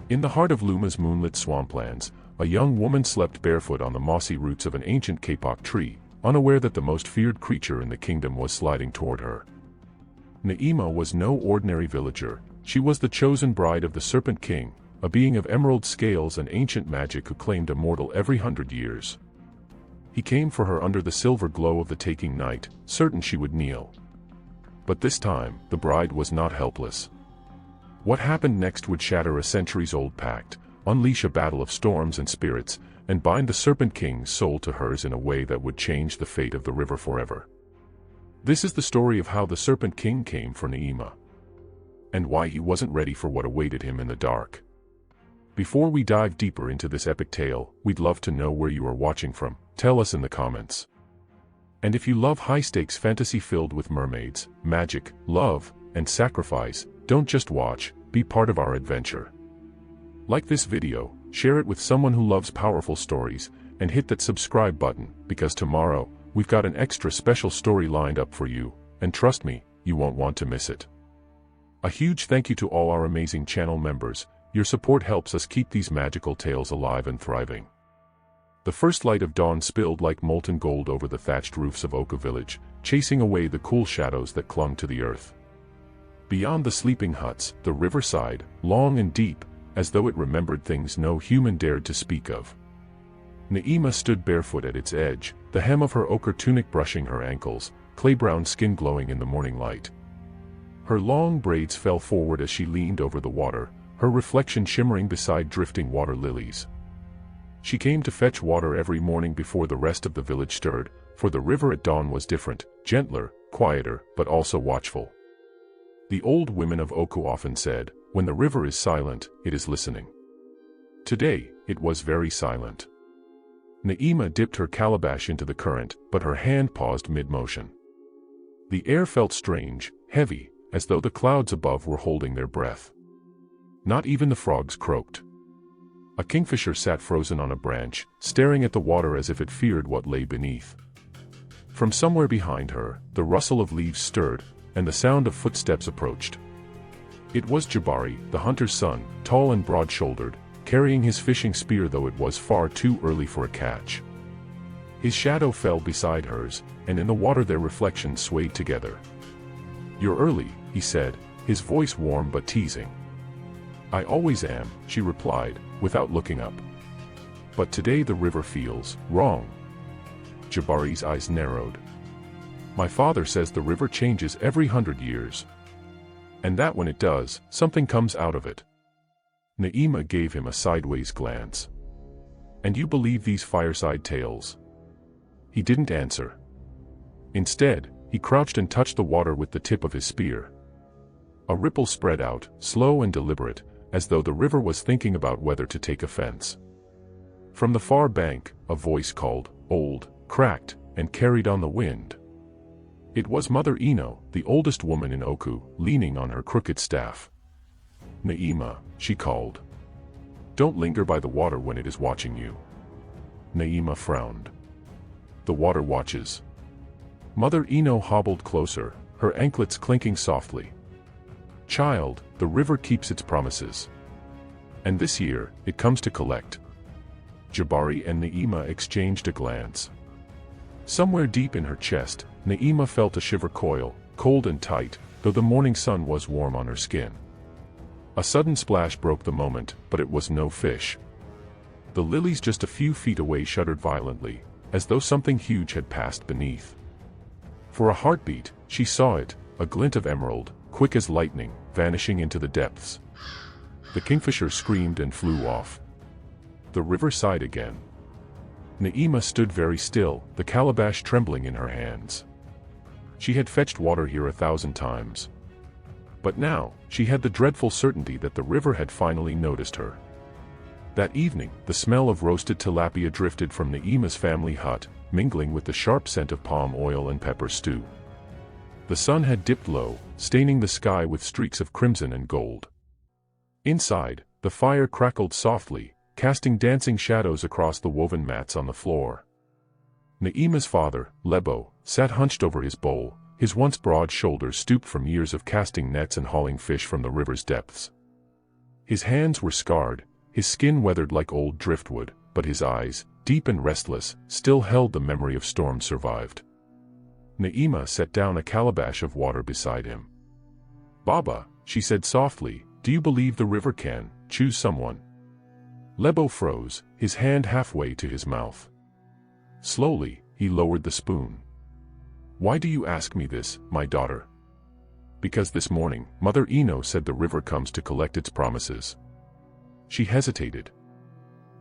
In the heart of Luma's moonlit swamplands, a young woman slept barefoot on the mossy roots of an ancient kapok tree, unaware that the most feared creature in the kingdom was sliding toward her. Naima was no ordinary villager. She was the chosen bride of the Serpent King, a being of emerald scales and ancient magic who claimed a mortal every 100 years. He came for her under the silver glow of the taking night, certain she would kneel. But this time, the bride was not helpless. What happened next would shatter a centuries-old pact, unleash a battle of storms and spirits, and bind the Serpent King's soul to hers in a way that would change the fate of the river forever. This is the story of how the Serpent King came for Naima, and why he wasn't ready for what awaited him in the dark. Before we dive deeper into this epic tale, we'd love to know where you are watching from. Tell us in the comments. And if you love high-stakes fantasy filled with mermaids, magic, love, and sacrifice, don't just watch, be part of our adventure. Like this video, share it with someone who loves powerful stories, and hit that subscribe button, because tomorrow, we've got an extra special story lined up for you, and trust me, you won't want to miss it. A huge thank you to all our amazing channel members. Your support helps us keep these magical tales alive and thriving. The first light of dawn spilled like molten gold over the thatched roofs of Oka village, chasing away the cool shadows that clung to the earth. Beyond the sleeping huts, the river sighed, long and deep, as though it remembered things no human dared to speak of. Naima stood barefoot at its edge, the hem of her ochre tunic brushing her ankles, clay-brown skin glowing in the morning light. Her long braids fell forward as she leaned over the water, her reflection shimmering beside drifting water lilies. She came to fetch water every morning before the rest of the village stirred, for the river at dawn was different, gentler, quieter, but also watchful. The old women of Oku often said, "When the river is silent, it is listening." Today, it was very silent. Naima dipped her calabash into the current, but her hand paused mid-motion. The air felt strange, heavy, as though the clouds above were holding their breath. Not even the frogs croaked. A kingfisher sat frozen on a branch, staring at the water as if it feared what lay beneath. From somewhere behind her, the rustle of leaves stirred, and the sound of footsteps approached. It was Jabari, the hunter's son, tall and broad-shouldered, carrying his fishing spear though it was far too early for a catch. His shadow fell beside hers, and in the water their reflections swayed together. "You're early," he said, his voice warm but teasing. "I always am," she replied, without looking up. "But today the river feels wrong." Jabari's eyes narrowed. "My father says the river changes every 100 years. And that when it does, something comes out of it." Naima gave him a sideways glance. "And you believe these fireside tales?" He didn't answer. Instead, he crouched and touched the water with the tip of his spear. A ripple spread out, slow and deliberate, as though the river was thinking about whether to take offense. From the far bank, a voice called, old, cracked, and carried on the wind. It was Mother Ino, the oldest woman in Oku, leaning on her crooked staff. "Naima," she called. "Don't linger by the water when it is watching you." Naima frowned. "The water watches." Mother Ino hobbled closer, her anklets clinking softly. "Child, the river keeps its promises. And this year, it comes to collect." Jabari and Naima exchanged a glance. Somewhere deep in her chest, Naima felt a shiver coil, cold and tight, though the morning sun was warm on her skin. A sudden splash broke the moment, but it was no fish. The lilies just a few feet away shuddered violently, as though something huge had passed beneath. For a heartbeat, she saw it, a glint of emerald, quick as lightning, vanishing into the depths. The kingfisher screamed and flew off. The river sighed again. Naima stood very still, the calabash trembling in her hands. She had fetched water here 1,000 times. But now, she had the dreadful certainty that the river had finally noticed her. That evening, the smell of roasted tilapia drifted from Naima's family hut, mingling with the sharp scent of palm oil and pepper stew. The sun had dipped low, staining the sky with streaks of crimson and gold. Inside, the fire crackled softly, casting dancing shadows across the woven mats on the floor. Naima's father, Lebo, sat hunched over his bowl, his once broad shoulders stooped from years of casting nets and hauling fish from the river's depths. His hands were scarred, his skin weathered like old driftwood, but his eyes, deep and restless, still held the memory of storms survived. Naima set down a calabash of water beside him. "Baba," she said softly, "do you believe the river can choose someone?" Lebo froze, his hand halfway to his mouth. Slowly, he lowered the spoon. "Why do you ask me this, my daughter?" "Because this morning, Mother Ino said the river comes to collect its promises." She hesitated.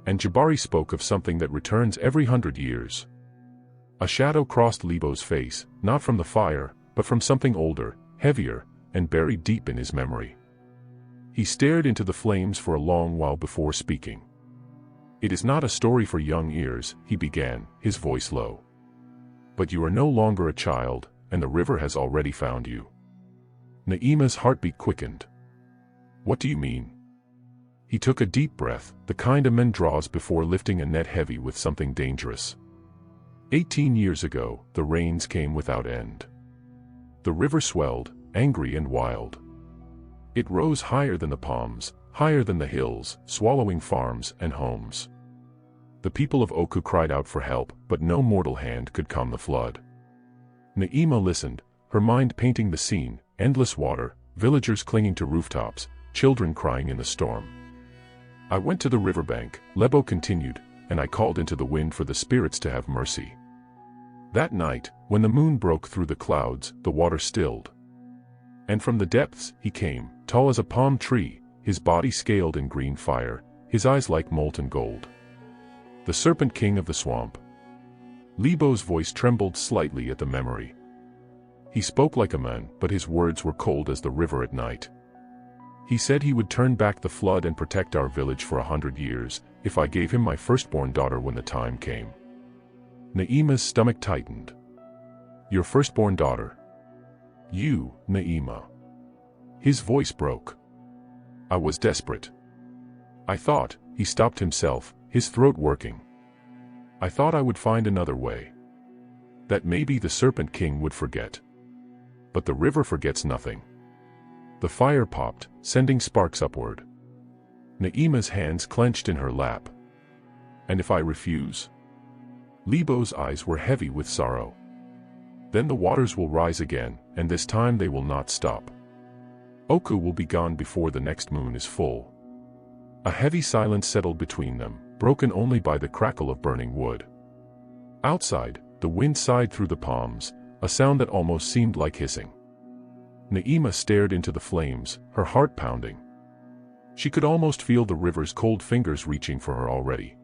"And Jabari spoke of something that returns every 100 years. A shadow crossed Lebo's face, not from the fire, but from something older, heavier, and buried deep in his memory. He stared into the flames for a long while before speaking. "It is not a story for young ears," he began, his voice low. "But you are no longer a child, and the river has already found you." Naima's heartbeat quickened. "What do you mean?" He took a deep breath, the kind a man draws before lifting a net heavy with something dangerous. 18 years ago, the rains came without end. The river swelled, angry and wild. It rose higher than the palms, higher than the hills, swallowing farms and homes. The people of Oku cried out for help, but no mortal hand could calm the flood. Naima listened, her mind painting the scene: endless water, villagers clinging to rooftops, children crying in the storm. "I went to the riverbank," Lebo continued, "and I called into the wind for the spirits to have mercy. That night, when the moon broke through the clouds, the water stilled. And from the depths he came, tall as a palm tree, his body scaled in green fire, his eyes like molten gold. The Serpent King of the swamp." Lebo's voice trembled slightly at the memory. He spoke like a man, but his words were cold as the river at night. "He said he would turn back the flood and protect our village for 100 years, if I gave him my firstborn daughter when the time came." Naima's stomach tightened. "Your firstborn daughter? You, Naima." His voice broke. "I was desperate. I thought," he stopped himself, his throat working. "I thought I would find another way. That maybe the Serpent King would forget. But the river forgets nothing." The fire popped, sending sparks upward. Naima's hands clenched in her lap. "And if I refuse?" Lebo's eyes were heavy with sorrow. "Then the waters will rise again, and this time they will not stop. Oku will be gone before the next moon is full." A heavy silence settled between them, broken only by the crackle of burning wood. Outside, the wind sighed through the palms, a sound that almost seemed like hissing. Naima stared into the flames, her heart pounding. She could almost feel the river's cold fingers reaching for her already.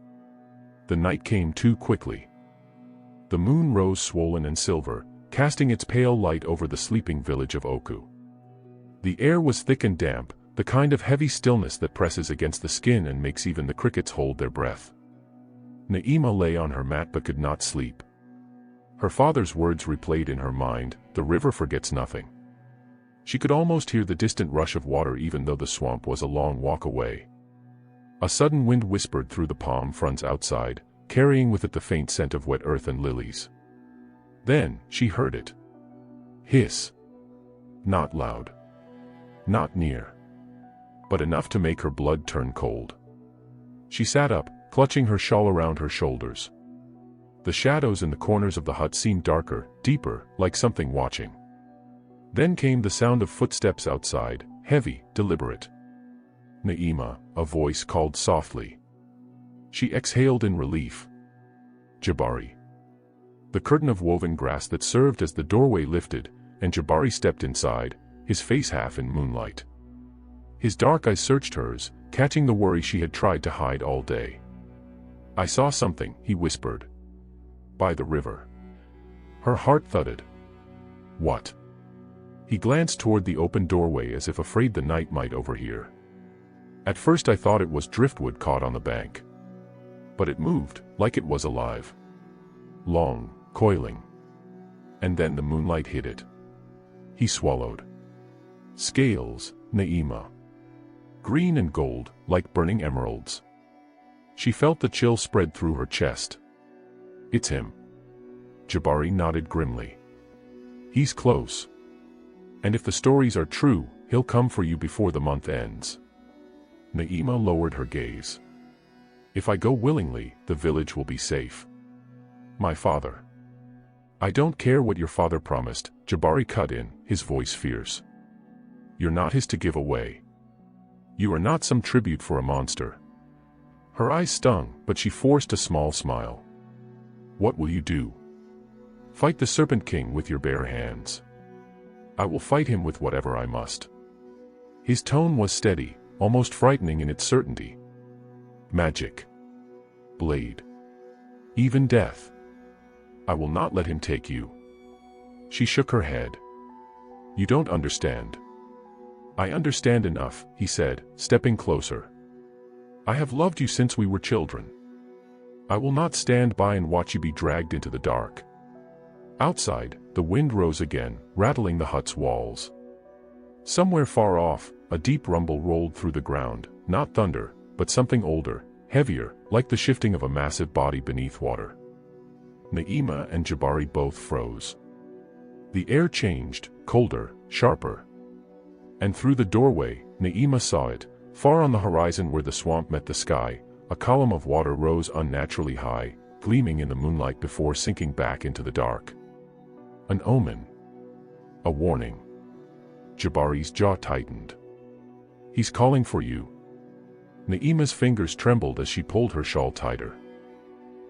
The night came too quickly. The moon rose swollen and silver, casting its pale light over the sleeping village of Oku. The air was thick and damp, the kind of heavy stillness that presses against the skin and makes even the crickets hold their breath. Naima lay on her mat but could not sleep. Her father's words replayed in her mind: "The river forgets nothing." She could almost hear the distant rush of water even though the swamp was a long walk away. A sudden wind whispered through the palm fronds outside, carrying with it the faint scent of wet earth and lilies. Then, she heard it. Hiss. Not loud. Not near. But enough to make her blood turn cold. She sat up, clutching her shawl around her shoulders. The shadows in the corners of the hut seemed darker, deeper, like something watching. Then came the sound of footsteps outside, heavy, deliberate. "Naima," a voice called softly. She exhaled in relief. "Jabari." The curtain of woven grass that served as the doorway lifted, and Jabari stepped inside, his face half in moonlight. His dark eyes searched hers, catching the worry she had tried to hide all day. "I saw something," he whispered. "By the river." Her heart thudded. "What?" He glanced toward the open doorway as if afraid the night might overhear. "At first I thought it was driftwood caught on the bank. But it moved, like it was alive. Long, coiling. And then the moonlight hit it." He swallowed. "Scales, Naima. Green and gold, like burning emeralds." She felt the chill spread through her chest. "It's him." Jabari nodded grimly. "He's close. And if the stories are true, he'll come for you before the month ends." Naima lowered her gaze. If I go willingly, the village will be safe. My father. I don't care what your father promised, Jabari cut in, his voice fierce. You're not his to give away. You are not some tribute for a monster. Her eyes stung, but she forced a small smile. What will you do? Fight the Serpent King with your bare hands. I will fight him with whatever I must. His tone was steady, almost frightening in its certainty. Magic. Blade. Even death. I will not let him take you. She shook her head. You don't understand. I understand enough, he said, stepping closer. I have loved you since we were children. I will not stand by and watch you be dragged into the dark. Outside, the wind rose again, rattling the hut's walls. Somewhere far off, a deep rumble rolled through the ground, not thunder, but something older, heavier, like the shifting of a massive body beneath water. Naima and Jabari both froze. The air changed, colder, sharper. And through the doorway, Naima saw it, far on the horizon where the swamp met the sky, a column of water rose unnaturally high, gleaming in the moonlight before sinking back into the dark. An omen. A warning. Jabari's jaw tightened. He's calling for you. Naima's fingers trembled as she pulled her shawl tighter.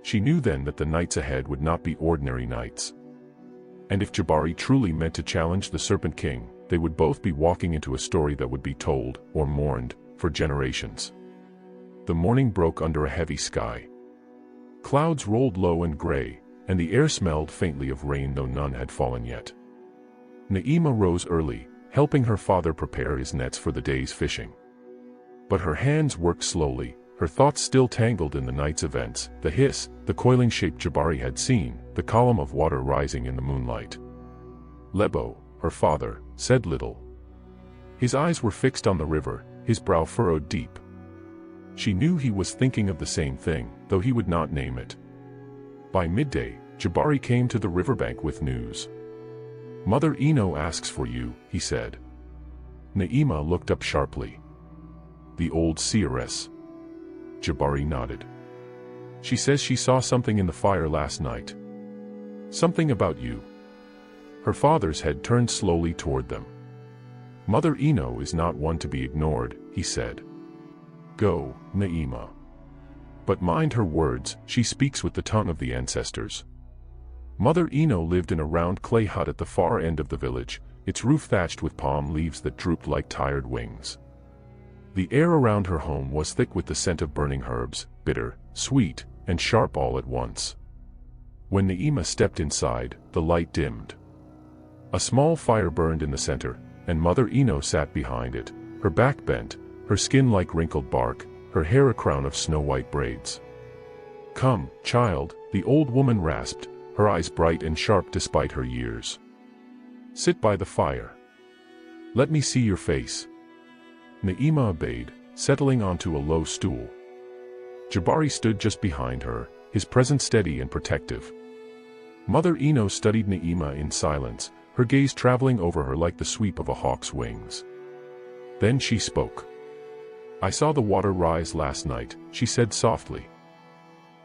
She knew then that the nights ahead would not be ordinary nights. And if Jabari truly meant to challenge the Serpent King, they would both be walking into a story that would be told, or mourned, for generations. The morning broke under a heavy sky. Clouds rolled low and gray, and the air smelled faintly of rain though none had fallen yet. Naima rose early, helping her father prepare his nets for the day's fishing. But her hands worked slowly, her thoughts still tangled in the night's events, the hiss, the coiling shape Jabari had seen, the column of water rising in the moonlight. Lebo, her father, said little. His eyes were fixed on the river, his brow furrowed deep. She knew he was thinking of the same thing, though he would not name it. By midday, Jabari came to the riverbank with news. Mother Eno asks for you, he said. Naima looked up sharply. The old seeress. Jabari nodded. She says she saw something in the fire last night. Something about you. Her father's head turned slowly toward them. Mother Eno is not one to be ignored, he said. Go, Naima. But mind her words, she speaks with the tongue of the ancestors. Mother Eno lived in a round clay hut at the far end of the village, its roof thatched with palm leaves that drooped like tired wings. The air around her home was thick with the scent of burning herbs, bitter, sweet, and sharp all at once. When Naima stepped inside, the light dimmed. A small fire burned in the center, and Mother Eno sat behind it, her back bent, her skin like wrinkled bark, her hair a crown of snow-white braids. Come, child, the old woman rasped, her eyes bright and sharp despite her years. Sit by the fire. Let me see your face. Naima obeyed, settling onto a low stool. Jabari stood just behind her, his presence steady and protective. Mother Eno studied Naima in silence, her gaze traveling over her like the sweep of a hawk's wings. Then she spoke. I saw the water rise last night, she said softly.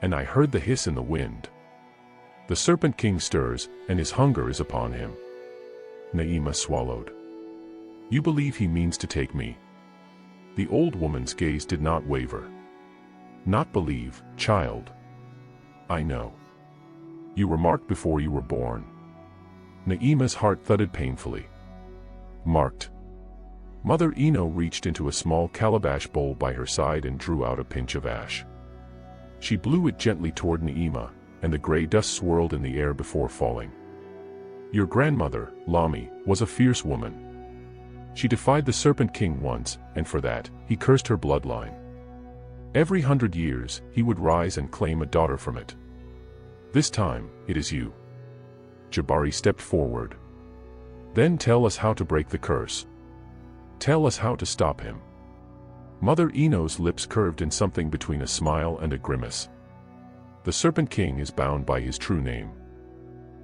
And I heard the hiss in the wind. The Serpent King stirs, and his hunger is upon him. Naima swallowed. You believe he means to take me? The old woman's gaze did not waver. Not believe, child. I know. You were marked before you were born. Naima's heart thudded painfully. Marked. Mother Eno reached into a small calabash bowl by her side and drew out a pinch of ash. She blew it gently toward Naima, and the gray dust swirled in the air before falling. Your grandmother, Lami, was a fierce woman. She defied the Serpent King once, and for that, he cursed her bloodline. Every 100 years, he would rise and claim a daughter from it. This time, it is you. Jabari stepped forward. Then tell us how to break the curse. Tell us how to stop him. Mother Eno's lips curved in something between a smile and a grimace. The Serpent King is bound by his true name.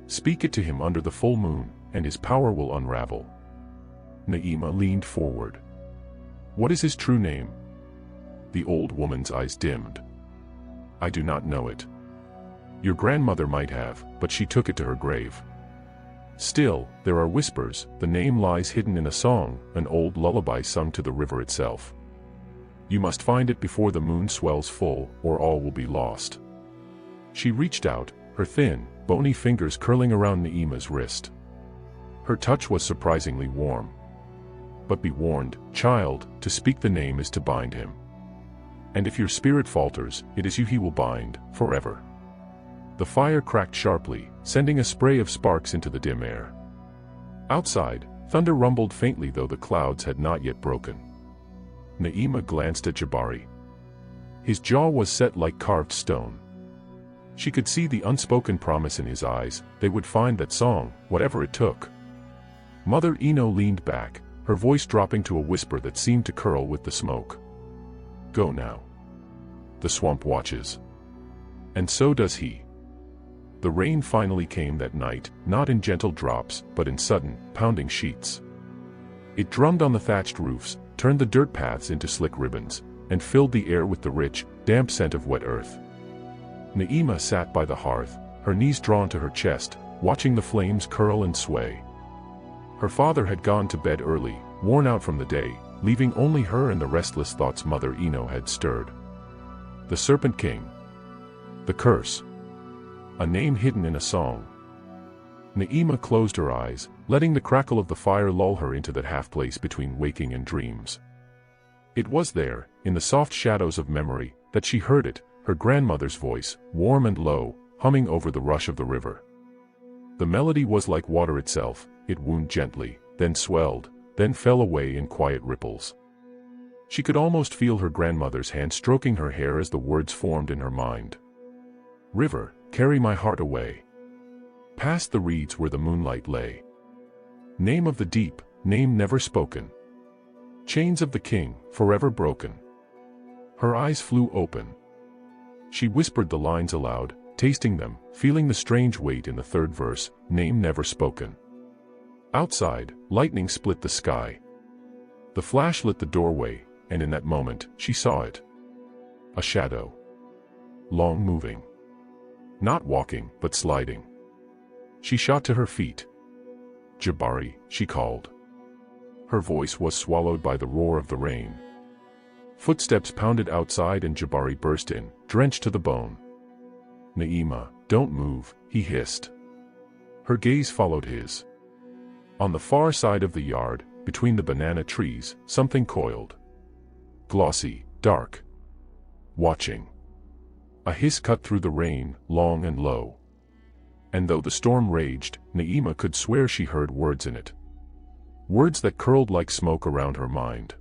Speak it to him under the full moon, and his power will unravel. Naima leaned forward. What is his true name? The old woman's eyes dimmed. I do not know it. Your grandmother might have, but she took it to her grave. Still, there are whispers, the name lies hidden in a song, an old lullaby sung to the river itself. You must find it before the moon swells full, or all will be lost. She reached out, her thin, bony fingers curling around Na'ima's wrist. Her touch was surprisingly warm. But be warned, child, to speak the name is to bind him. And if your spirit falters, it is you he will bind, forever. The fire cracked sharply, sending a spray of sparks into the dim air. Outside, thunder rumbled faintly though the clouds had not yet broken. Na'ima glanced at Jabari. His jaw was set like carved stone. She could see the unspoken promise in his eyes, they would find that song, whatever it took. Mother Ino leaned back, her voice dropping to a whisper that seemed to curl with the smoke. Go now. The swamp watches. And so does he. The rain finally came that night, not in gentle drops, but in sudden, pounding sheets. It drummed on the thatched roofs, turned the dirt paths into slick ribbons, and filled the air with the rich, damp scent of wet earth. Na'ima sat by the hearth, her knees drawn to her chest, watching the flames curl and sway. Her father had gone to bed early, worn out from the day, leaving only her and the restless thoughts Mother Ino had stirred. The Serpent King. The curse. A name hidden in a song. Na'ima closed her eyes, letting the crackle of the fire lull her into that half-place between waking and dreams. It was there, in the soft shadows of memory, that she heard it, her grandmother's voice, warm and low, humming over the rush of the river. The melody was like water itself, it wound gently, then swelled, then fell away in quiet ripples. She could almost feel her grandmother's hand stroking her hair as the words formed in her mind. River, carry my heart away. Past the reeds where the moonlight lay. Name of the deep, name never spoken. Chains of the king, forever broken. Her eyes flew open. She whispered the lines aloud, tasting them, feeling the strange weight in the third verse, name never spoken. Outside, lightning split the sky. The flash lit the doorway, and in that moment, she saw it. A shadow. Long moving. Not walking, but sliding. She shot to her feet. Jabari, she called. Her voice was swallowed by the roar of the rain. Footsteps pounded outside and Jabari burst in, drenched to the bone. Na'ima, don't move, he hissed. Her gaze followed his. On the far side of the yard, between the banana trees, something coiled. Glossy, dark. Watching. A hiss cut through the rain, long and low. And though the storm raged, Na'ima could swear she heard words in it. Words that curled like smoke around her mind.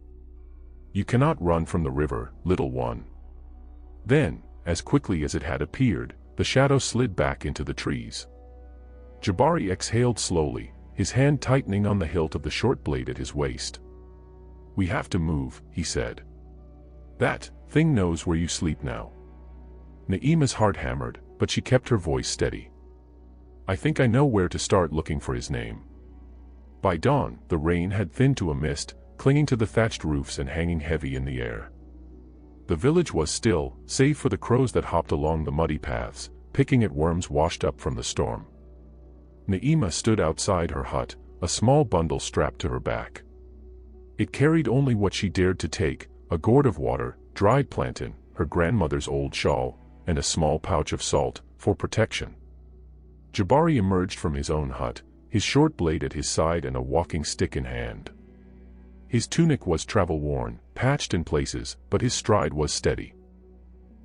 You cannot run from the river, little one. Then, as quickly as it had appeared, the shadow slid back into the trees. Jabari exhaled slowly, his hand tightening on the hilt of the short blade at his waist. We have to move, he said. That thing knows where you sleep now. Na'ima's heart hammered, but she kept her voice steady. I think I know where to start looking for his name. By dawn, the rain had thinned to a mist, clinging to the thatched roofs and hanging heavy in the air. The village was still, save for the crows that hopped along the muddy paths, picking at worms washed up from the storm. Na'ima stood outside her hut, a small bundle strapped to her back. It carried only what she dared to take, a gourd of water, dried plantain, her grandmother's old shawl, and a small pouch of salt, for protection. Jabari emerged from his own hut, his short blade at his side and a walking stick in hand. His tunic was travel-worn, patched in places, but his stride was steady.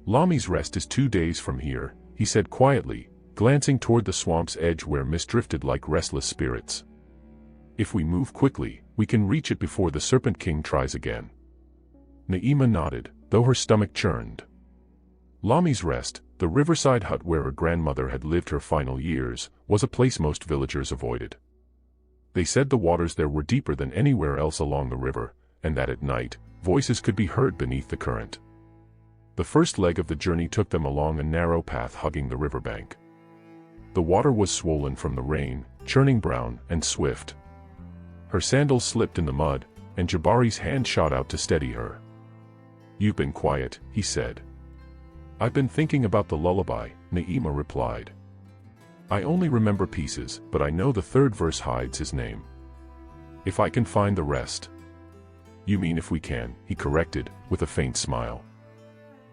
Lami's rest is 2 days from here, he said quietly, glancing toward the swamp's edge where mist drifted like restless spirits. If we move quickly, we can reach it before the Serpent King tries again. Na'ima nodded, though her stomach churned. Lami's Rest, the riverside hut where her grandmother had lived her final years, was a place most villagers avoided. They said the waters there were deeper than anywhere else along the river, and that at night, voices could be heard beneath the current. The first leg of the journey took them along a narrow path hugging the riverbank. The water was swollen from the rain, churning brown and swift. Her sandals slipped in the mud, and Jabari's hand shot out to steady her. "You've been quiet," he said. "I've been thinking about the lullaby," Naima replied. "I only remember pieces, but I know the third verse hides his name. If I can find the rest." "You mean if we can," he corrected, with a faint smile.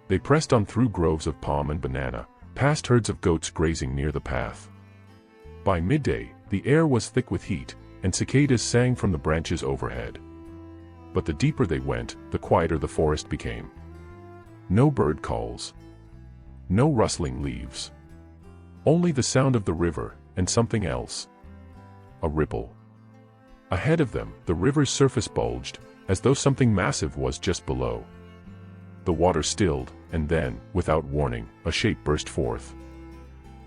They pressed on through groves of palm and banana, past herds of goats grazing near the path. By midday, the air was thick with heat, and cicadas sang from the branches overhead. But the deeper they went, the quieter the forest became. No bird calls. No rustling leaves. Only the sound of the river, and something else. A ripple. Ahead of them, the river's surface bulged, as though something massive was just below. The water stilled, and then, without warning, a shape burst forth.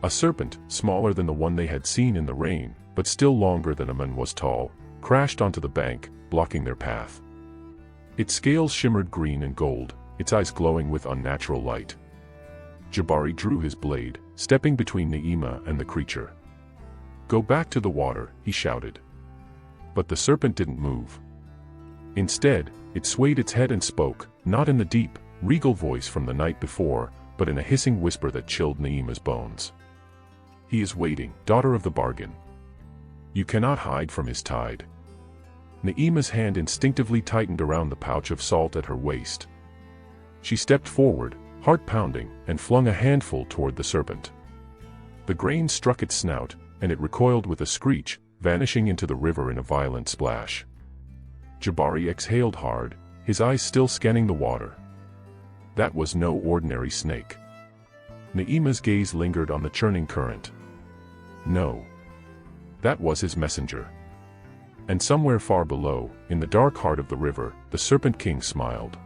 A serpent, smaller than the one they had seen in the rain, but still longer than a man was tall, crashed onto the bank, blocking their path. Its scales shimmered green and gold, its eyes glowing with unnatural light. Jabari drew his blade, stepping between Naima and the creature. "Go back to the water," he shouted. But the serpent didn't move. Instead, it swayed its head and spoke, not in the deep, regal voice from the night before, but in a hissing whisper that chilled Naima's bones. "He is waiting, daughter of the bargain. You cannot hide from his tide." Naima's hand instinctively tightened around the pouch of salt at her waist. She stepped forward, heart pounding, and flung a handful toward the serpent. The grain struck its snout, and it recoiled with a screech, vanishing into the river in a violent splash. Jabari exhaled hard, his eyes still scanning the water. That was no ordinary snake. Naima's gaze lingered on the churning current. No. That was his messenger. And somewhere far below, in the dark heart of the river, the Serpent King smiled.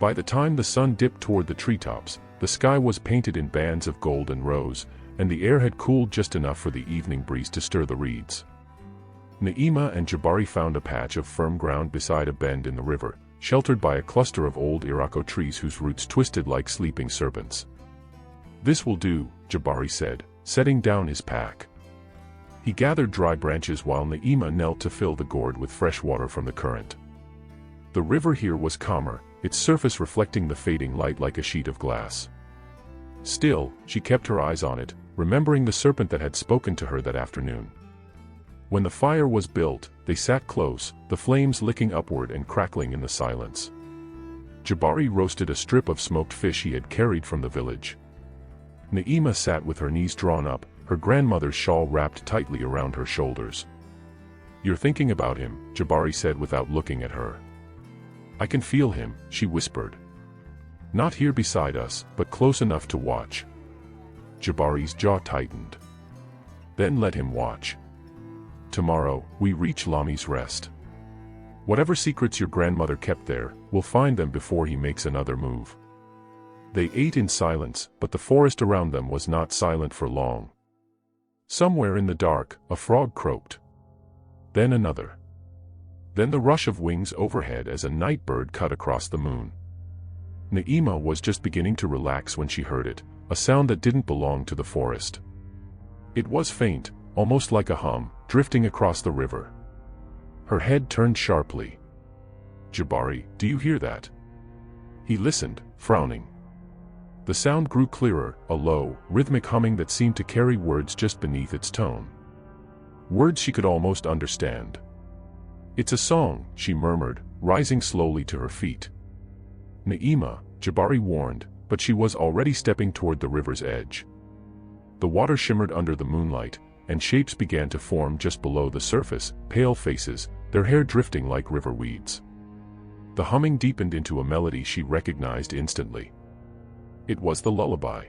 By the time the sun dipped toward the treetops, the sky was painted in bands of gold and rose, and the air had cooled just enough for the evening breeze to stir the reeds. Naima and Jabari found a patch of firm ground beside a bend in the river, sheltered by a cluster of old Irako trees whose roots twisted like sleeping serpents. "This will do," Jabari said, setting down his pack. He gathered dry branches while Naima knelt to fill the gourd with fresh water from the current. The river here was calmer, its surface reflecting the fading light like a sheet of glass. Still, she kept her eyes on it, remembering the serpent that had spoken to her that afternoon. When the fire was built, they sat close, the flames licking upward and crackling in the silence. Jabari roasted a strip of smoked fish he had carried from the village. Naima sat with her knees drawn up, her grandmother's shawl wrapped tightly around her shoulders. "You're thinking about him," Jabari said without looking at her. "I can feel him," she whispered. "Not here beside us, but close enough to watch." Jabari's jaw tightened. "Then let him watch. Tomorrow, we reach Lami's Rest. Whatever secrets your grandmother kept there, we'll find them before he makes another move." They ate in silence, but the forest around them was not silent for long. Somewhere in the dark, a frog croaked. Then another. Then the rush of wings overhead as a night bird cut across the moon. Naima was just beginning to relax when she heard it, a sound that didn't belong to the forest. It was faint, almost like a hum, drifting across the river. Her head turned sharply. "Jabari, do you hear that?" He listened, frowning. The sound grew clearer, a low, rhythmic humming that seemed to carry words just beneath its tone. Words she could almost understand. "It's a song," she murmured, rising slowly to her feet. "Naima," Jabari warned, but she was already stepping toward the river's edge. The water shimmered under the moonlight, and shapes began to form just below the surface, pale faces, their hair drifting like river weeds. The humming deepened into a melody she recognized instantly. It was the lullaby.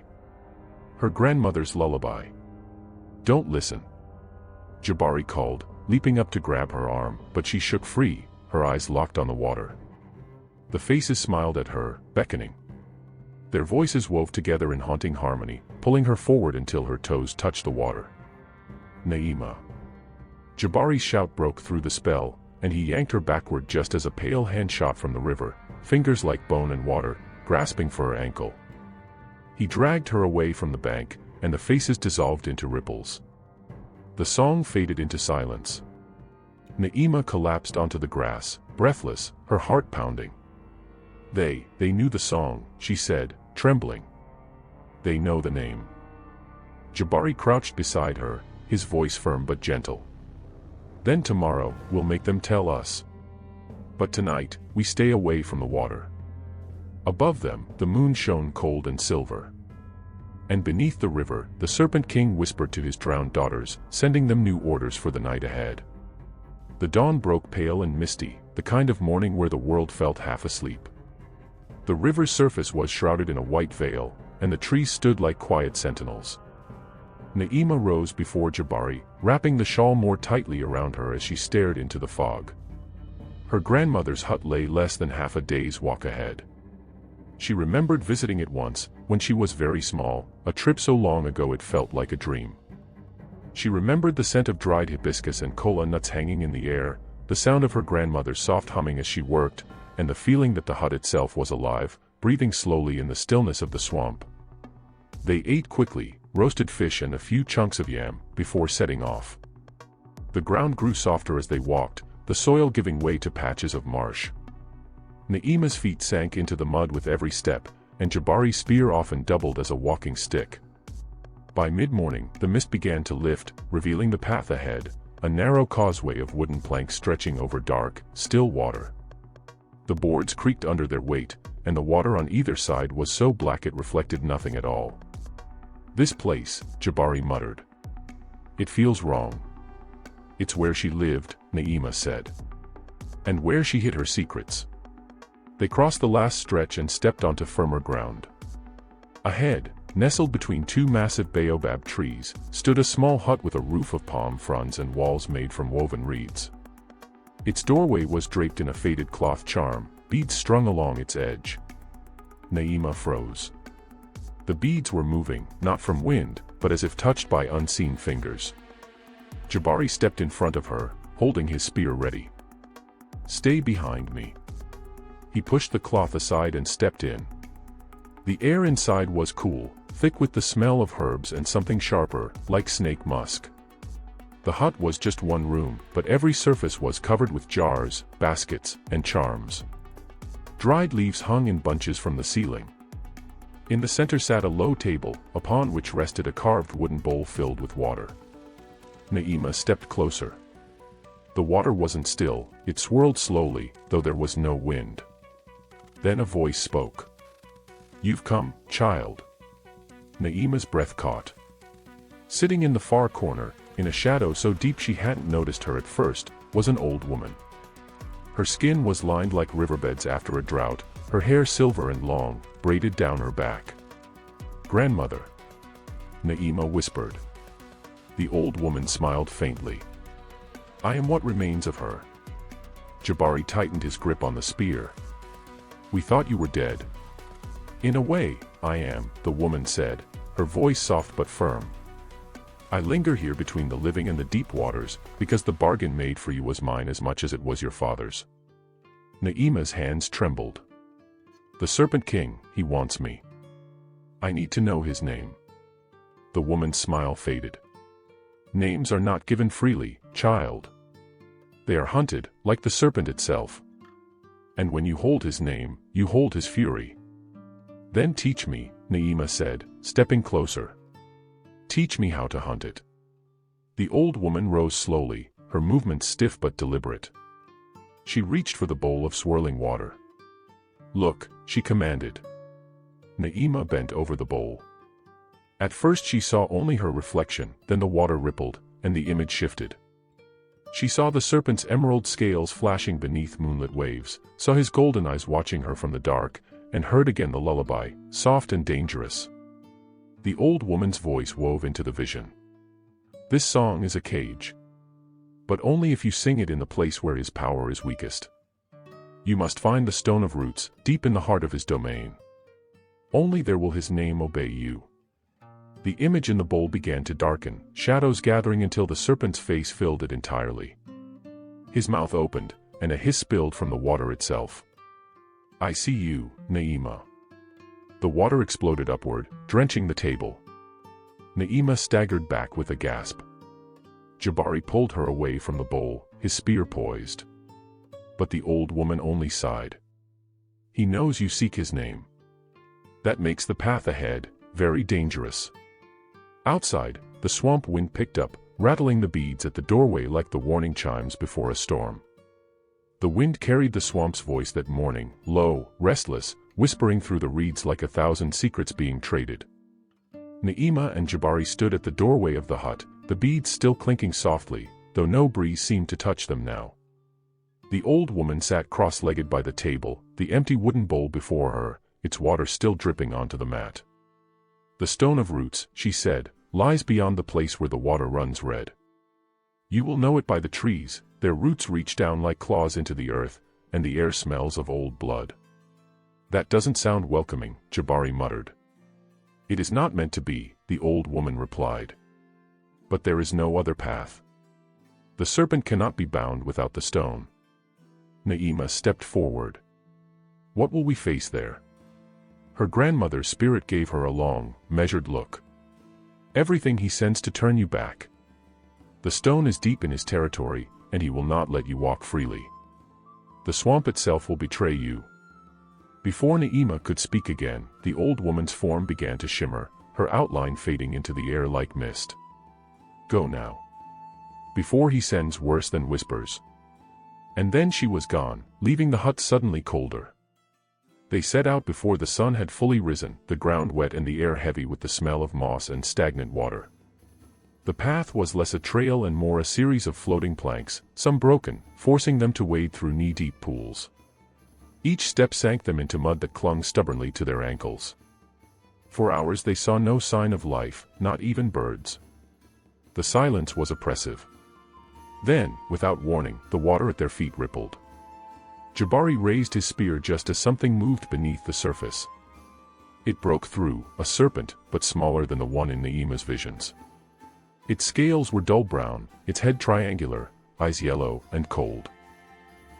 Her grandmother's lullaby. "Don't listen," Jabari called, leaping up to grab her arm, but she shook free, her eyes locked on the water. The faces smiled at her, beckoning. Their voices wove together in haunting harmony, pulling her forward until her toes touched the water. "Naima." Jabari's shout broke through the spell, and he yanked her backward just as a pale hand shot from the river, fingers like bone and water, grasping for her ankle. He dragged her away from the bank, and the faces dissolved into ripples. The song faded into silence. Naima collapsed onto the grass, breathless, her heart pounding. They knew the song, she said, trembling. They know the name. Jabari crouched beside her, his voice firm but gentle. Then tomorrow, we'll make them tell us. But tonight, we stay away from the water. Above them, the moon shone cold and silver. And beneath the river, the Serpent King whispered to his drowned daughters, sending them new orders for the night ahead. The dawn broke pale and misty, the kind of morning where the world felt half asleep. The river's surface was shrouded in a white veil, and the trees stood like quiet sentinels. Naima rose before Jabari, wrapping the shawl more tightly around her as she stared into the fog. Her grandmother's hut lay less than half a day's walk ahead. She remembered visiting it once, when she was very small, a trip so long ago it felt like a dream. She remembered the scent of dried hibiscus and kola nuts hanging in the air, the sound of her grandmother's soft humming as she worked, and the feeling that the hut itself was alive, breathing slowly in the stillness of the swamp. They ate quickly, roasted fish and a few chunks of yam, before setting off. The ground grew softer as they walked, the soil giving way to patches of marsh. Naima's feet sank into the mud with every step, and Jabari's spear often doubled as a walking stick. By mid-morning, the mist began to lift, revealing the path ahead, a narrow causeway of wooden planks stretching over dark, still water. The boards creaked under their weight, and the water on either side was so black it reflected nothing at all. "This place," Jabari muttered. "It feels wrong." "It's where she lived," Naima said. "And where she hid her secrets." They crossed the last stretch and stepped onto firmer ground. Ahead, nestled between two massive baobab trees, stood a small hut with a roof of palm fronds and walls made from woven reeds. Its doorway was draped in a faded cloth charm, beads strung along its edge. Naima froze. The beads were moving, not from wind, but as if touched by unseen fingers. Jabari stepped in front of her, holding his spear ready. "Stay behind me." He pushed the cloth aside and stepped in. The air inside was cool, thick with the smell of herbs and something sharper, like snake musk. The hut was just one room, but every surface was covered with jars, baskets, and charms. Dried leaves hung in bunches from the ceiling. In the center sat a low table, upon which rested a carved wooden bowl filled with water. Naima stepped closer. The water wasn't still, it swirled slowly, though there was no wind. Then a voice spoke. "You've come, child." Naima's breath caught. Sitting in the far corner, in a shadow so deep she hadn't noticed her at first, was an old woman. Her skin was lined like riverbeds after a drought, her hair silver and long, braided down her back. "Grandmother," Naima whispered. The old woman smiled faintly. "I am what remains of her." Jabari tightened his grip on the spear. "We thought you were dead." "In a way, I am," the woman said, her voice soft but firm. "I linger here between the living and the deep waters, because the bargain made for you was mine as much as it was your father's." Naima's hands trembled. "The Serpent King, he wants me. I need to know his name." The woman's smile faded. "Names are not given freely, child. They are hunted, like the serpent itself. And when you hold his name, you hold his fury." "Then teach me," Naima said, stepping closer. "Teach me how to hunt it." The old woman rose slowly, her movements stiff but deliberate. She reached for the bowl of swirling water. "Look," she commanded. Naima bent over the bowl. At first she saw only her reflection, then the water rippled, and the image shifted. She saw the serpent's emerald scales flashing beneath moonlit waves, saw his golden eyes watching her from the dark, and heard again the lullaby, soft and dangerous. The old woman's voice wove into the vision. "This song is a cage. But only if you sing it in the place where his power is weakest. You must find the stone of roots, deep in the heart of his domain. Only there will his name obey you." The image in the bowl began to darken, shadows gathering until the serpent's face filled it entirely. His mouth opened, and a hiss spilled from the water itself. "I see you, Naima." The water exploded upward, drenching the table. Naima staggered back with a gasp. Jabari pulled her away from the bowl, his spear poised. But the old woman only sighed. He knows you seek his name. That makes the path ahead very dangerous. Outside, the swamp wind picked up, rattling the beads at the doorway like the warning chimes before a storm. The wind carried the swamp's voice that morning, low, restless, whispering through the reeds like 1,000 secrets being traded. Naima and Jabari stood at the doorway of the hut, the beads still clinking softly, though no breeze seemed to touch them now. The old woman sat cross-legged by the table, the empty wooden bowl before her, its water still dripping onto the mat. "The stone of roots," she said, "lies beyond the place where the water runs red. You will know it by the trees, their roots reach down like claws into the earth, and the air smells of old blood." "That doesn't sound welcoming," Jabari muttered. "It is not meant to be," the old woman replied. "But there is no other path. The serpent cannot be bound without the stone." Naima stepped forward. "What will we face there?" Her grandmother's spirit gave her a long, measured look. "Everything he sends to turn you back. The stone is deep in his territory, and he will not let you walk freely. The swamp itself will betray you." Before Naima could speak again, the old woman's form began to shimmer, her outline fading into the air like mist. "Go now, before he sends worse than whispers." And then she was gone, leaving the hut suddenly colder. They set out before the sun had fully risen, the ground wet and the air heavy with the smell of moss and stagnant water. The path was less a trail and more a series of floating planks, some broken, forcing them to wade through knee-deep pools. Each step sank them into mud that clung stubbornly to their ankles. For hours they saw no sign of life, not even birds. The silence was oppressive. Then, without warning, the water at their feet rippled. Jabari raised his spear just as something moved beneath the surface. It broke through, a serpent, but smaller than the one in Naima's visions. Its scales were dull brown, its head triangular, eyes yellow and cold.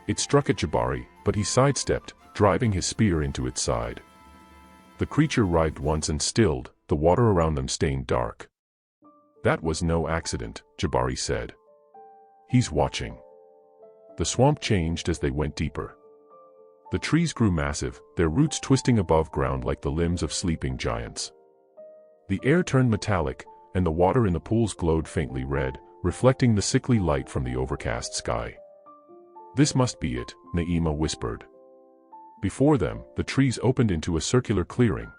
It struck at Jabari, but he sidestepped, driving his spear into its side. The creature writhed once and stilled, the water around them stained dark. "That was no accident," Jabari said. "He's watching." The swamp changed as they went deeper. The trees grew massive, their roots twisting above ground like the limbs of sleeping giants. The air turned metallic, and the water in the pools glowed faintly red, reflecting the sickly light from the overcast sky. "This must be it," Naima whispered. Before them, the trees opened into a circular clearing.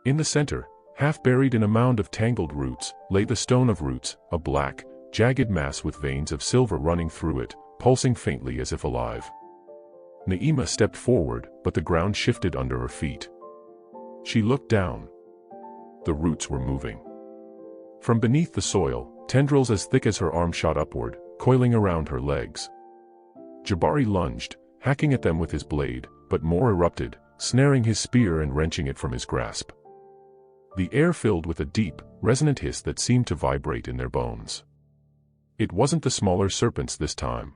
In the center, half buried in a mound of tangled roots, lay the stone of roots, a black, jagged mass with veins of silver running through it, pulsing faintly as if alive. Naima stepped forward, but the ground shifted under her feet. She looked down. The roots were moving. From beneath the soil, tendrils as thick as her arm shot upward, coiling around her legs. Jabari lunged, hacking at them with his blade, but more erupted, snaring his spear and wrenching it from his grasp. The air filled with a deep, resonant hiss that seemed to vibrate in their bones. It wasn't the smaller serpents this time.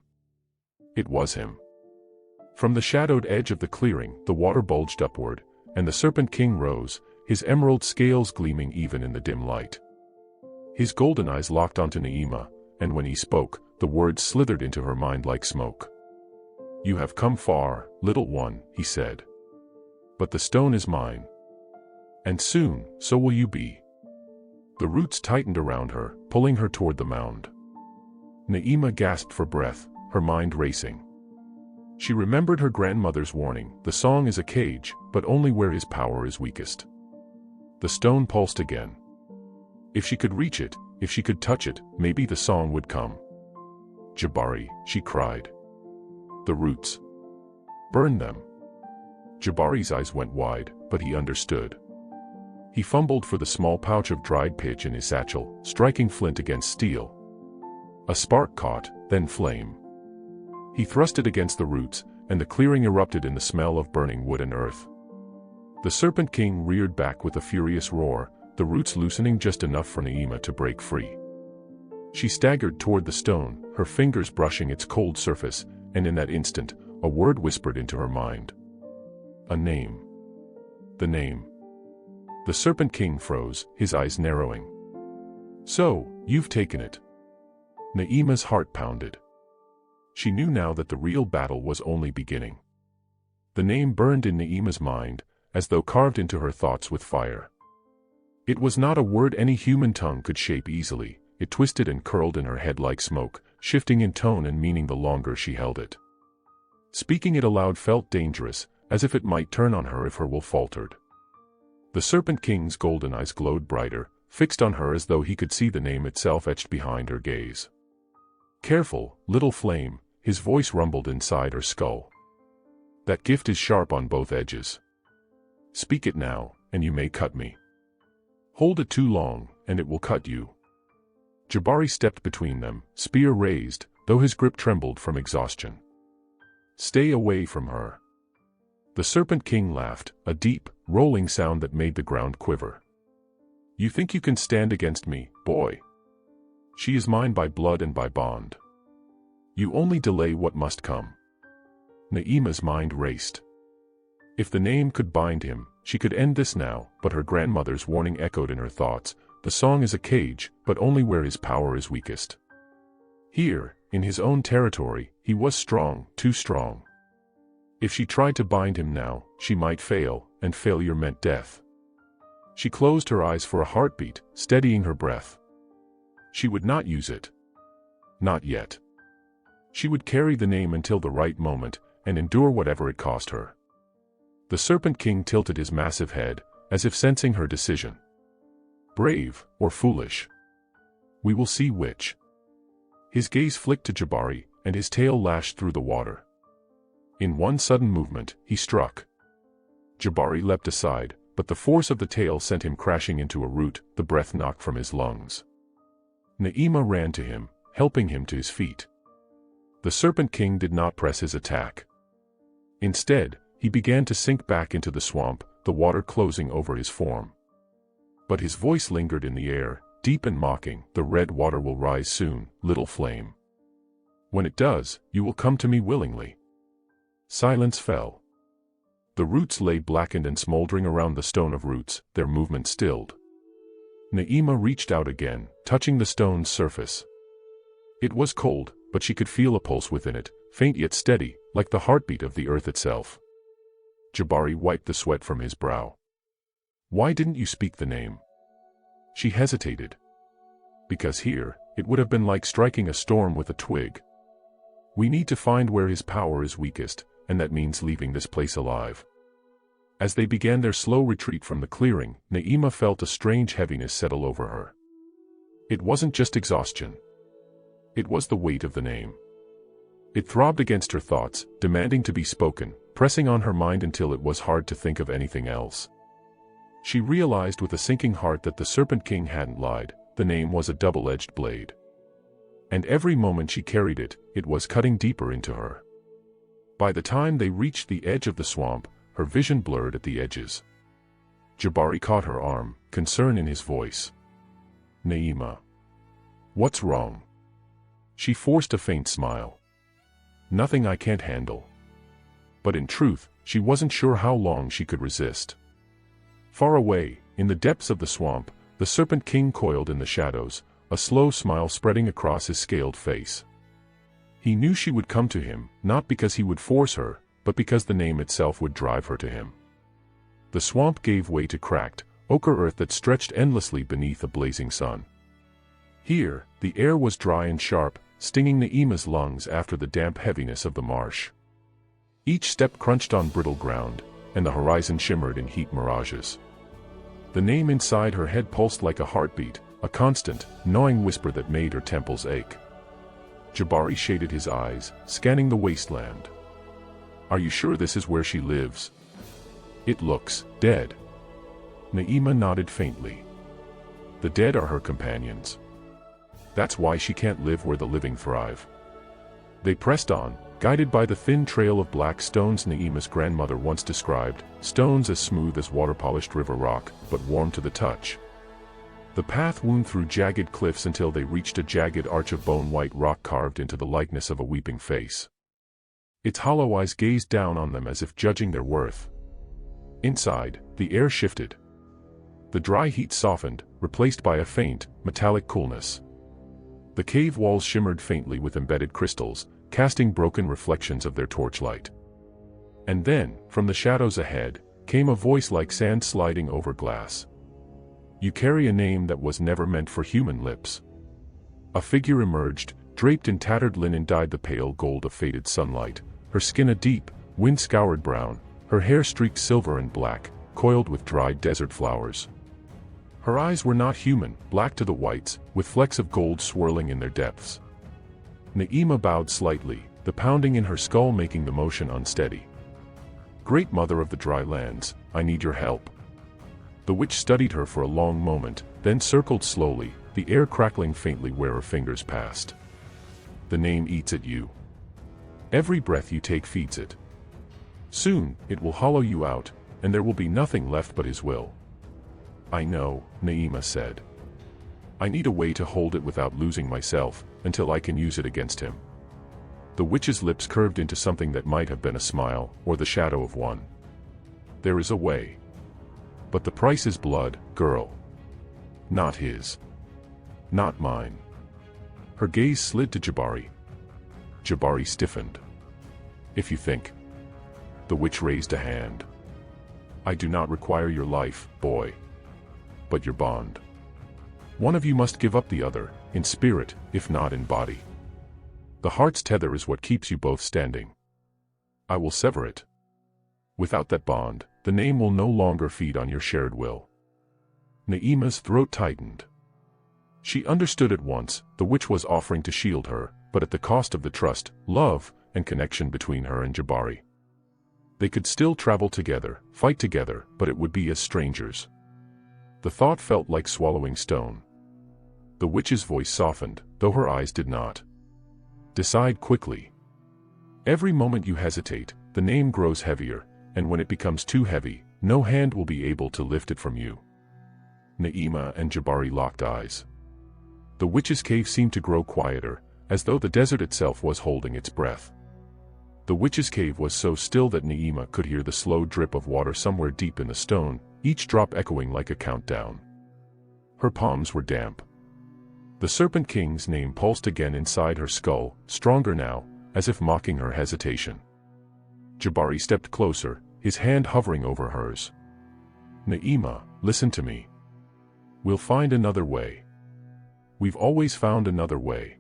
It was him. From the shadowed edge of the clearing, the water bulged upward, and the Serpent King rose, his emerald scales gleaming even in the dim light. His golden eyes locked onto Naima, and when he spoke, the words slithered into her mind like smoke. "You have come far, little one," he said. "But the stone is mine. And soon, so will you be." The roots tightened around her, pulling her toward the mound. Naima gasped for breath, her mind racing. She remembered her grandmother's warning, the song is a cage, but only where his power is weakest. The stone pulsed again. If she could reach it, if she could touch it, maybe the song would come. "Jabari," she cried. "The roots. Burn them." Jabari's eyes went wide, but he understood. He fumbled for the small pouch of dried pitch in his satchel, striking flint against steel. A spark caught, then flame. He thrust it against the roots, and the clearing erupted in the smell of burning wood and earth. The Serpent King reared back with a furious roar, the roots loosening just enough for Naima to break free. She staggered toward the stone, her fingers brushing its cold surface, and in that instant, a word whispered into her mind. A name. The name. The Serpent King froze, his eyes narrowing. "So, you've taken it." Naima's heart pounded. She knew now that the real battle was only beginning. The name burned in Na'ima's mind, as though carved into her thoughts with fire. It was not a word any human tongue could shape easily. It twisted and curled in her head like smoke, shifting in tone and meaning the longer she held it. Speaking it aloud felt dangerous, as if it might turn on her if her will faltered. The Serpent King's golden eyes glowed brighter, fixed on her as though he could see the name itself etched behind her gaze. "Careful, little flame," his voice rumbled inside her skull. "That gift is sharp on both edges. Speak it now, and you may cut me. Hold it too long, and it will cut you." Jabari stepped between them, spear raised, though his grip trembled from exhaustion. "Stay away from her." The Serpent King laughed, a deep, rolling sound that made the ground quiver. "You think you can stand against me, boy? She is mine by blood and by bond. You only delay what must come." Na'ima's mind raced. If the name could bind him, she could end this now, but her grandmother's warning echoed in her thoughts. The song is a cage, but only where his power is weakest. Here, in his own territory, he was strong, too strong. If she tried to bind him now, she might fail, and failure meant death. She closed her eyes for a heartbeat, steadying her breath. She would not use it. Not yet. She would carry the name until the right moment, and endure whatever it cost her. The Serpent King tilted his massive head, as if sensing her decision. Brave, or foolish? We will see which. His gaze flicked to Jabari, and his tail lashed through the water. In one sudden movement, he struck. Jabari leapt aside, but the force of the tail sent him crashing into a root, the breath knocked from his lungs. Na'ima ran to him, helping him to his feet. The Serpent King did not press his attack. Instead, he began to sink back into the swamp, the water closing over his form. But his voice lingered in the air, deep and mocking. "The red water will rise soon, little flame. When it does, you will come to me willingly." Silence fell. The roots lay blackened and smoldering around the stone of roots, their movement stilled. Na'ima reached out again, touching the stone's surface. It was cold, but she could feel a pulse within it, faint yet steady, like the heartbeat of the earth itself. Jabari wiped the sweat from his brow. "Why didn't you speak the name?" She hesitated. Because here, it would have been like striking a storm with a twig. "We need to find where his power is weakest, and that means leaving this place alive." As they began their slow retreat from the clearing, Na'ima felt a strange heaviness settle over her. It wasn't just exhaustion. It was the weight of the name. It throbbed against her thoughts, demanding to be spoken, pressing on her mind until it was hard to think of anything else. She realized with a sinking heart that the Serpent King hadn't lied. The name was a double-edged blade. And every moment she carried it, it was cutting deeper into her. By the time they reached the edge of the swamp, her vision blurred at the edges. Jabari caught her arm, concern in his voice. "Na'ima. What's wrong?" She forced a faint smile. "Nothing I can't handle." But in truth, she wasn't sure how long she could resist. Far away, in the depths of the swamp, the Serpent King coiled in the shadows, a slow smile spreading across his scaled face. He knew she would come to him, not because he would force her, but because the name itself would drive her to him. The swamp gave way to cracked, ochre earth that stretched endlessly beneath a blazing sun. Here, the air was dry and sharp, stinging Na'ima's lungs after the damp heaviness of the marsh. Each step crunched on brittle ground, and the horizon shimmered in heat mirages. The name inside her head pulsed like a heartbeat, a constant, gnawing whisper that made her temples ache. Jabari shaded his eyes, scanning the wasteland. "Are you sure this is where she lives?" "It looks dead." Na'ima nodded faintly. "The dead are her companions. That's why she can't live where the living thrive." They pressed on, guided by the thin trail of black stones Na'ima's grandmother once described, stones as smooth as water-polished river rock, but warm to the touch. The path wound through jagged cliffs until they reached a jagged arch of bone-white rock carved into the likeness of a weeping face. Its hollow eyes gazed down on them as if judging their worth. Inside, the air shifted. The dry heat softened, replaced by a faint, metallic coolness. The cave walls shimmered faintly with embedded crystals, casting broken reflections of their torchlight. And then, from the shadows ahead, came a voice like sand sliding over glass. "You carry a name that was never meant for human lips." A figure emerged, draped in tattered linen dyed the pale gold of faded sunlight, her skin a deep, wind-scoured brown, her hair streaked silver and black, coiled with dried desert flowers. Her eyes were not human, black to the whites, with flecks of gold swirling in their depths. Naima bowed slightly, the pounding in her skull making the motion unsteady. "Great Mother of the Dry Lands, I need your help." The witch studied her for a long moment, then circled slowly, the air crackling faintly where her fingers passed. "The name eats at you. Every breath you take feeds it. Soon, it will hollow you out, and there will be nothing left but his will." "I know," Naima said. "I need a way to hold it without losing myself, until I can use it against him." The witch's lips curved into something that might have been a smile, or the shadow of one. "There is a way. But the price is blood, girl. Not his. Not mine." Her gaze slid to Jabari. Jabari stiffened. "If you think." The witch raised a hand. "I do not require your life, boy. But your bond. One of you must give up the other, in spirit, if not in body. The heart's tether is what keeps you both standing. I will sever it. Without that bond, the name will no longer feed on your shared will." Naima's throat tightened. She understood at once, the witch was offering to shield her, but at the cost of the trust, love, and connection between her and Jabari. They could still travel together, fight together, but it would be as strangers. The thought felt like swallowing stone. The witch's voice softened, though her eyes did not. "Decide quickly. Every moment you hesitate, the name grows heavier, and when it becomes too heavy, no hand will be able to lift it from you." Naima and Jabari locked eyes. The witch's cave seemed to grow quieter, as though the desert itself was holding its breath. The witch's cave was so still that Naima could hear the slow drip of water somewhere deep in the stone, each drop echoing like a countdown. Her palms were damp. The Serpent King's name pulsed again inside her skull, stronger now, as if mocking her hesitation. Jabari stepped closer, his hand hovering over hers. "Naima, listen to me. We'll find another way. We've always found another way."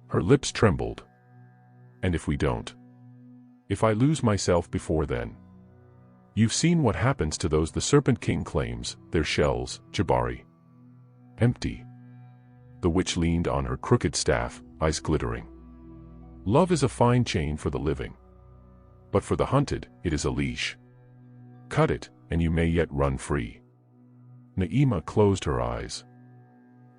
Her lips trembled. "And if we don't? If I lose myself before then?" "You've seen what happens to those the Serpent King claims, their shells, Jabari. Empty." The witch leaned on her crooked staff, eyes glittering. "Love is a fine chain for the living. But for the hunted, it is a leash. Cut it, and you may yet run free." Naima closed her eyes.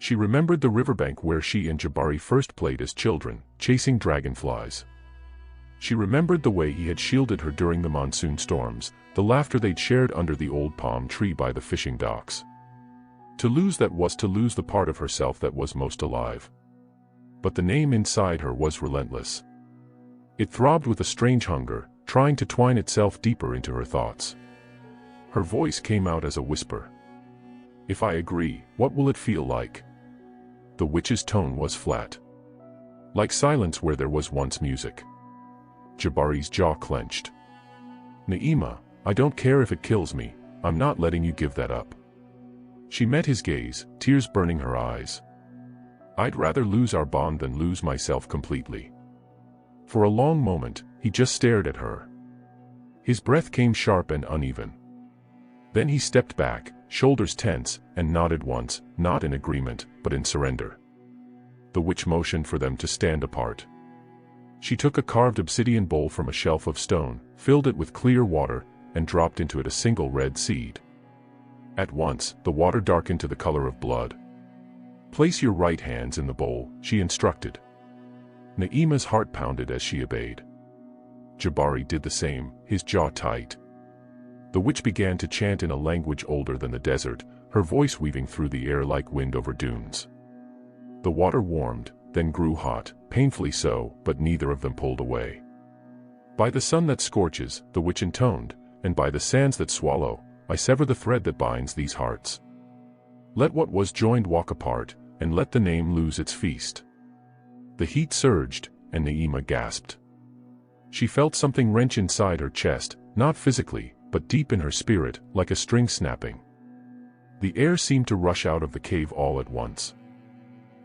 She remembered the riverbank where she and Jabari first played as children, chasing dragonflies. She remembered the way he had shielded her during the monsoon storms, the laughter they'd shared under the old palm tree by the fishing docks. To lose that was to lose the part of herself that was most alive. But the name inside her was relentless. It throbbed with a strange hunger, trying to twine itself deeper into her thoughts. Her voice came out as a whisper. "If I agree, what will it feel like?" The witch's tone was flat. Like silence where there was once music. Jabari's jaw clenched. "Naima, I don't care if it kills me, I'm not letting you give that up." She met his gaze, tears burning her eyes. "I'd rather lose our bond than lose myself completely." For a long moment, he just stared at her. His breath came sharp and uneven. Then he stepped back, shoulders tense, and nodded once, not in agreement, but in surrender. The witch motioned for them to stand apart. She took a carved obsidian bowl from a shelf of stone, filled it with clear water, and dropped into it a single red seed. At once, the water darkened to the color of blood. "Place your right hands in the bowl," she instructed. Naima's heart pounded as she obeyed. Jabari did the same, his jaw tight. The witch began to chant in a language older than the desert, her voice weaving through the air like wind over dunes. The water warmed, then grew hot, painfully so, but neither of them pulled away. "By the sun that scorches," the witch intoned, "and by the sands that swallow, I sever the thread that binds these hearts. Let what was joined walk apart, and let the name lose its feast." The heat surged, and Naima gasped. She felt something wrench inside her chest, not physically, but deep in her spirit, like a string snapping. The air seemed to rush out of the cave all at once.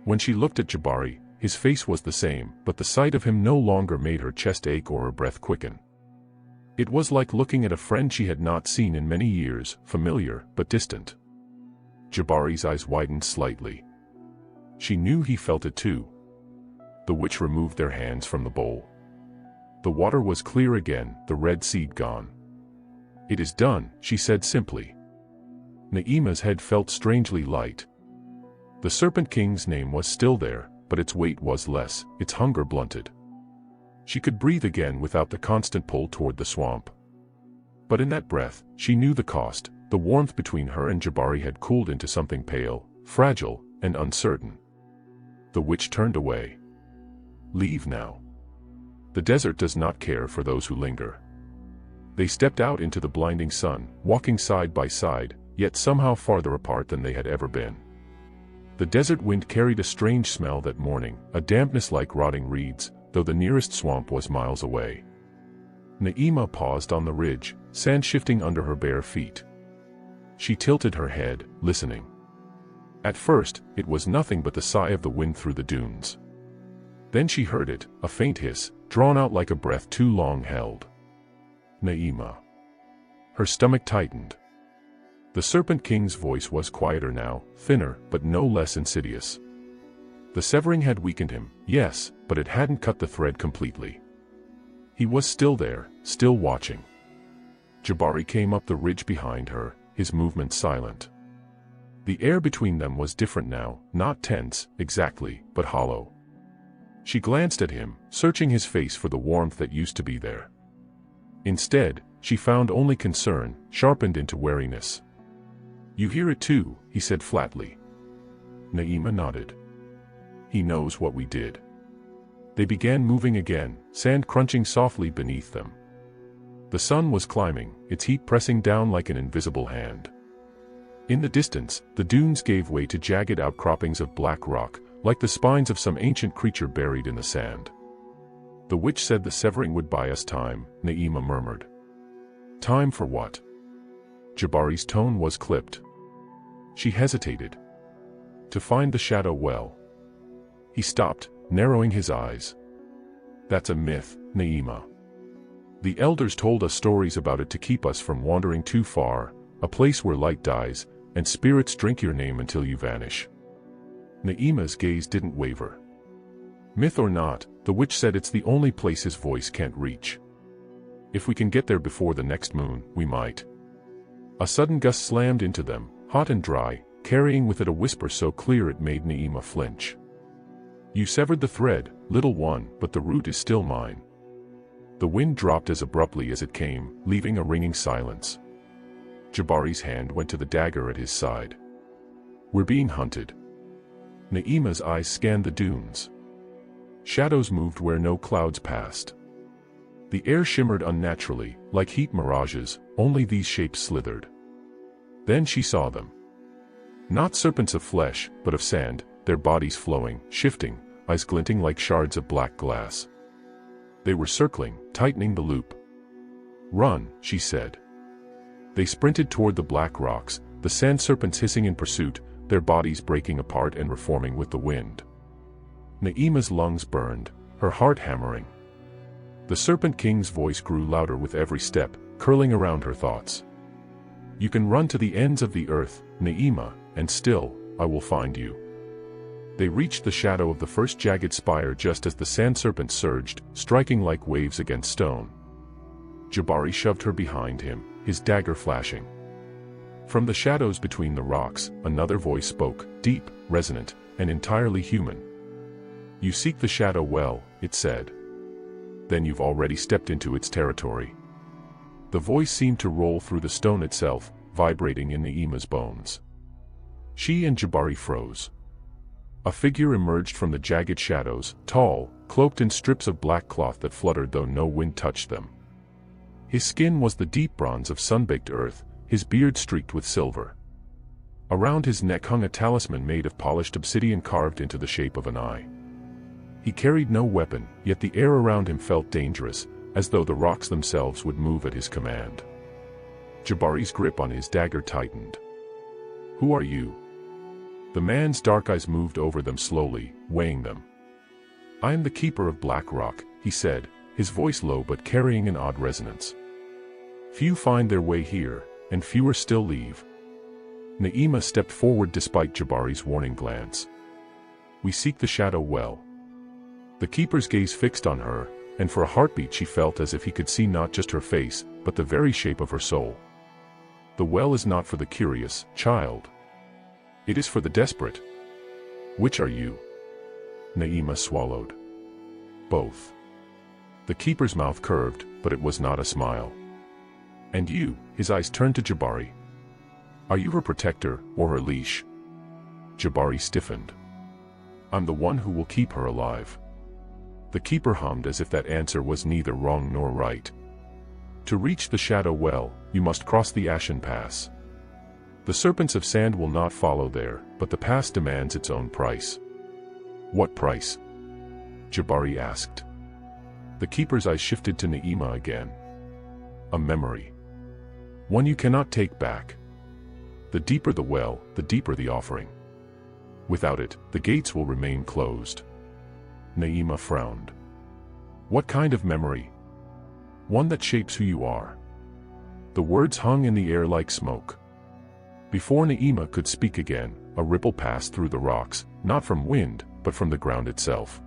When she looked at Jabari, his face was the same, but the sight of him no longer made her chest ache or her breath quicken. It was like looking at a friend she had not seen in many years, familiar but distant. Jabari's eyes widened slightly. She knew he felt it too. The witch removed their hands from the bowl. The water was clear again, the red seed gone. "It is done," she said simply. Na'ima's head felt strangely light. The Serpent King's name was still there, but its weight was less, its hunger blunted. She could breathe again without the constant pull toward the swamp. But in that breath, she knew the cost. The warmth between her and Jabari had cooled into something pale, fragile, and uncertain. The witch turned away. "Leave now. The desert does not care for those who linger." They stepped out into the blinding sun, walking side by side, yet somehow farther apart than they had ever been. The desert wind carried a strange smell that morning, a dampness like rotting reeds, though the nearest swamp was miles away. Na'ima paused on the ridge, sand shifting under her bare feet. She tilted her head, listening. At first, it was nothing but the sigh of the wind through the dunes. Then she heard it, a faint hiss, drawn out like a breath too long held. Na'ima. Her stomach tightened. The Serpent King's voice was quieter now, thinner, but no less insidious. The severing had weakened him, yes, but it hadn't cut the thread completely. He was still there, still watching. Jabari came up the ridge behind her, his movements silent. The air between them was different now, not tense, exactly, but hollow. She glanced at him, searching his face for the warmth that used to be there. Instead, she found only concern, sharpened into wariness. "You hear it too," he said flatly. Na'ima nodded. "He knows what we did." They began moving again, sand crunching softly beneath them. The sun was climbing, its heat pressing down like an invisible hand. In the distance, the dunes gave way to jagged outcroppings of black rock, like the spines of some ancient creature buried in the sand. "The witch said the severing would buy us time," Na'ima murmured. "Time for what?" Jabari's tone was clipped. She hesitated. "To find the shadow well." He stopped, narrowing his eyes. "That's a myth, Na'ima. The elders told us stories about it to keep us from wandering too far, a place where light dies, and spirits drink your name until you vanish." Na'ima's gaze didn't waver. "Myth or not, the witch said it's the only place his voice can't reach. If we can get there before the next moon, we might." A sudden gust slammed into them, hot and dry, carrying with it a whisper so clear it made Na'ima flinch. "You severed the thread, little one, but the root is still mine." The wind dropped as abruptly as it came, leaving a ringing silence. Jabari's hand went to the dagger at his side. "We're being hunted." Na'ima's eyes scanned the dunes. Shadows moved where no clouds passed. The air shimmered unnaturally, like heat mirages, only these shapes slithered. Then she saw them. Not serpents of flesh, but of sand, their bodies flowing, shifting, eyes glinting like shards of black glass. They were circling, tightening the loop. "Run," she said. They sprinted toward the black rocks, the sand serpents hissing in pursuit, their bodies breaking apart and reforming with the wind. Na'ima's lungs burned, her heart hammering. The Serpent King's voice grew louder with every step, curling around her thoughts. "You can run to the ends of the earth, Na'ima, and still, I will find you." They reached the shadow of the first jagged spire just as the sand serpent surged, striking like waves against stone. Jabari shoved her behind him, his dagger flashing. From the shadows between the rocks, another voice spoke, deep, resonant, and entirely human. "You seek the shadow well," it said. "Then you've already stepped into its territory." The voice seemed to roll through the stone itself, vibrating in Na'ima's bones. She and Jabari froze. A figure emerged from the jagged shadows, tall, cloaked in strips of black cloth that fluttered though no wind touched them. His skin was the deep bronze of sun-baked earth, his beard streaked with silver. Around his neck hung a talisman made of polished obsidian carved into the shape of an eye. He carried no weapon, yet the air around him felt dangerous, as though the rocks themselves would move at his command. Jabari's grip on his dagger tightened. "Who are you?" The man's dark eyes moved over them slowly, weighing them. "I am the keeper of Black Rock," he said, his voice low but carrying an odd resonance. "Few find their way here, and fewer still leave." Naima stepped forward despite Jabari's warning glance. "We seek the shadow well." The keeper's gaze fixed on her, and for a heartbeat she felt as if he could see not just her face, but the very shape of her soul. "The well is not for the curious, child. It is for the desperate." "Which are you?" Naima swallowed. "Both." The keeper's mouth curved, but it was not a smile. "And you?" His eyes turned to Jabari. "Are you her protector, or her leash?" Jabari stiffened. "I'm the one who will keep her alive." The keeper hummed as if that answer was neither wrong nor right. "To reach the shadow well, you must cross the Ashen Pass. The serpents of sand will not follow there, but the pass demands its own price." "What price?" Jabari asked. The keeper's eyes shifted to Naima again. "A memory. One you cannot take back. The deeper the well, the deeper the offering. Without it, the gates will remain closed." Naima frowned. "What kind of memory?" "One that shapes who you are." The words hung in the air like smoke. Before Naima could speak again, a ripple passed through the rocks, not from wind, but from the ground itself.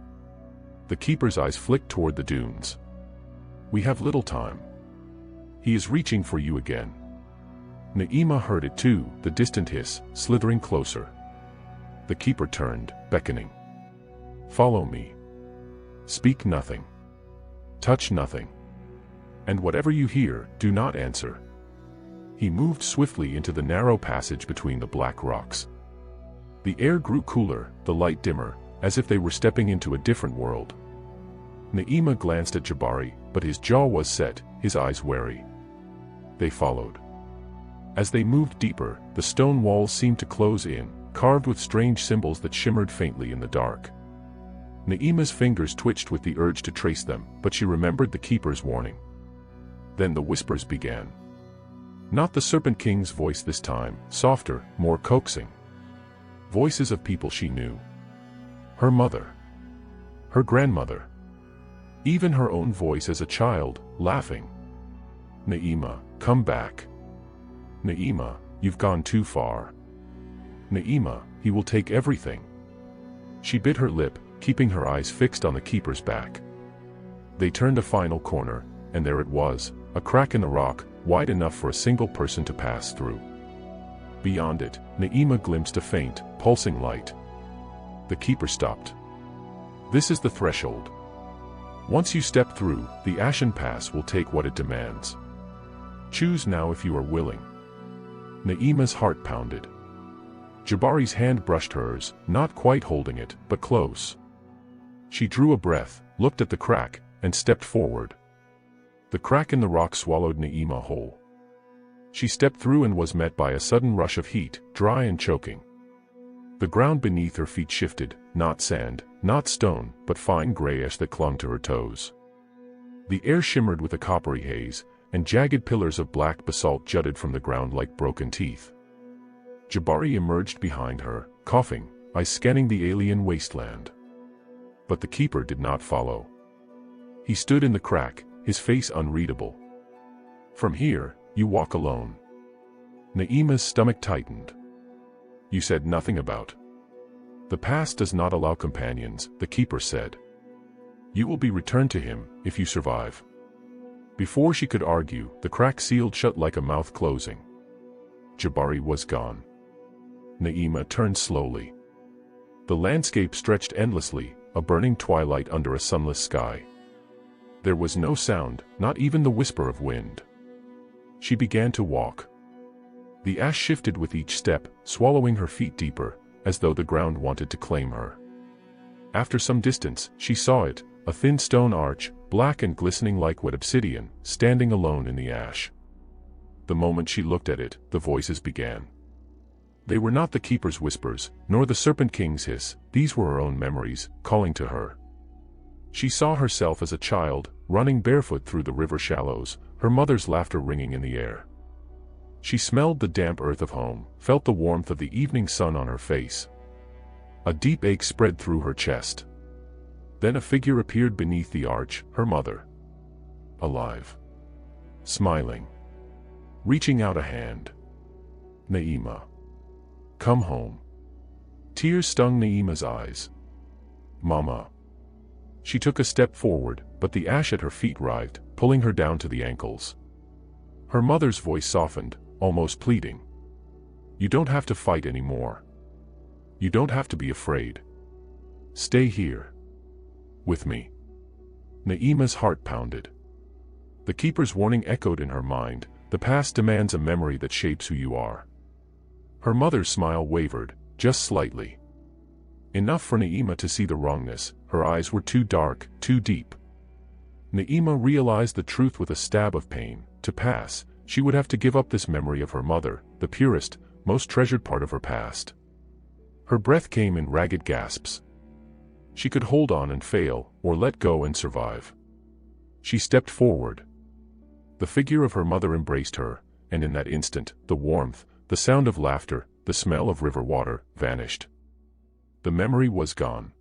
The keeper's eyes flicked toward the dunes. "We have little time. He is reaching for you again." Naima heard it too, the distant hiss, slithering closer. The keeper turned, beckoning. "Follow me. Speak nothing. Touch nothing. And whatever you hear, do not answer." He moved swiftly into the narrow passage between the black rocks. The air grew cooler, the light dimmer, as if they were stepping into a different world. Naima glanced at Jabari, but his jaw was set, his eyes wary. They followed. As they moved deeper, the stone walls seemed to close in, carved with strange symbols that shimmered faintly in the dark. Naima's fingers twitched with the urge to trace them, but she remembered the keeper's warning. Then the whispers began. Not the Serpent King's voice this time, softer, more coaxing. Voices of people she knew. Her mother. Her grandmother. Even her own voice as a child, laughing. "Naima, come back. Naima, you've gone too far. Naima, he will take everything." She bit her lip, keeping her eyes fixed on the keeper's back. They turned a final corner, and there it was, a crack in the rock, wide enough for a single person to pass through. Beyond it, Naima glimpsed a faint, pulsing light. The keeper stopped. "This is the threshold. Once you step through, the Ashen Pass will take what it demands. Choose now if you are willing." Naima's heart pounded. Jabari's hand brushed hers, not quite holding it, but close. She drew a breath, looked at the crack, and stepped forward. The crack in the rock swallowed Naima whole. She stepped through and was met by a sudden rush of heat, dry and choking. The ground beneath her feet shifted, not sand, not stone, but fine gray ash that clung to her toes. The air shimmered with a coppery haze, and jagged pillars of black basalt jutted from the ground like broken teeth. Jabari emerged behind her, coughing, eyes scanning the alien wasteland. But the keeper did not follow. He stood in the crack, his face unreadable. "From here, you walk alone." Naima's stomach tightened. "You said nothing about." "The past does not allow companions," the keeper said. "You will be returned to him, if you survive." Before she could argue, the crack sealed shut like a mouth closing. Jabari was gone. Naima turned slowly. The landscape stretched endlessly, a burning twilight under a sunless sky. There was no sound, not even the whisper of wind. She began to walk. The ash shifted with each step, swallowing her feet deeper, as though the ground wanted to claim her. After some distance, she saw it, a thin stone arch, black and glistening like wet obsidian, standing alone in the ash. The moment she looked at it, the voices began. They were not the keeper's whispers, nor the Serpent King's hiss, these were her own memories, calling to her. She saw herself as a child, running barefoot through the river shallows, her mother's laughter ringing in the air. She smelled the damp earth of home, felt the warmth of the evening sun on her face. A deep ache spread through her chest. Then a figure appeared beneath the arch, her mother. Alive. Smiling. Reaching out a hand. Naima. Come home. Tears stung Naima's eyes. Mama. She took a step forward, but the ash at her feet writhed, pulling her down to the ankles. Her mother's voice softened, almost pleading. You don't have to fight anymore. You don't have to be afraid. Stay here. With me. Naima's heart pounded. The keeper's warning echoed in her mind, the past demands a memory that shapes who you are. Her mother's smile wavered, just slightly. Enough for Naima to see the wrongness, her eyes were too dark, too deep. Naima realized the truth with a stab of pain. To pass, she would have to give up this memory of her mother, the purest, most treasured part of her past. Her breath came in ragged gasps. She could hold on and fail, or let go and survive. She stepped forward. The figure of her mother embraced her, and in that instant, the warmth, the sound of laughter, the smell of river water, vanished. The memory was gone.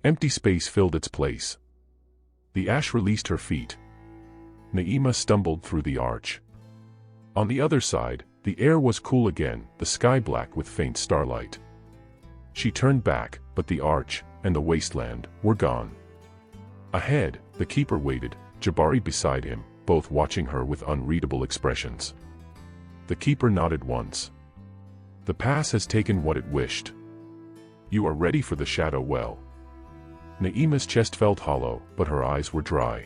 Empty space filled its place. The ash released her feet. Naima stumbled through the arch. On the other side, the air was cool again, the sky black with faint starlight. She turned back, but the arch, and the wasteland, were gone. Ahead, the keeper waited, Jabari beside him, both watching her with unreadable expressions. The keeper nodded once. The pass has taken what it wished. You are ready for the shadow well. Naima's chest felt hollow, but her eyes were dry.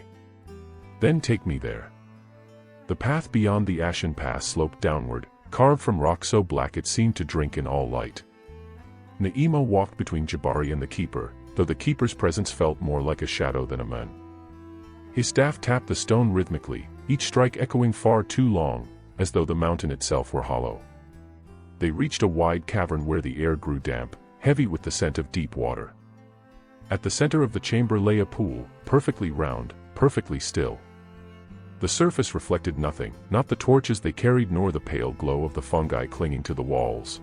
Then take me there. The path beyond the ashen pass sloped downward, carved from rock so black it seemed to drink in all light. Naima walked between Jabari and the keeper, though the keeper's presence felt more like a shadow than a man. His staff tapped the stone rhythmically, each strike echoing far too long, as though the mountain itself were hollow. They reached a wide cavern where the air grew damp, heavy with the scent of deep water. At the center of the chamber lay a pool, perfectly round, perfectly still. The surface reflected nothing, not the torches they carried nor the pale glow of the fungi clinging to the walls.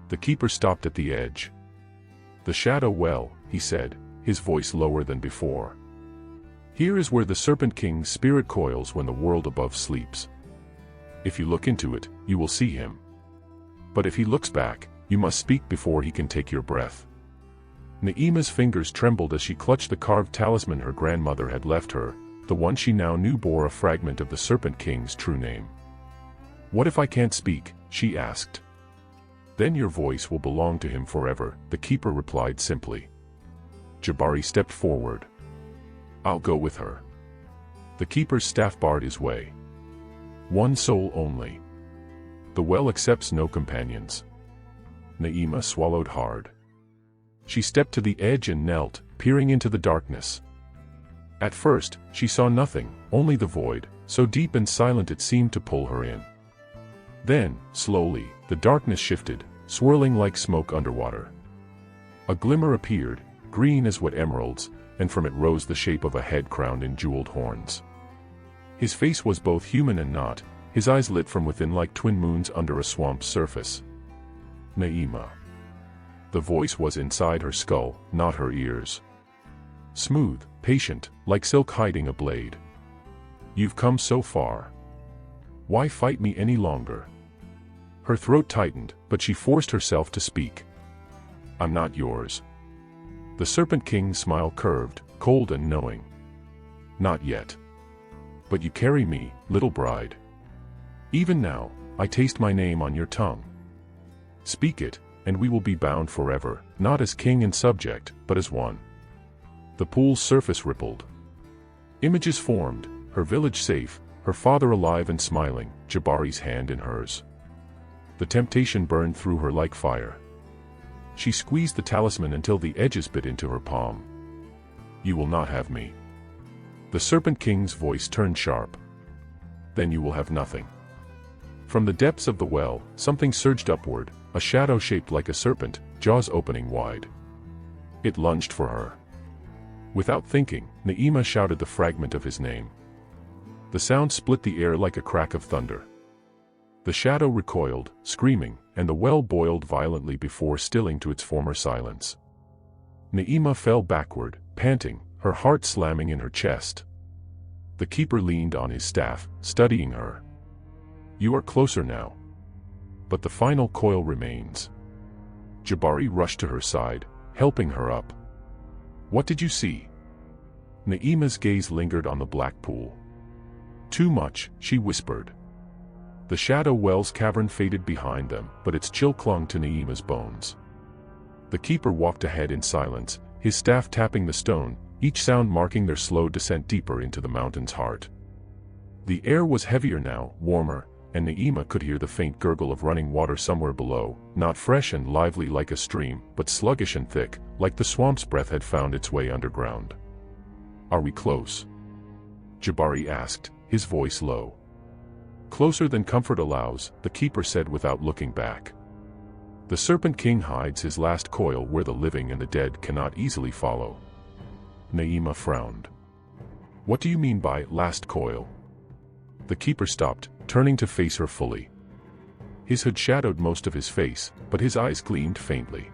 The keeper stopped at the edge. The shadow well, he said, his voice lower than before. Here is where the Serpent King's spirit coils when the world above sleeps. If you look into it, you will see him. But if he looks back, you must speak before he can take your breath. Naima's fingers trembled as she clutched the carved talisman her grandmother had left her, the one she now knew bore a fragment of the Serpent King's true name. What if I can't speak? She asked. Then your voice will belong to him forever, the keeper replied simply. Jabari stepped forward. I'll go with her. The keeper's staff barred his way. One soul only. The well accepts no companions. Naima swallowed hard. She stepped to the edge and knelt, peering into the darkness. At first, she saw nothing, only the void, so deep and silent it seemed to pull her in. Then, slowly, the darkness shifted, swirling like smoke underwater. A glimmer appeared, green as wet emeralds, and from it rose the shape of a head crowned in jeweled horns. His face was both human and not, his eyes lit from within like twin moons under a swamp's surface. Naima. The voice was inside her skull, not her ears. Smooth, patient, like silk hiding a blade. You've come so far. Why fight me any longer? Her throat tightened, but she forced herself to speak. I'm not yours. The Serpent King's smile curved, cold and knowing. Not yet. But you carry me, little bride. Even now, I taste my name on your tongue. Speak it, and we will be bound forever, not as king and subject, but as one. The pool's surface rippled. Images formed, her village safe, her father alive and smiling, Jabari's hand in hers. The temptation burned through her like fire. She squeezed the talisman until the edges bit into her palm. You will not have me. The Serpent King's voice turned sharp. Then you will have nothing. From the depths of the well, something surged upward, a shadow shaped like a serpent, jaws opening wide. It lunged for her. Without thinking, Naima shouted the fragment of his name. The sound split the air like a crack of thunder. The shadow recoiled, screaming, and the well boiled violently before stilling to its former silence. Naima fell backward, panting, her heart slamming in her chest. The keeper leaned on his staff, studying her. "You are closer now. But the final coil remains." Jabari rushed to her side, helping her up. "What did you see?" Naima's gaze lingered on the black pool. "Too much," she whispered. The shadow well's cavern faded behind them, but its chill clung to Naima's bones. The keeper walked ahead in silence, his staff tapping the stone, each sound marking their slow descent deeper into the mountain's heart. The air was heavier now, warmer, and Naima could hear the faint gurgle of running water somewhere below, not fresh and lively like a stream, but sluggish and thick, like the swamp's breath had found its way underground. "Are we close?" Jabari asked, his voice low. "Closer than comfort allows," the keeper said without looking back. "The Serpent King hides his last coil where the living and the dead cannot easily follow." Naima frowned. "What do you mean by last coil?" The keeper stopped, turning to face her fully. His hood shadowed most of his face, but his eyes gleamed faintly.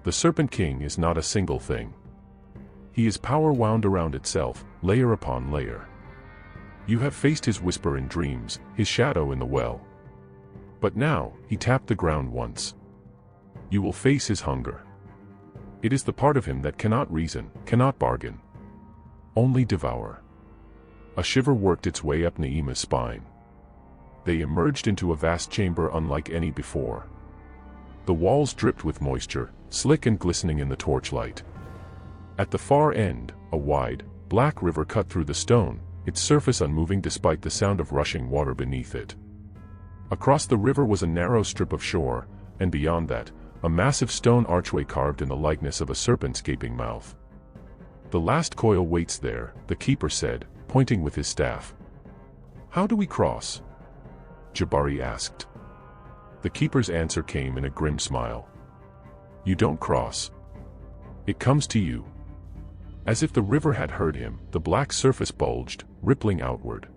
"The Serpent King is not a single thing. He is power wound around itself, layer upon layer. You have faced his whisper in dreams, his shadow in the well. But now, he tapped the ground once. You will face his hunger. It is the part of him that cannot reason, cannot bargain. Only devour." A shiver worked its way up Naima's spine. They emerged into a vast chamber unlike any before. The walls dripped with moisture, slick and glistening in the torchlight. At the far end, a wide, black river cut through the stone, its surface unmoving despite the sound of rushing water beneath it. Across the river was a narrow strip of shore, and beyond that, a massive stone archway carved in the likeness of a serpent's gaping mouth. "The last coil waits there," the keeper said, pointing with his staff. "How do we cross?" Jabari asked. The keeper's answer came in a grim smile. "You don't cross. It comes to you." As if the river had heard him, the black surface bulged, rippling outward.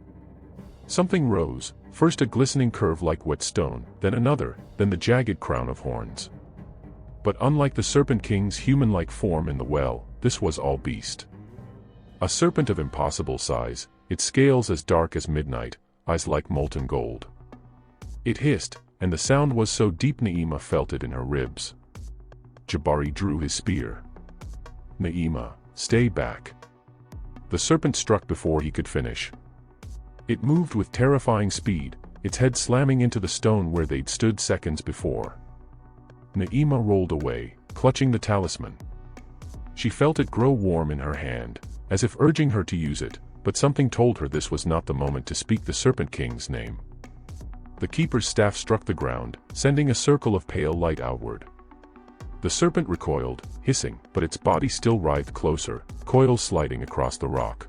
Something rose, first a glistening curve like wet stone, then another, then the jagged crown of horns. But unlike the Serpent King's human-like form in the well, this was all beast. A serpent of impossible size, its scales as dark as midnight, eyes like molten gold. It hissed, and the sound was so deep Naima felt it in her ribs. Jabari drew his spear. "Naima, stay back." The serpent struck before he could finish. It moved with terrifying speed, its head slamming into the stone where they'd stood seconds before. Naima rolled away, clutching the talisman. She felt it grow warm in her hand, as if urging her to use it, but something told her this was not the moment to speak the Serpent King's name. The keeper's staff struck the ground, sending a circle of pale light outward. The serpent recoiled, hissing, but its body still writhed closer, coils sliding across the rock.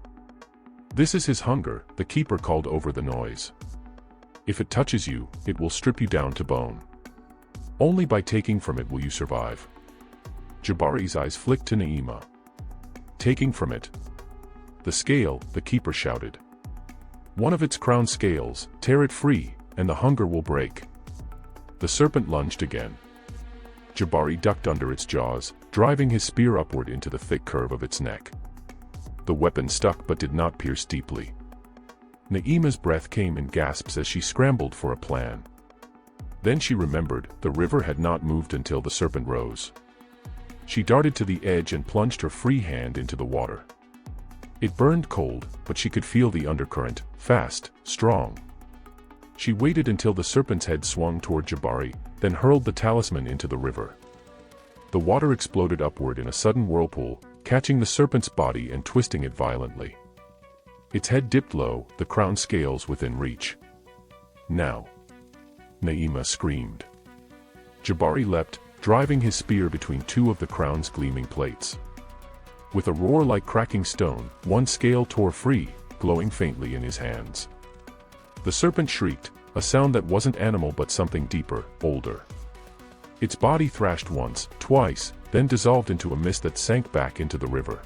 "This is his hunger," the keeper called over the noise. "If it touches you, it will strip you down to bone. Only by taking from it will you survive." Jabari's eyes flicked to Naima. "Taking from it?" "The scale," the keeper shouted. "One of its crown scales, tear it free, and the hunger will break." The serpent lunged again. Jabari ducked under its jaws, driving his spear upward into the thick curve of its neck. The weapon stuck but did not pierce deeply. Naima's breath came in gasps as she scrambled for a plan. Then she remembered, the river had not moved until the serpent rose. She darted to the edge and plunged her free hand into the water. It burned cold, but she could feel the undercurrent, fast, strong. She waited until the serpent's head swung toward Jabari, then hurled the talisman into the river. The water exploded upward in a sudden whirlpool, catching the serpent's body and twisting it violently. Its head dipped low, the crown scales within reach. "Now!" Naima screamed. Jabari leapt, driving his spear between two of the crown's gleaming plates. With a roar like cracking stone, one scale tore free, glowing faintly in his hands. The serpent shrieked, a sound that wasn't animal but something deeper, older. Its body thrashed once, twice, then dissolved into a mist that sank back into the river.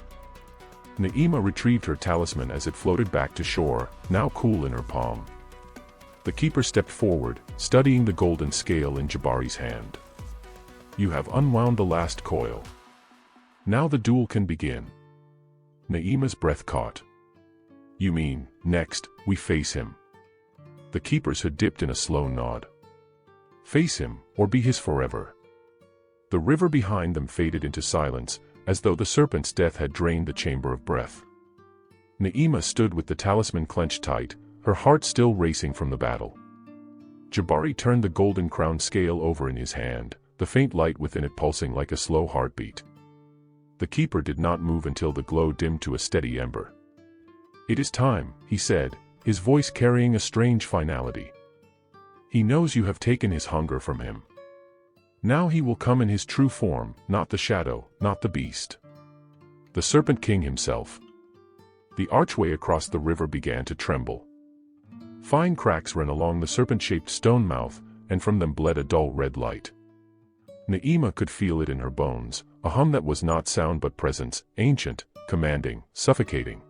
Naima retrieved her talisman as it floated back to shore, now cool in her palm. The keeper stepped forward, studying the golden scale in Jabari's hand. You have unwound the last coil. Now the duel can begin. Naima's breath caught. You mean, next, we face him? The keepers had dipped in a slow nod. Face him, or be his forever. The river behind them faded into silence, as though the serpent's death had drained the chamber of breath. Naima stood with the talisman clenched tight, her heart still racing from the battle. Jabari turned the golden crown scale over in his hand, the faint light within it pulsing like a slow heartbeat. The keeper did not move until the glow dimmed to a steady ember. It is time, he said, his voice carrying a strange finality. He knows you have taken his hunger from him. Now he will come in his true form, not the shadow, not the beast. The Serpent King himself. The archway across the river began to tremble. Fine cracks ran along the serpent-shaped stone mouth, and from them bled a dull red light. Naima could feel it in her bones, a hum that was not sound but presence, ancient, commanding, suffocating.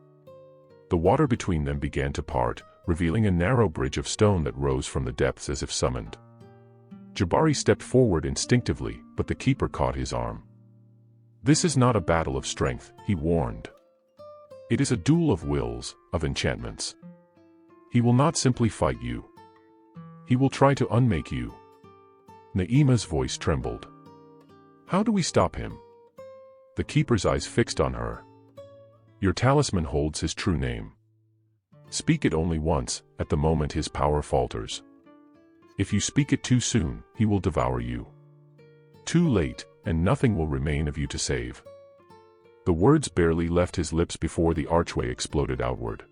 The water between them began to part, revealing a narrow bridge of stone that rose from the depths as if summoned. Jabari stepped forward instinctively, but the keeper caught his arm. This is not a battle of strength, he warned. It is a duel of wills, of enchantments. He will not simply fight you. He will try to unmake you. Naima's voice trembled. How do we stop him? The keeper's eyes fixed on her. Your talisman holds his true name. Speak it only once, at the moment his power falters. If you speak it too soon, he will devour you. Too late, and nothing will remain of you to save. The words barely left his lips before the archway exploded outward.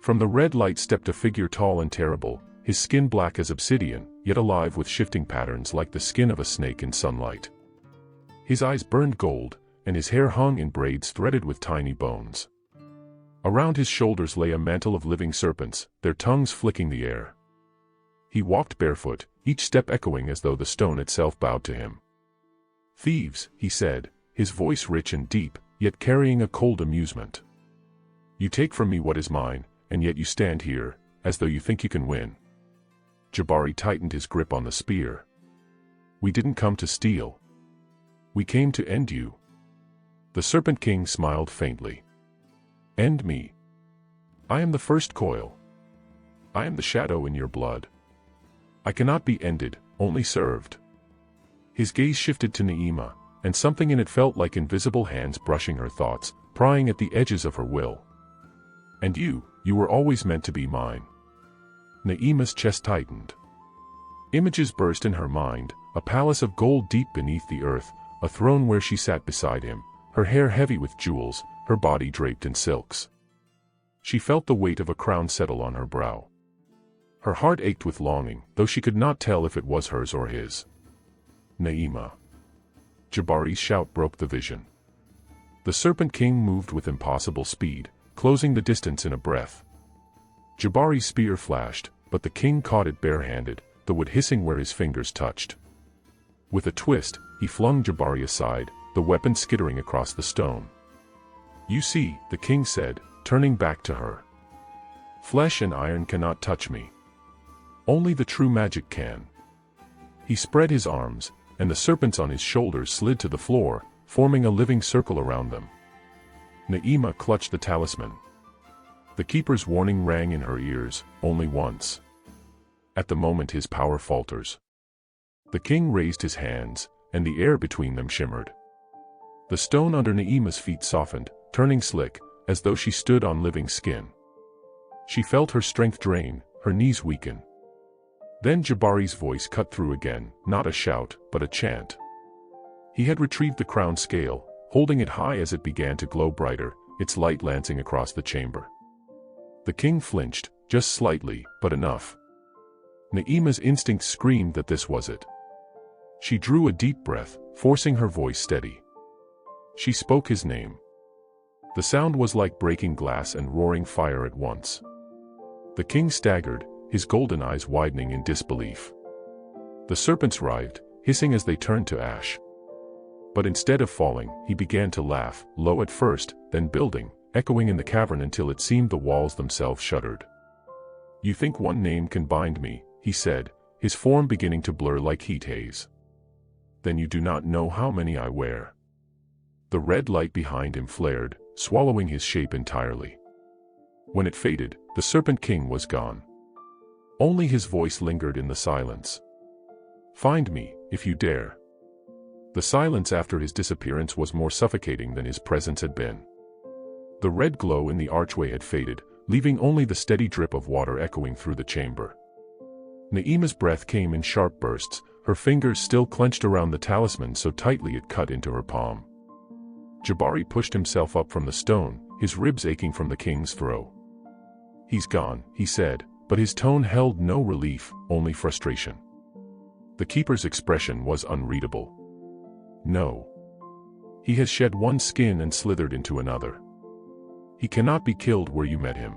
From the red light stepped a figure tall and terrible, his skin black as obsidian, yet alive with shifting patterns like the skin of a snake in sunlight. His eyes burned gold, and his hair hung in braids threaded with tiny bones. Around his shoulders lay a mantle of living serpents, their tongues flicking the air. He walked barefoot, each step echoing as though the stone itself bowed to him. Thieves, he said, his voice rich and deep, yet carrying a cold amusement. You take from me what is mine, and yet you stand here, as though you think you can win. Jabari tightened his grip on the spear. We didn't come to steal. We came to end you. The Serpent King smiled faintly. End me. I am the first coil. I am the shadow in your blood. I cannot be ended, only served. His gaze shifted to Naima, and something in it felt like invisible hands brushing her thoughts, prying at the edges of her will. And you were always meant to be mine. Naima's chest tightened. Images burst in her mind, a palace of gold deep beneath the earth, a throne where she sat beside him, her hair heavy with jewels, her body draped in silks. She felt the weight of a crown settle on her brow. Her heart ached with longing, though she could not tell if it was hers or his. Naima. Jabari's shout broke the vision. The Serpent King moved with impossible speed, closing the distance in a breath. Jabari's spear flashed, but the king caught it barehanded, the wood hissing where his fingers touched. With a twist, he flung Jabari aside, the weapon skittering across the stone. You see, the king said, turning back to her. Flesh and iron cannot touch me. Only the true magic can. He spread his arms, and the serpents on his shoulders slid to the floor, forming a living circle around them. Naima clutched the talisman. The keeper's warning rang in her ears, only once. At the moment his power falters. The king raised his hands, and the air between them shimmered. The stone under Naima's feet softened, turning slick, as though she stood on living skin. She felt her strength drain, her knees weaken. Then Jabari's voice cut through again, not a shout, but a chant. He had retrieved the crown scale, holding it high as it began to glow brighter, its light lancing across the chamber. The king flinched, just slightly, but enough. Naima's instinct screamed that this was it. She drew a deep breath, forcing her voice steady. She spoke his name. The sound was like breaking glass and roaring fire at once. The king staggered, his golden eyes widening in disbelief. The serpents writhed, hissing as they turned to ash. But instead of falling, he began to laugh, low at first, then building, echoing in the cavern until it seemed the walls themselves shuddered. "You think one name can bind me," he said, his form beginning to blur like heat haze. "Then you do not know how many I wear." The red light behind him flared, swallowing his shape entirely. When it faded, the Serpent King was gone. Only his voice lingered in the silence. "Find me, if you dare." The silence after his disappearance was more suffocating than his presence had been. The red glow in the archway had faded, leaving only the steady drip of water echoing through the chamber. Na'ima's breath came in sharp bursts, her fingers still clenched around the talisman so tightly it cut into her palm. Jabari pushed himself up from the stone, his ribs aching from the king's throw. "He's gone," he said, but his tone held no relief, only frustration. The keeper's expression was unreadable. "No. He has shed one skin and slithered into another. He cannot be killed where you met him.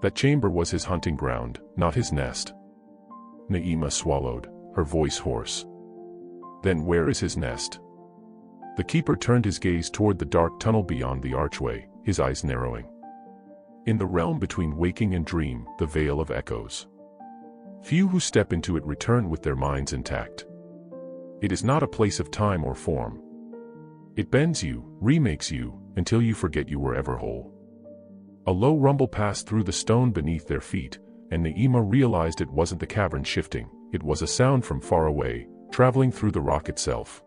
That chamber was his hunting ground, not his nest." Na'ima swallowed, her voice hoarse. "Then where is his nest?" The keeper turned his gaze toward the dark tunnel beyond the archway, his eyes narrowing. "In the realm between waking and dream, the Veil of Echoes. Few who step into it return with their minds intact. It is not a place of time or form. It bends you, remakes you, until you forget you were ever whole." A low rumble passed through the stone beneath their feet, and Na'ima realized it wasn't the cavern shifting, it was a sound from far away, traveling through the rock itself.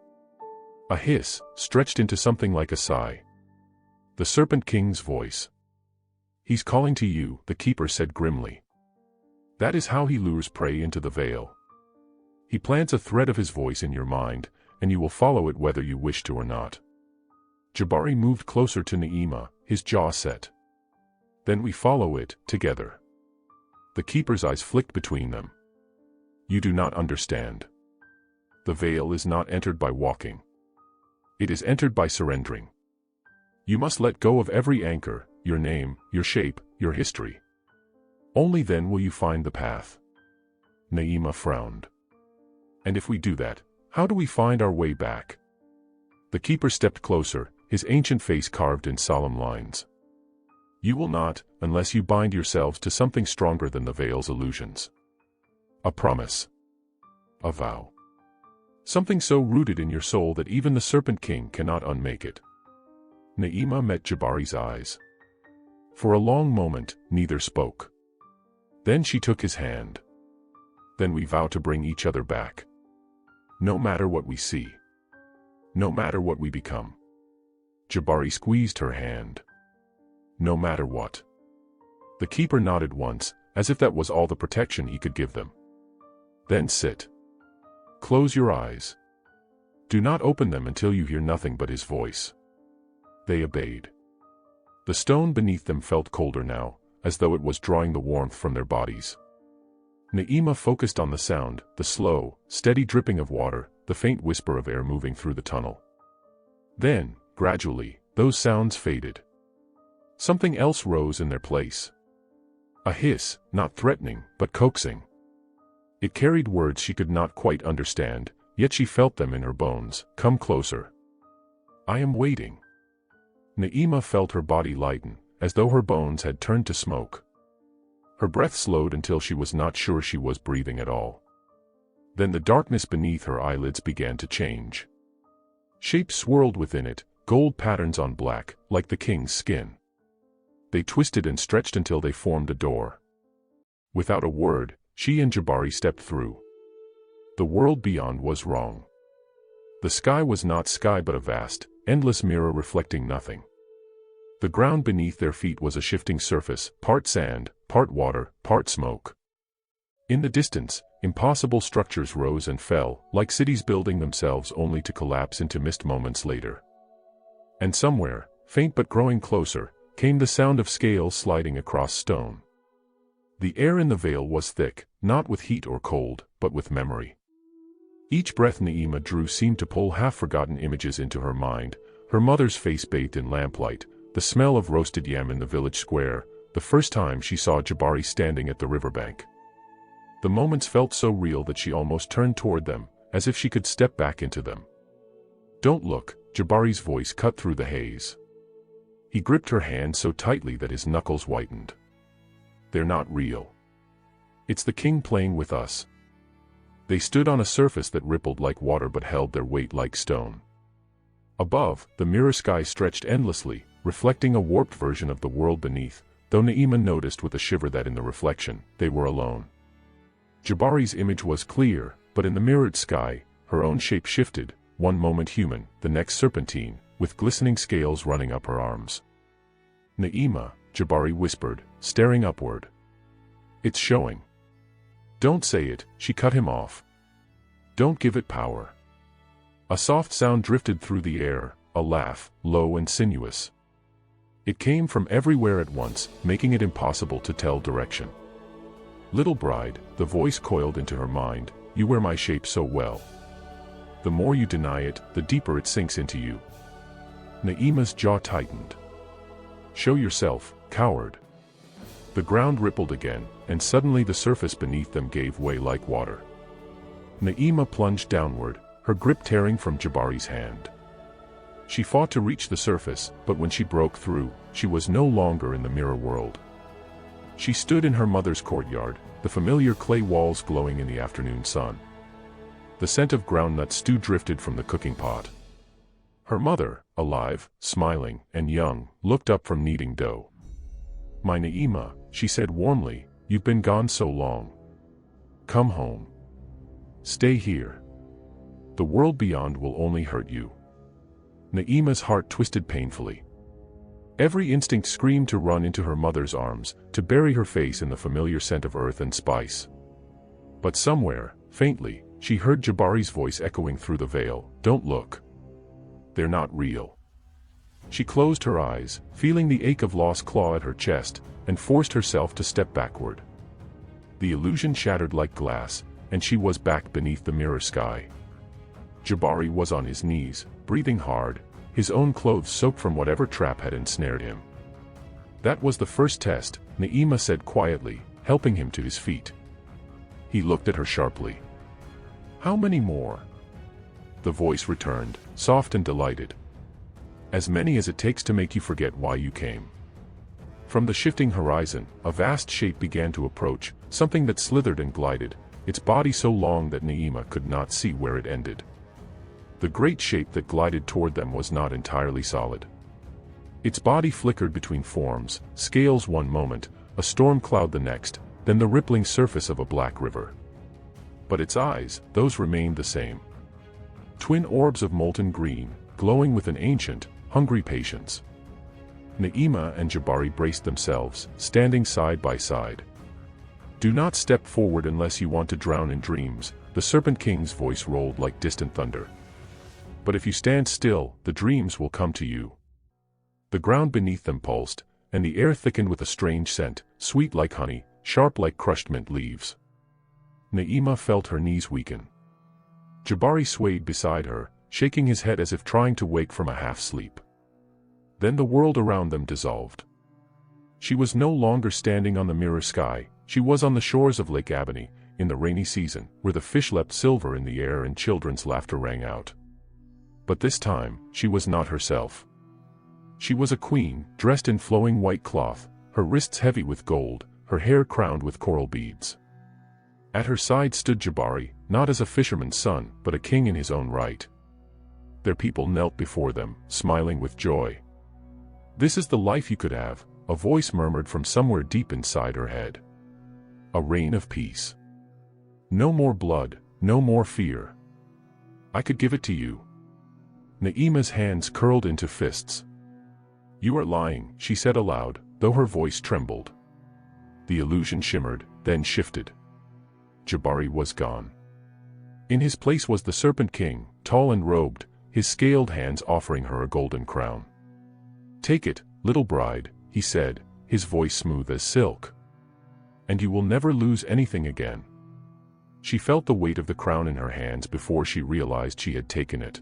A hiss, stretched into something like a sigh. The Serpent King's voice. "He's calling to you," the keeper said grimly. "That is how he lures prey into the veil. He plants a thread of his voice in your mind, and you will follow it whether you wish to or not." Jabari moved closer to Na'ima, his jaw set. "Then we follow it, together." The keeper's eyes flicked between them. "You do not understand. The veil is not entered by walking. It is entered by surrendering. You must let go of every anchor, your name, your shape, your history. Only then will you find the path." Na'ima frowned. "And if we do that, how do we find our way back?" The keeper stepped closer, his ancient face carved in solemn lines. "You will not, unless you bind yourselves to something stronger than the veil's illusions. A promise. A vow. Something so rooted in your soul that even the Serpent King cannot unmake it." Na'ima met Jabari's eyes. For a long moment, neither spoke. Then she took his hand. "Then we vow to bring each other back. No matter what we see. No matter what we become." Jabari squeezed her hand. "No matter what." The keeper nodded once, as if that was all the protection he could give them. "Then sit. Close your eyes. Do not open them until you hear nothing but his voice." They obeyed. The stone beneath them felt colder now, as though it was drawing the warmth from their bodies. Na'ima focused on the sound, the slow, steady dripping of water, the faint whisper of air moving through the tunnel. Then, gradually, those sounds faded. Something else rose in their place. A hiss, not threatening, but coaxing. It carried words she could not quite understand, yet she felt them in her bones. "Come closer. I am waiting." Na'ima felt her body lighten, as though her bones had turned to smoke. Her breath slowed until she was not sure she was breathing at all. Then the darkness beneath her eyelids began to change. Shapes swirled within it, gold patterns on black, like the king's skin. They twisted and stretched until they formed a door. Without a word, she and Jabari stepped through. The world beyond was wrong. The sky was not sky but a vast, endless mirror reflecting nothing. The ground beneath their feet was a shifting surface, part sand, part water, part smoke. In the distance, impossible structures rose and fell, like cities building themselves only to collapse into mist moments later. And somewhere, faint but growing closer, came the sound of scales sliding across stone. The air in the veil was thick, not with heat or cold, but with memory. Each breath Na'ima drew seemed to pull half-forgotten images into her mind, her mother's face bathed in lamplight, the smell of roasted yam in the village square, the first time she saw Jabari standing at the riverbank. The moments felt so real that she almost turned toward them, as if she could step back into them. "Don't look," Jabari's voice cut through the haze. He gripped her hand so tightly that his knuckles whitened. They're not real. It's the king playing with us. They stood on a surface that rippled like water but held their weight like stone. Above, the mirror sky stretched endlessly, reflecting a warped version of the world beneath, though Naima noticed with a shiver that in the reflection, they were alone. Jabari's image was clear, but in the mirrored sky, her own shape shifted, one moment human, the next serpentine, with glistening scales running up her arms. Naima, Jabari whispered, staring upward. It's showing. Don't say it, she cut him off. Don't give it power. A soft sound drifted through the air, a laugh, low and sinuous. It came from everywhere at once, making it impossible to tell direction. Little bride, the voice coiled into her mind, you wear my shape so well. The more you deny it, the deeper it sinks into you. Naima's jaw tightened. Show yourself, coward. The ground rippled again, and suddenly the surface beneath them gave way like water. Naima plunged downward, her grip tearing from Jabari's hand. She fought to reach the surface, but when she broke through, she was no longer in the mirror world. She stood in her mother's courtyard, the familiar clay walls glowing in the afternoon sun. The scent of groundnut stew drifted from the cooking pot. Her mother, alive, smiling, and young, looked up from kneading dough. My Naima, she said warmly, you've been gone so long. Come home. Stay here. The world beyond will only hurt you. Naima's heart twisted painfully. Every instinct screamed to run into her mother's arms, to bury her face in the familiar scent of earth and spice. But somewhere, faintly, she heard Jabari's voice echoing through the veil, don't look. They're not real. She closed her eyes, feeling the ache of loss claw at her chest, and forced herself to step backward. The illusion shattered like glass, and she was back beneath the mirror sky. Jabari was on his knees, breathing hard, his own clothes soaked from whatever trap had ensnared him. That was the first test, Naima said quietly, helping him to his feet. He looked at her sharply. How many more? The voice returned, soft and delighted. As many as it takes to make you forget why you came. From the shifting horizon, a vast shape began to approach, something that slithered and glided, its body so long that Naima could not see where it ended. The great shape that glided toward them was not entirely solid. Its body flickered between forms, scales one moment, a storm cloud the next, then the rippling surface of a black river. But its eyes, those remained the same. Twin orbs of molten green, glowing with an ancient, hungry patience. Naima and Jabari braced themselves, standing side by side. Do not step forward unless you want to drown in dreams, the Serpent King's voice rolled like distant thunder. But if you stand still, the dreams will come to you. The ground beneath them pulsed, and the air thickened with a strange scent, sweet like honey, sharp like crushed mint leaves. Naima felt her knees weaken. Jabari swayed beside her, shaking his head as if trying to wake from a half-sleep. Then the world around them dissolved. She was no longer standing on the mirror sky, she was on the shores of Lake Abany, in the rainy season, where the fish leapt silver in the air and children's laughter rang out. But this time, she was not herself. She was a queen, dressed in flowing white cloth, her wrists heavy with gold, her hair crowned with coral beads. At her side stood Jabari, not as a fisherman's son, but a king in his own right. Their people knelt before them, smiling with joy. This is the life you could have, a voice murmured from somewhere deep inside her head. A reign of peace. No more blood, no more fear. I could give it to you. Naima's hands curled into fists. You are lying, she said aloud, though her voice trembled. The illusion shimmered, then shifted. Jabari was gone. In his place was the Serpent King, tall and robed, his scaled hands offering her a golden crown. Take it, little bride, he said, his voice smooth as silk. And you will never lose anything again. She felt the weight of the crown in her hands before she realized she had taken it.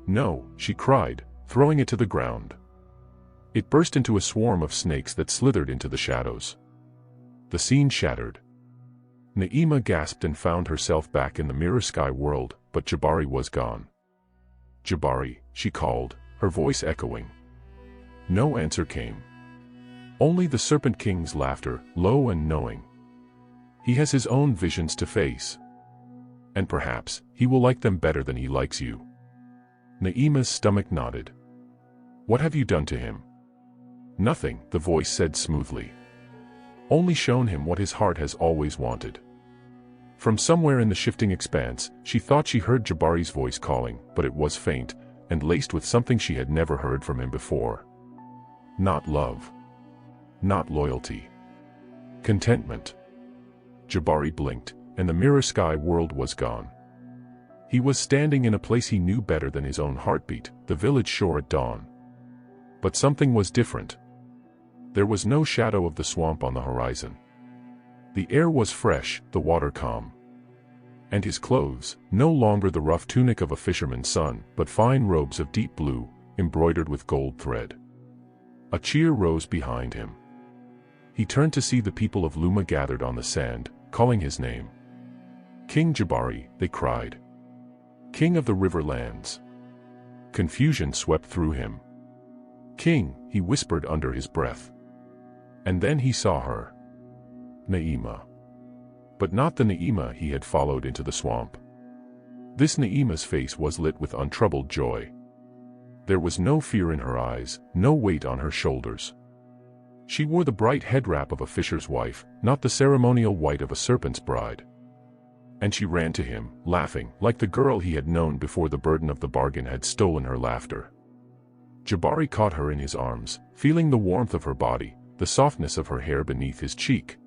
No, she cried, throwing it to the ground. It burst into a swarm of snakes that slithered into the shadows. The scene shattered. Naima gasped and found herself back in the mirror sky world, but Jabari was gone. Jabari, she called, her voice echoing. No answer came. Only the Serpent King's laughter, low and knowing. He has his own visions to face. And perhaps, he will like them better than he likes you. Na'ima's stomach nodded. What have you done to him? Nothing, the voice said smoothly. Only shown him what his heart has always wanted. From somewhere in the shifting expanse, she thought she heard Jabari's voice calling, but it was faint, and laced with something she had never heard from him before. Not love. Not loyalty. Contentment. Jabari blinked, and the mirror sky world was gone. He was standing in a place he knew better than his own heartbeat, the village shore at dawn. But something was different. There was no shadow of the swamp on the horizon. The air was fresh, the water calm. And his clothes, no longer the rough tunic of a fisherman's son, but fine robes of deep blue, embroidered with gold thread. A cheer rose behind him. He turned to see the people of Luma gathered on the sand, calling his name. King Jabari, they cried. King of the Riverlands. Confusion swept through him. King, he whispered under his breath. And then he saw her. Na'ima. But not the Na'ima he had followed into the swamp. This Na'ima's face was lit with untroubled joy. There was no fear in her eyes, no weight on her shoulders. She wore the bright head wrap of a fisher's wife, not the ceremonial white of a serpent's bride. And she ran to him, laughing, like the girl he had known before the burden of the bargain had stolen her laughter. Jabari caught her in his arms, feeling the warmth of her body, the softness of her hair beneath his cheek.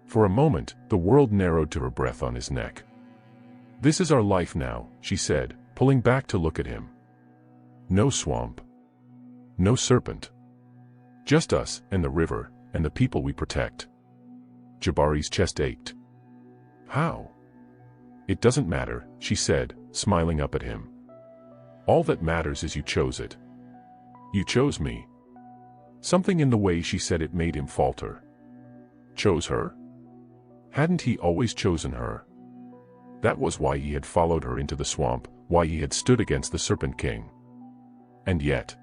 For a moment, the world narrowed to her breath on his neck. This is our life now, she said, pulling back to look at him. No swamp. No serpent. Just us, and the river, and the people we protect. Jabari's chest ached. How? It doesn't matter, she said, smiling up at him. All that matters is you chose it. You chose me. Something in the way she said it made him falter. Chose her? Hadn't he always chosen her? That was why he had followed her into the swamp, why he had stood against the Serpent King. And yet,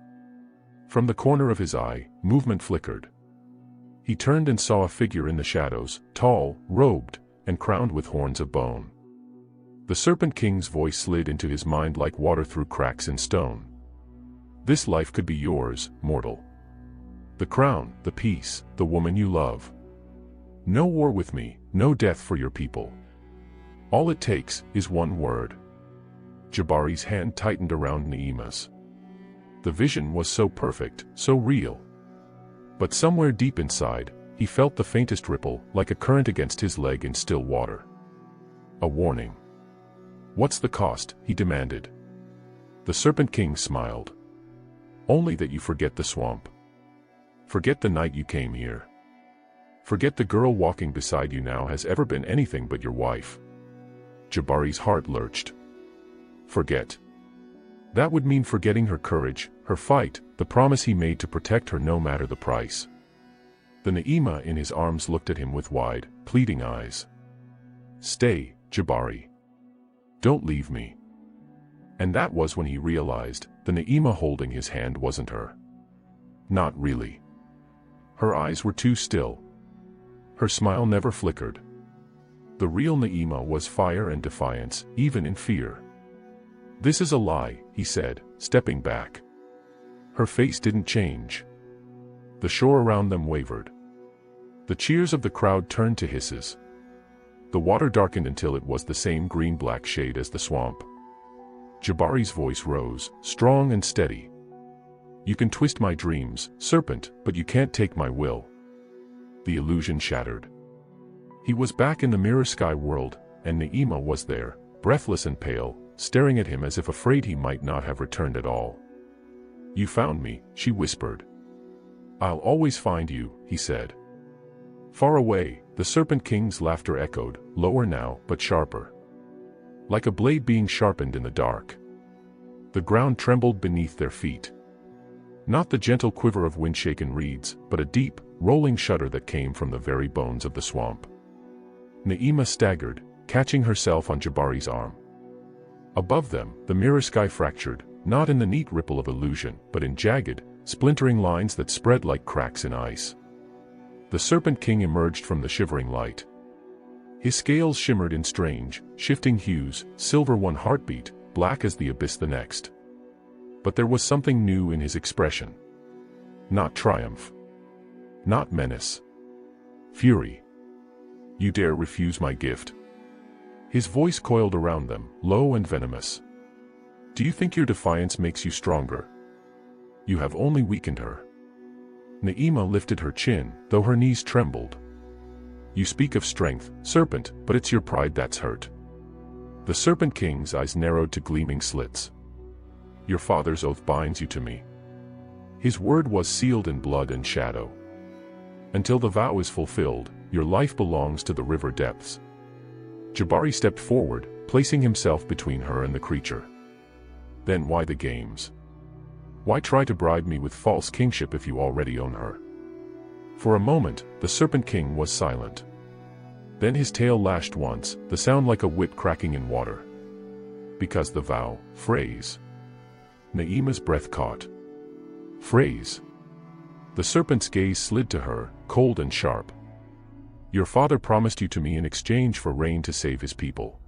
from the corner of his eye, movement flickered. He turned and saw a figure in the shadows, tall, robed, and crowned with horns of bone. The Serpent King's voice slid into his mind like water through cracks in stone. This life could be yours, mortal. The crown, the peace, the woman you love. No war with me, no death for your people. All it takes is one word. Jabari's hand tightened around Na'ima's. The vision was so perfect, so real. But somewhere deep inside, he felt the faintest ripple, like a current against his leg in still water. A warning. What's the cost? He demanded. The Serpent King smiled. Only that you forget the swamp. Forget the night you came here. Forget the girl walking beside you now has ever been anything but your wife. Jabari's heart lurched. Forget. That would mean forgetting her courage, her fight, the promise he made to protect her no matter the price. The Na'ima in his arms looked at him with wide, pleading eyes. Stay, Jabari. Don't leave me. And that was when he realized, the Na'ima holding his hand wasn't her. Not really. Her eyes were too still. Her smile never flickered. The real Na'ima was fire and defiance, even in fear. This is a lie, he said, stepping back. Her face didn't change. The shore around them wavered. The cheers of the crowd turned to hisses. The water darkened until it was the same green-black shade as the swamp. Jabari's voice rose, strong and steady. You can twist my dreams, serpent, but you can't take my will. The illusion shattered. He was back in the mirror sky world, and Na'ima was there, breathless and pale, staring at him as if afraid he might not have returned at all. You found me, she whispered. I'll always find you, he said. Far away, the Serpent King's laughter echoed, lower now, but sharper. Like a blade being sharpened in the dark. The ground trembled beneath their feet. Not the gentle quiver of wind-shaken reeds, but a deep, rolling shudder that came from the very bones of the swamp. Na'ima staggered, catching herself on Jabari's arm. Above them, the mirror sky fractured, not in the neat ripple of illusion, but in jagged, splintering lines that spread like cracks in ice. The Serpent King emerged from the shivering light. His scales shimmered in strange, shifting hues, silver one heartbeat, black as the abyss the next. But there was something new in his expression. Not triumph. Not menace. Fury. You dare refuse my gift? His voice coiled around them, low and venomous. Do you think your defiance makes you stronger? You have only weakened her. Naima lifted her chin, though her knees trembled. You speak of strength, serpent, but it's your pride that's hurt. The Serpent King's eyes narrowed to gleaming slits. Your father's oath binds you to me. His word was sealed in blood and shadow. Until the vow is fulfilled, your life belongs to the river depths. Jabari stepped forward, placing himself between her and the creature. Then why the games? Why try to bribe me with false kingship if you already own her? For a moment, the Serpent King was silent. Then his tail lashed once, the sound like a whip cracking in water. Because the vow, phrase. Naima's breath caught. Phrase. The serpent's gaze slid to her, cold and sharp. Your father promised you to me in exchange for rain to save his people.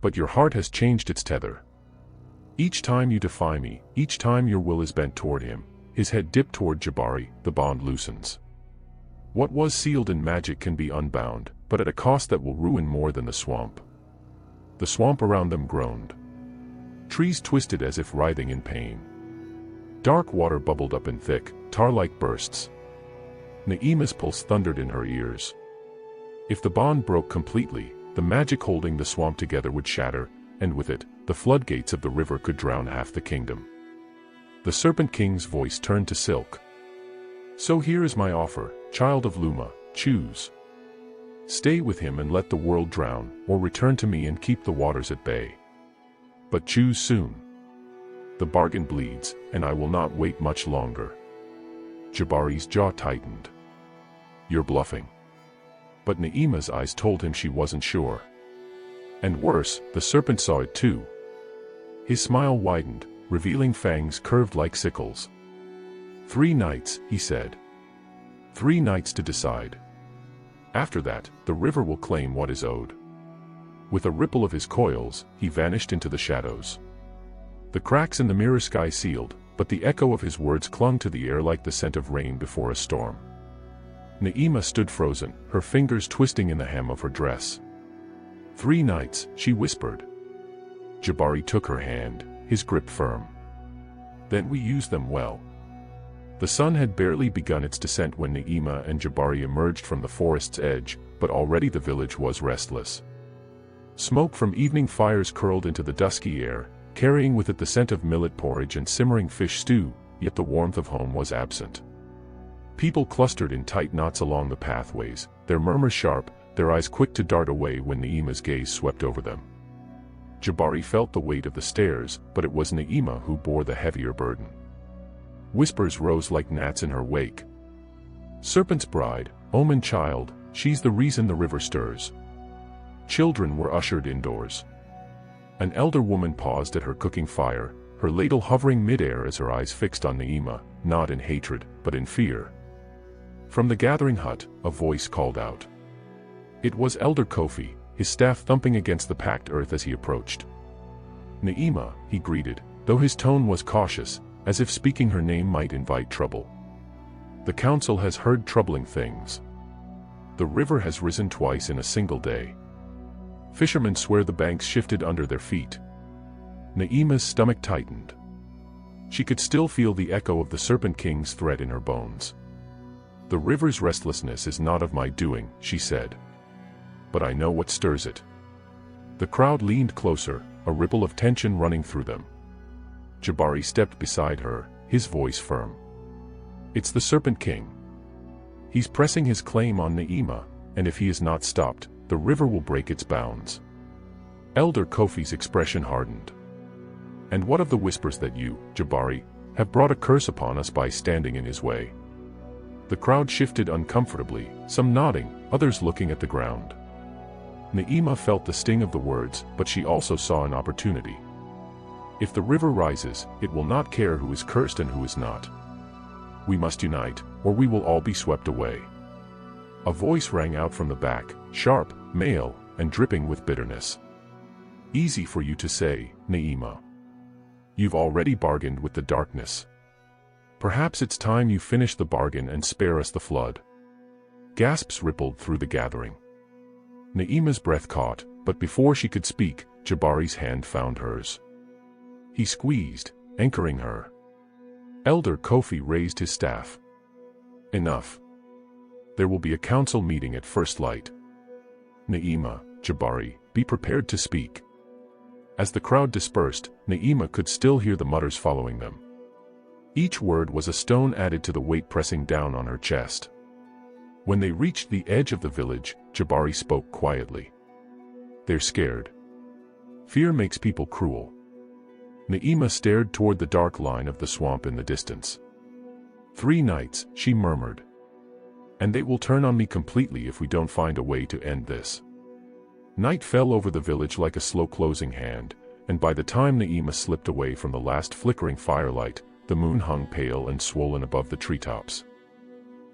But your heart has changed its tether. Each time you defy me, each time your will is bent toward him, his head dipped toward Jabari, the bond loosens. What was sealed in magic can be unbound, but at a cost that will ruin more than the swamp. The swamp around them groaned. Trees twisted as if writhing in pain. Dark water bubbled up in thick, tar-like bursts. Naima's pulse thundered in her ears. If the bond broke completely, the magic holding the swamp together would shatter, and with it, the floodgates of the river could drown half the kingdom. The Serpent King's voice turned to silk. So here is my offer, child of Luma, choose. Stay with him and let the world drown, or return to me and keep the waters at bay. But choose soon. The bargain bleeds, and I will not wait much longer. Jabari's jaw tightened. You're bluffing. But Naima's eyes told him she wasn't sure. And worse, the serpent saw it too. His smile widened, revealing fangs curved like sickles. 3 nights, he said. 3 nights to decide. After that, the river will claim what is owed. With a ripple of his coils, he vanished into the shadows. The cracks in the mirror sky sealed, but the echo of his words clung to the air like the scent of rain before a storm. Naima stood frozen, her fingers twisting in the hem of her dress. 3 nights, she whispered. Jabari took her hand, his grip firm. Then we used them well. The sun had barely begun its descent when Naima and Jabari emerged from the forest's edge, but already the village was restless. Smoke from evening fires curled into the dusky air, carrying with it the scent of millet porridge and simmering fish stew, yet the warmth of home was absent. People clustered in tight knots along the pathways, their murmurs sharp, their eyes quick to dart away when Naima's gaze swept over them. Jabari felt the weight of the stairs, but it was Naima who bore the heavier burden. Whispers rose like gnats in her wake. Serpent's bride, omen child, she's the reason the river stirs. Children were ushered indoors. An elder woman paused at her cooking fire, her ladle hovering midair as her eyes fixed on Naima, not in hatred, but in fear. From the gathering hut, a voice called out. It was Elder Kofi, his staff thumping against the packed earth as he approached. Naima, he greeted, though his tone was cautious, as if speaking her name might invite trouble. The council has heard troubling things. The river has risen twice in a single day. Fishermen swear the banks shifted under their feet. Naima's stomach tightened. She could still feel the echo of the Serpent King's threat in her bones. The river's restlessness is not of my doing, she said. But I know what stirs it. The crowd leaned closer, a ripple of tension running through them. Jabari stepped beside her, his voice firm. It's the Serpent King. He's pressing his claim on Naima, and if he is not stopped, the river will break its bounds. Elder Kofi's expression hardened. And what of the whispers that you, Jabari, have brought a curse upon us by standing in his way? The crowd shifted uncomfortably, some nodding, others looking at the ground. Naima felt the sting of the words, but she also saw an opportunity. If the river rises, it will not care who is cursed and who is not. we must unite, or we will all be swept away." A voice rang out from the back, sharp, male, and dripping with bitterness. "Easy for you to say, Naima. You've already bargained with the darkness. Perhaps it's time you finish the bargain and spare us the flood." Gasps rippled through the gathering. Naima's breath caught, but before she could speak, Jabari's hand found hers. He squeezed, anchoring her. Elder Kofi raised his staff. "Enough. There will be a council meeting at first light. Naima, Jabari, be prepared to speak." As the crowd dispersed, Naima could still hear the mutters following them. Each word was a stone added to the weight pressing down on her chest. When they reached the edge of the village, Jabari spoke quietly. "They're scared. Fear makes people cruel." Naima stared toward the dark line of the swamp in the distance. "3 nights," she murmured. "And they will turn on me completely if we don't find a way to end this." Night fell over the village like a slow closing hand, and by the time Naima slipped away from the last flickering firelight, the moon hung pale and swollen above the treetops.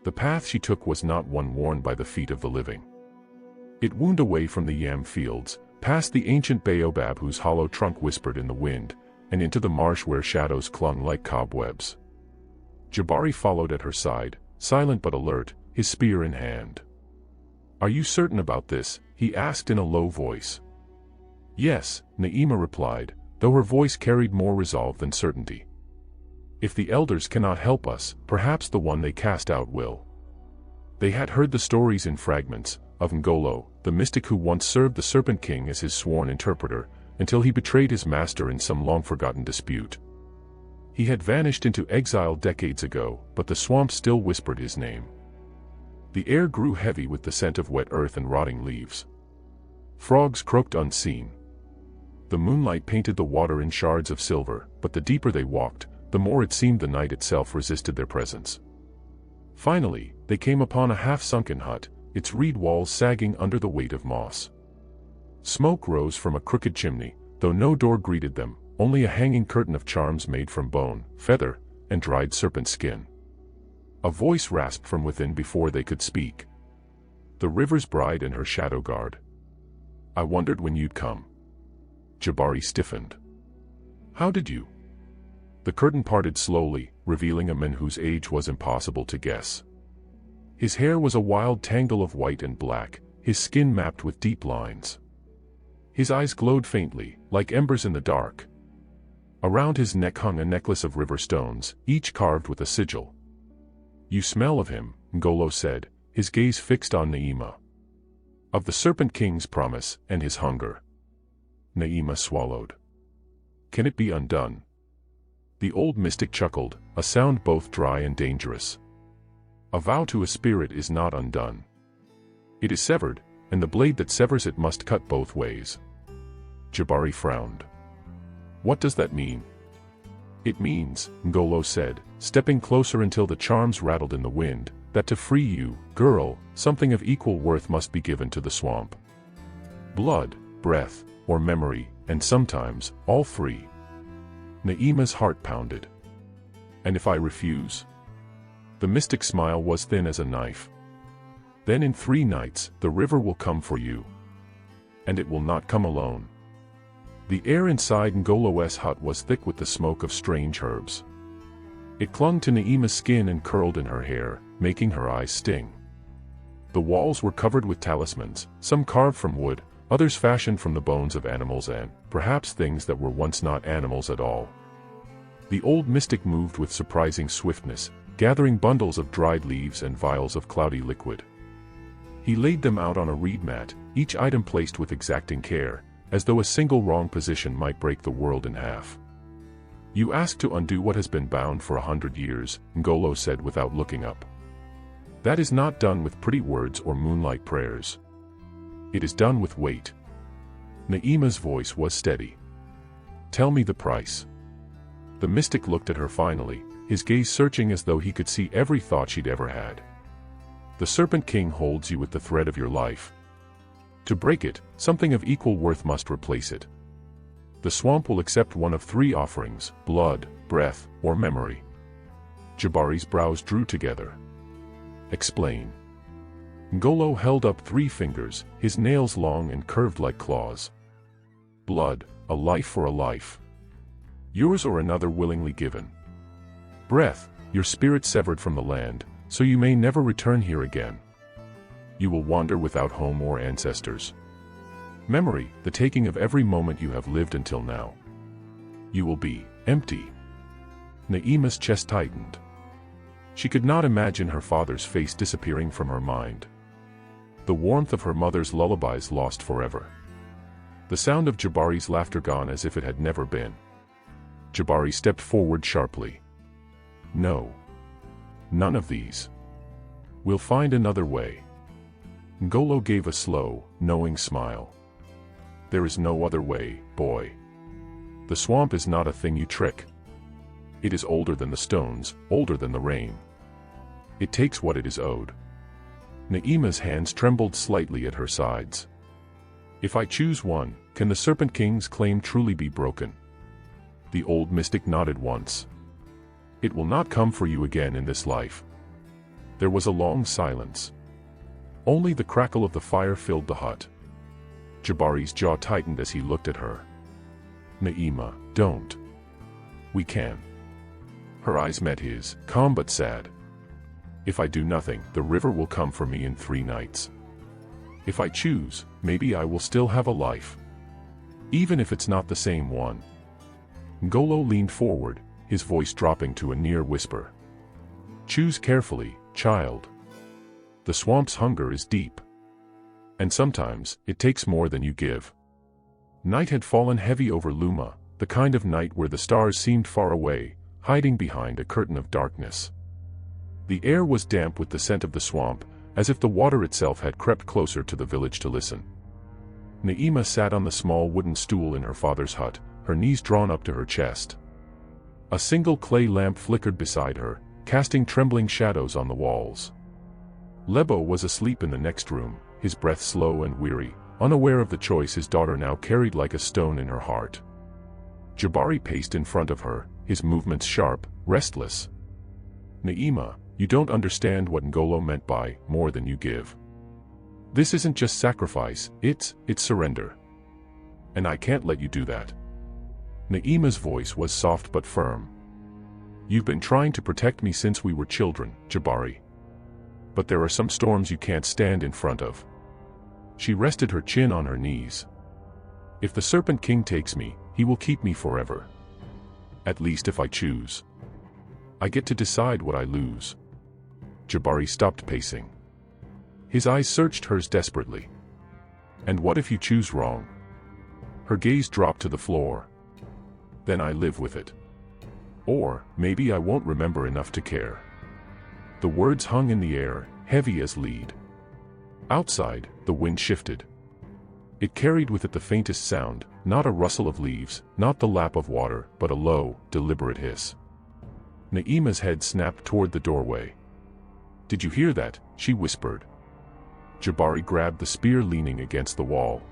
The path she took was not one worn by the feet of the living. It wound away from the yam fields, past the ancient baobab whose hollow trunk whispered in the wind, and into the marsh where shadows clung like cobwebs. Jabari followed at her side, silent but alert, his spear in hand. "Are you certain about this?" he asked in a low voice. "Yes," Naima replied, though her voice carried more resolve than certainty. "If the elders cannot help us, perhaps the one they cast out will." They had heard the stories in fragments, of Ngolo, the mystic who once served the Serpent King as his sworn interpreter, until he betrayed his master in some long-forgotten dispute. He had vanished into exile decades ago, but the swamp still whispered his name. The air grew heavy with the scent of wet earth and rotting leaves. Frogs croaked unseen. The moonlight painted the water in shards of silver, but the deeper they walked, the more it seemed the night itself resisted their presence. Finally, they came upon a half-sunken hut, its reed walls sagging under the weight of moss. Smoke rose from a crooked chimney, though no door greeted them, only a hanging curtain of charms made from bone, feather, and dried serpent skin. A voice rasped from within before they could speak. "The river's bride and her shadow guard. I wondered when you'd come." Jabari stiffened. "How did you?" The curtain parted slowly, revealing a man whose age was impossible to guess. His hair was a wild tangle of white and black, his skin mapped with deep lines. His eyes glowed faintly, like embers in the dark. Around his neck hung a necklace of river stones, each carved with a sigil. "You smell of him," Ngolo said, his gaze fixed on Naima. "Of the Serpent King's promise and his hunger." Naima swallowed. "Can it be undone?" The old mystic chuckled, a sound both dry and dangerous. "A vow to a spirit is not undone. It is severed, and the blade that severs it must cut both ways." Jabari frowned. "What does that mean?" "It means," Ngolo said, stepping closer until the charms rattled in the wind, "that to free you, girl, something of equal worth must be given to the swamp. Blood, breath, or memory, and sometimes, all 3. Naima's heart pounded. "And if I refuse?" The mystic smile was thin as a knife. "Then in 3 nights, the river will come for you. And it will not come alone." The air inside Ngolo's hut was thick with the smoke of strange herbs. It clung to Naima's skin and curled in her hair, making her eyes sting. The walls were covered with talismans, some carved from wood, others fashioned from the bones of animals and, perhaps, things that were once not animals at all. The old mystic moved with surprising swiftness, gathering bundles of dried leaves and vials of cloudy liquid. He laid them out on a reed mat, each item placed with exacting care, as though a single wrong position might break the world in half. "You ask to undo what has been bound for 100 years, Ngolo said without looking up. "That is not done with pretty words or moonlight prayers. It is done with weight." Naima's voice was steady. "Tell me the price." The mystic looked at her finally, his gaze searching as though he could see every thought she'd ever had. "The Serpent King holds you with the thread of your life. To break it, something of equal worth must replace it. The swamp will accept one of 3 offerings: blood, breath, or memory. Jabari's brows drew together. Explain. Ngolo held up 3 fingers, his nails long and curved like claws. Blood, a life for a life. Yours or another willingly given. Breath, your spirit severed from the land, so you may never return here again. You will wander without home or ancestors. Memory, the taking of every moment you have lived until now. You will be empty. Na'ima's chest tightened. She could not imagine her father's face disappearing from her mind. The warmth of her mother's lullabies lost forever. The sound of Jabari's laughter gone as if it had never been. Jabari stepped forward sharply. No. None of these. We'll find another way. Ngolo gave a slow, knowing smile. There is no other way, boy. The swamp is not a thing you trick. It is older than the stones, older than the rain. It takes what it is owed. Na'ima's hands trembled slightly at her sides. If I choose one, can the Serpent King's claim truly be broken? The old mystic nodded once. It will not come for you again in this life. There was a long silence. Only the crackle of the fire filled the hut. Jabari's jaw tightened as he looked at her. Na'ima, don't. We can. Her eyes met his, calm but sad. If I do nothing, the river will come for me in 3 nights. If I choose, maybe I will still have a life. Even if it's not the same one. Ngolo leaned forward, his voice dropping to a near whisper. Choose carefully, child. The swamp's hunger is deep. And sometimes, it takes more than you give. Night had fallen heavy over Luma, the kind of night where the stars seemed far away, hiding behind a curtain of darkness. The air was damp with the scent of the swamp, as if the water itself had crept closer to the village to listen. Na'ima sat on the small wooden stool in her father's hut, her knees drawn up to her chest. A single clay lamp flickered beside her, casting trembling shadows on the walls. Lebo was asleep in the next room, his breath slow and weary, unaware of the choice his daughter now carried like a stone in her heart. Jabari paced in front of her, his movements sharp, restless. Na'ima, you don't understand what Ngolo meant by more than you give. This isn't just sacrifice, it's surrender. And I can't let you do that. Na'ima's voice was soft but firm. You've been trying to protect me since we were children, Jabari. But there are some storms you can't stand in front of. She rested her chin on her knees. If the Serpent King takes me, he will keep me forever. At least if I choose. I get to decide what I lose. Jabari stopped pacing. His eyes searched hers desperately. And what if you choose wrong? Her gaze dropped to the floor. Then I live with it. Or, maybe I won't remember enough to care. The words hung in the air, heavy as lead. Outside, the wind shifted. It carried with it the faintest sound, not a rustle of leaves, not the lap of water, but a low, deliberate hiss. Na'ima's head snapped toward the doorway. Did you hear that? She whispered. Jabari grabbed the spear leaning against the wall.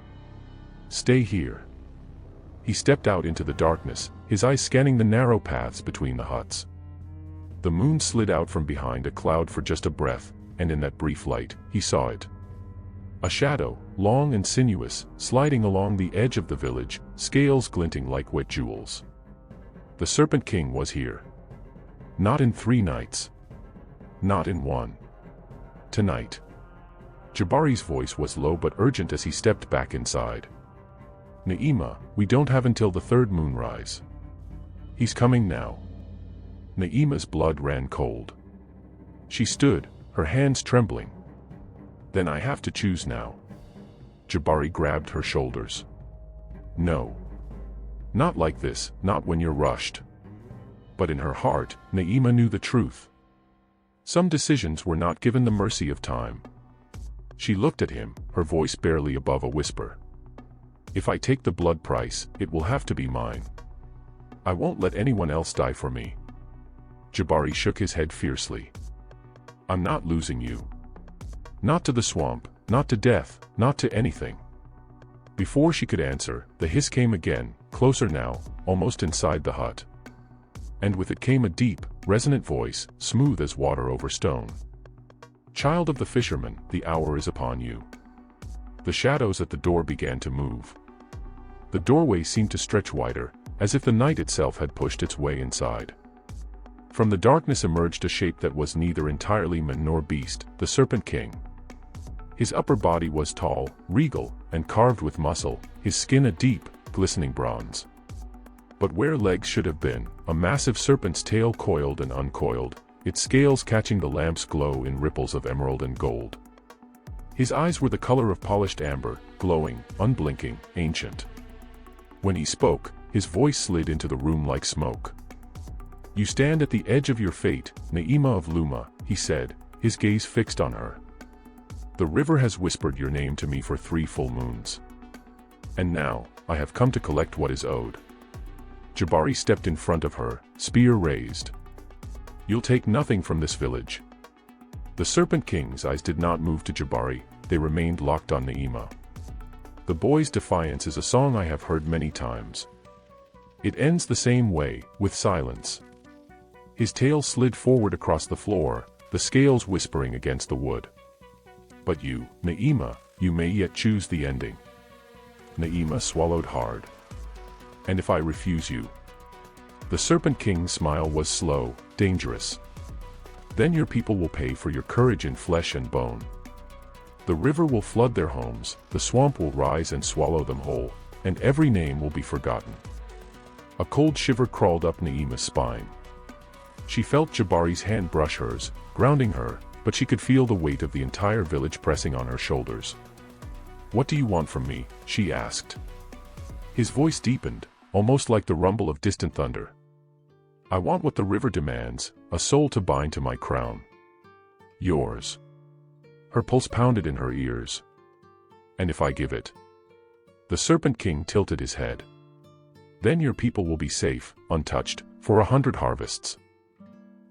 Stay here. He stepped out into the darkness, his eyes scanning the narrow paths between the huts. The moon slid out from behind a cloud for just a breath, and in that brief light, he saw it. A shadow, long and sinuous, sliding along the edge of the village, scales glinting like wet jewels. The Serpent King was here. Not in 3 nights. Not in 1. Tonight. Jabari's voice was low but urgent as he stepped back inside. Na'ima, we don't have until the 3rd moonrise. He's coming now. Na'ima's blood ran cold. She stood, her hands trembling. Then I have to choose now. Jabari grabbed her shoulders. No. Not like this, not when you're rushed. But in her heart, Na'ima knew the truth. Some decisions were not given the mercy of time. She looked at him, her voice barely above a whisper. If I take the blood price, it will have to be mine. I won't let anyone else die for me. Jabari shook his head fiercely. I'm not losing you. Not to the swamp, not to death, not to anything. Before she could answer, the hiss came again, closer now, almost inside the hut. and with it came a deep, resonant voice, smooth as water over stone. "Child of the fisherman, the hour is upon you." The shadows at the door began to move. The doorway seemed to stretch wider, as if the night itself had pushed its way inside. From the darkness emerged a shape that was neither entirely man nor beast, the Serpent King. His upper body was tall, regal, and carved with muscle, his skin a deep, glistening bronze. But where legs should have been, a massive serpent's tail coiled and uncoiled, its scales catching the lamp's glow in ripples of emerald and gold. His eyes were the color of polished amber, glowing, unblinking, ancient. When he spoke, his voice slid into the room like smoke. "You stand at the edge of your fate, Naima of Luma," he said, his gaze fixed on her. "The river has whispered your name to me for 3 full moons. And now, I have come to collect what is owed." Jabari stepped in front of her, spear raised. "You'll take nothing from this village." The Serpent King's eyes did not move to Jabari, they remained locked on Naima. "The boy's defiance is a song I have heard many times. It ends the same way, with silence." His tail slid forward across the floor, the scales whispering against the wood. "But you, Naima, you may yet choose the ending." Naima swallowed hard. "And if I refuse you?" The Serpent King's smile was slow, dangerous. "Then your people will pay for your courage in flesh and bone. The river will flood their homes, the swamp will rise and swallow them whole, and every name will be forgotten." A cold shiver crawled up Naima's spine. She felt Jabari's hand brush hers, grounding her, but she could feel the weight of the entire village pressing on her shoulders. "What do you want from me?" she asked. His voice deepened, almost like the rumble of distant thunder. "I want what the river demands, a soul to bind to my crown." "Yours." Her pulse pounded in her ears. "And if I give it?" The Serpent King tilted his head. "Then your people will be safe, untouched, for 100 harvests.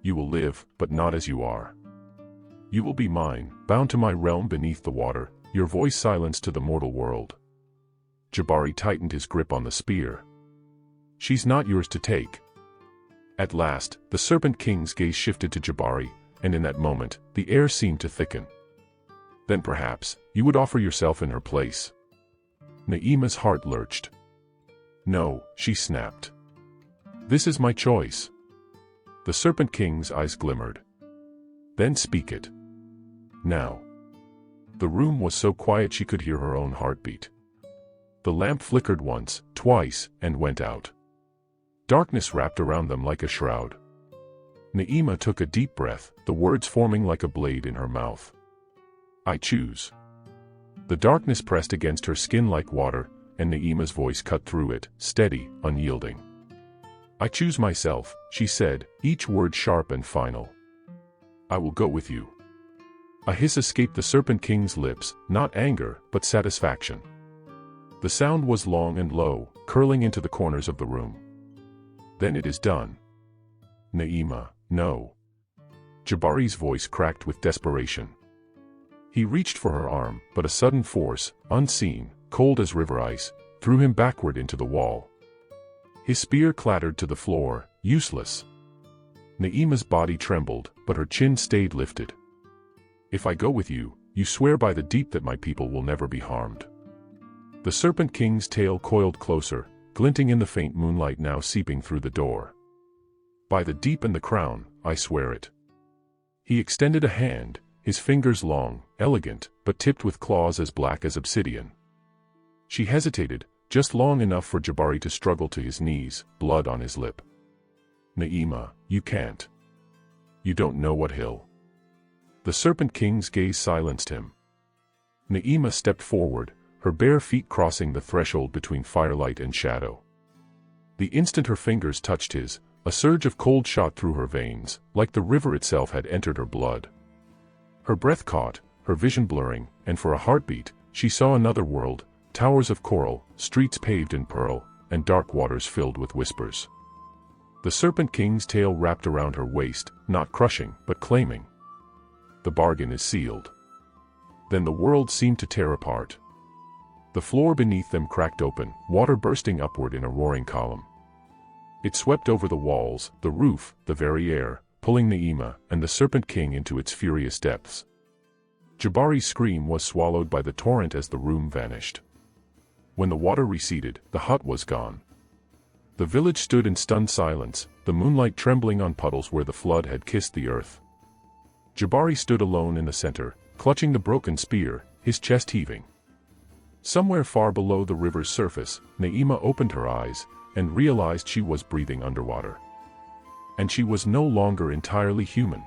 You will live, but not as you are. You will be mine, bound to my realm beneath the water, your voice silenced to the mortal world." Jabari tightened his grip on the spear. "She's not yours to take." At last, the Serpent King's gaze shifted to Jabari, and in that moment, the air seemed to thicken. "Then perhaps, you would offer yourself in her place." Naima's heart lurched. "No," she snapped. "This is my choice." The Serpent King's eyes glimmered. "Then speak it. Now." The room was so quiet she could hear her own heartbeat. The lamp flickered once, twice, and went out. Darkness wrapped around them like a shroud. Naima took a deep breath, the words forming like a blade in her mouth. "I choose." The darkness pressed against her skin like water, and Naima's voice cut through it, steady, unyielding. "I choose myself," she said, each word sharp and final. "I will go with you." A hiss escaped the Serpent King's lips, not anger, but satisfaction. The sound was long and low, curling into the corners of the room. "Then it is done." "Naima, no." Jabari's voice cracked with desperation. He reached for her arm, but a sudden force, unseen, cold as river ice, threw him backward into the wall. His spear clattered to the floor, useless. Naima's body trembled, but her chin stayed lifted. "If I go with you, you swear by the deep that my people will never be harmed." The Serpent King's tail coiled closer, glinting in the faint moonlight now seeping through the door. "By the deep and the crown, I swear it." He extended a hand, his fingers long, elegant, but tipped with claws as black as obsidian. She hesitated, just long enough for Jabari to struggle to his knees, blood on his lip. "Naima, you can't. You don't know what he'll." The Serpent King's gaze silenced him. Naima stepped forward, her bare feet crossing the threshold between firelight and shadow. The instant her fingers touched his, a surge of cold shot through her veins, like the river itself had entered her blood. Her breath caught, her vision blurring, and for a heartbeat, she saw another world, towers of coral, streets paved in pearl, and dark waters filled with whispers. The Serpent King's tail wrapped around her waist, not crushing, but claiming. "The bargain is sealed." Then the world seemed to tear apart. The floor beneath them cracked open, water bursting upward in a roaring column. It swept over the walls, the roof, the very air, pulling Naima and the Serpent King into its furious depths. Jabari's scream was swallowed by the torrent as the room vanished. When the water receded, the hut was gone. The village stood in stunned silence, the moonlight trembling on puddles where the flood had kissed the earth. Jabari stood alone in the center, clutching the broken spear, his chest heaving. Somewhere far below the river's surface, Naima opened her eyes and realized she was breathing underwater. And she was no longer entirely human.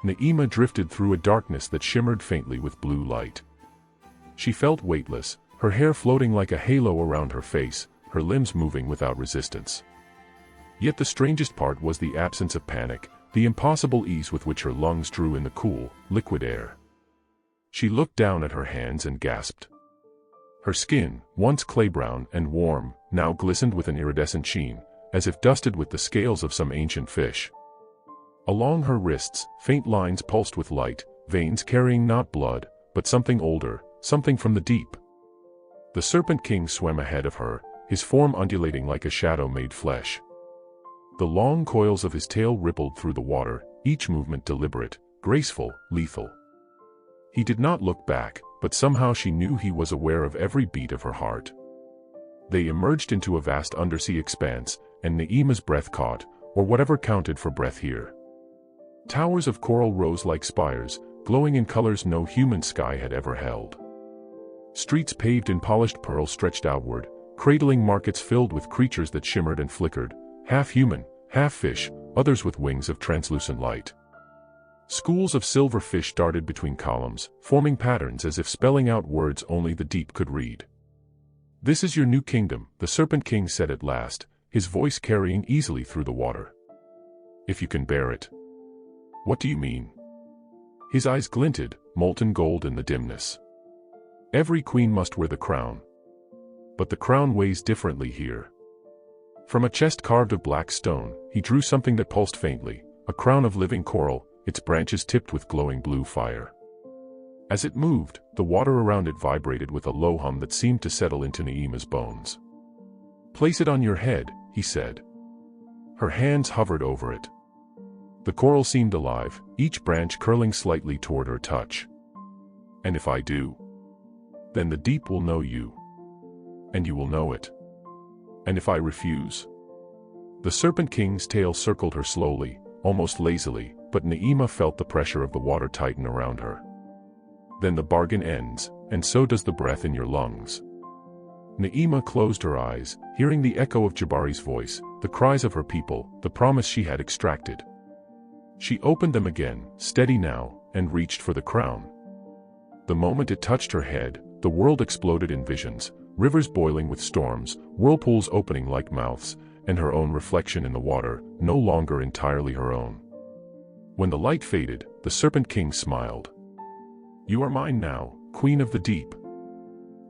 Naima drifted through a darkness that shimmered faintly with blue light. She felt weightless, her hair floating like a halo around her face, her limbs moving without resistance. Yet the strangest part was the absence of panic, the impossible ease with which her lungs drew in the cool, liquid air. She looked down at her hands and gasped. Her skin, once clay-brown and warm, now glistened with an iridescent sheen, as if dusted with the scales of some ancient fish. Along her wrists, faint lines pulsed with light, veins carrying not blood, but something older, something from the deep. The Serpent King swam ahead of her, his form undulating like a shadow made flesh. The long coils of his tail rippled through the water, each movement deliberate, graceful, lethal. He did not look back, but somehow she knew he was aware of every beat of her heart. They emerged into a vast undersea expanse, and Naima's breath caught, or whatever counted for breath here. Towers of coral rose like spires, glowing in colors no human sky had ever held. Streets paved in polished pearl stretched outward, cradling markets filled with creatures that shimmered and flickered, half human, half fish, others with wings of translucent light. Schools of silver fish darted between columns, forming patterns as if spelling out words only the deep could read. "This is your new kingdom," the Serpent King said at last, his voice carrying easily through the water. "If you can bear it." "What do you mean?" His eyes glinted, molten gold in the dimness. "Every queen must wear the crown. But the crown weighs differently here." From a chest carved of black stone, he drew something that pulsed faintly, a crown of living coral, its branches tipped with glowing blue fire. As it moved, the water around it vibrated with a low hum that seemed to settle into Naima's bones. "Place it on your head," he said. Her hands hovered over it. The coral seemed alive, each branch curling slightly toward her touch. "And if I do? Then the deep will know you. And you will know it. And if I refuse?" The Serpent King's tail circled her slowly, almost lazily, but Naima felt the pressure of the water tighten around her. "Then the bargain ends, and so does the breath in your lungs." Naima closed her eyes, hearing the echo of Jabari's voice, the cries of her people, the promise she had extracted. She opened them again, steady now, and reached for the crown. The moment it touched her head, the world exploded in visions, rivers boiling with storms, whirlpools opening like mouths, and her own reflection in the water, no longer entirely her own. When the light faded, the Serpent King smiled. "You are mine now, Queen of the Deep."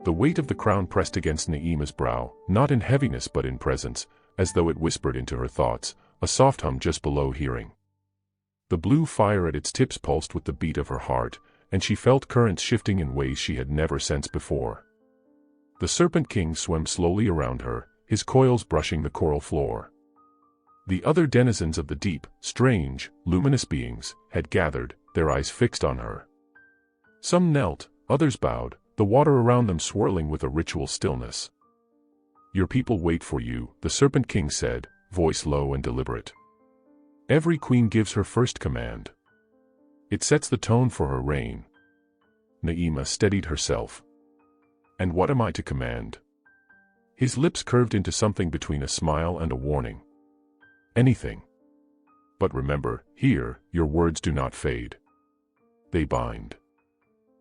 The weight of the crown pressed against Naima's brow, not in heaviness but in presence, as though it whispered into her thoughts, a soft hum just below hearing. The blue fire at its tips pulsed with the beat of her heart, and she felt currents shifting in ways she had never sensed before. The Serpent King swam slowly around her, his coils brushing the coral floor. The other denizens of the deep, strange, luminous beings, had gathered, their eyes fixed on her. Some knelt, others bowed, the water around them swirling with a ritual stillness. "Your people wait for you," the Serpent King said, voice low and deliberate. "Every queen gives her first command. It sets the tone for her reign." Naima steadied herself. "And what am I to command?" His lips curved into something between a smile and a warning. "Anything. But remember, here, your words do not fade. They bind."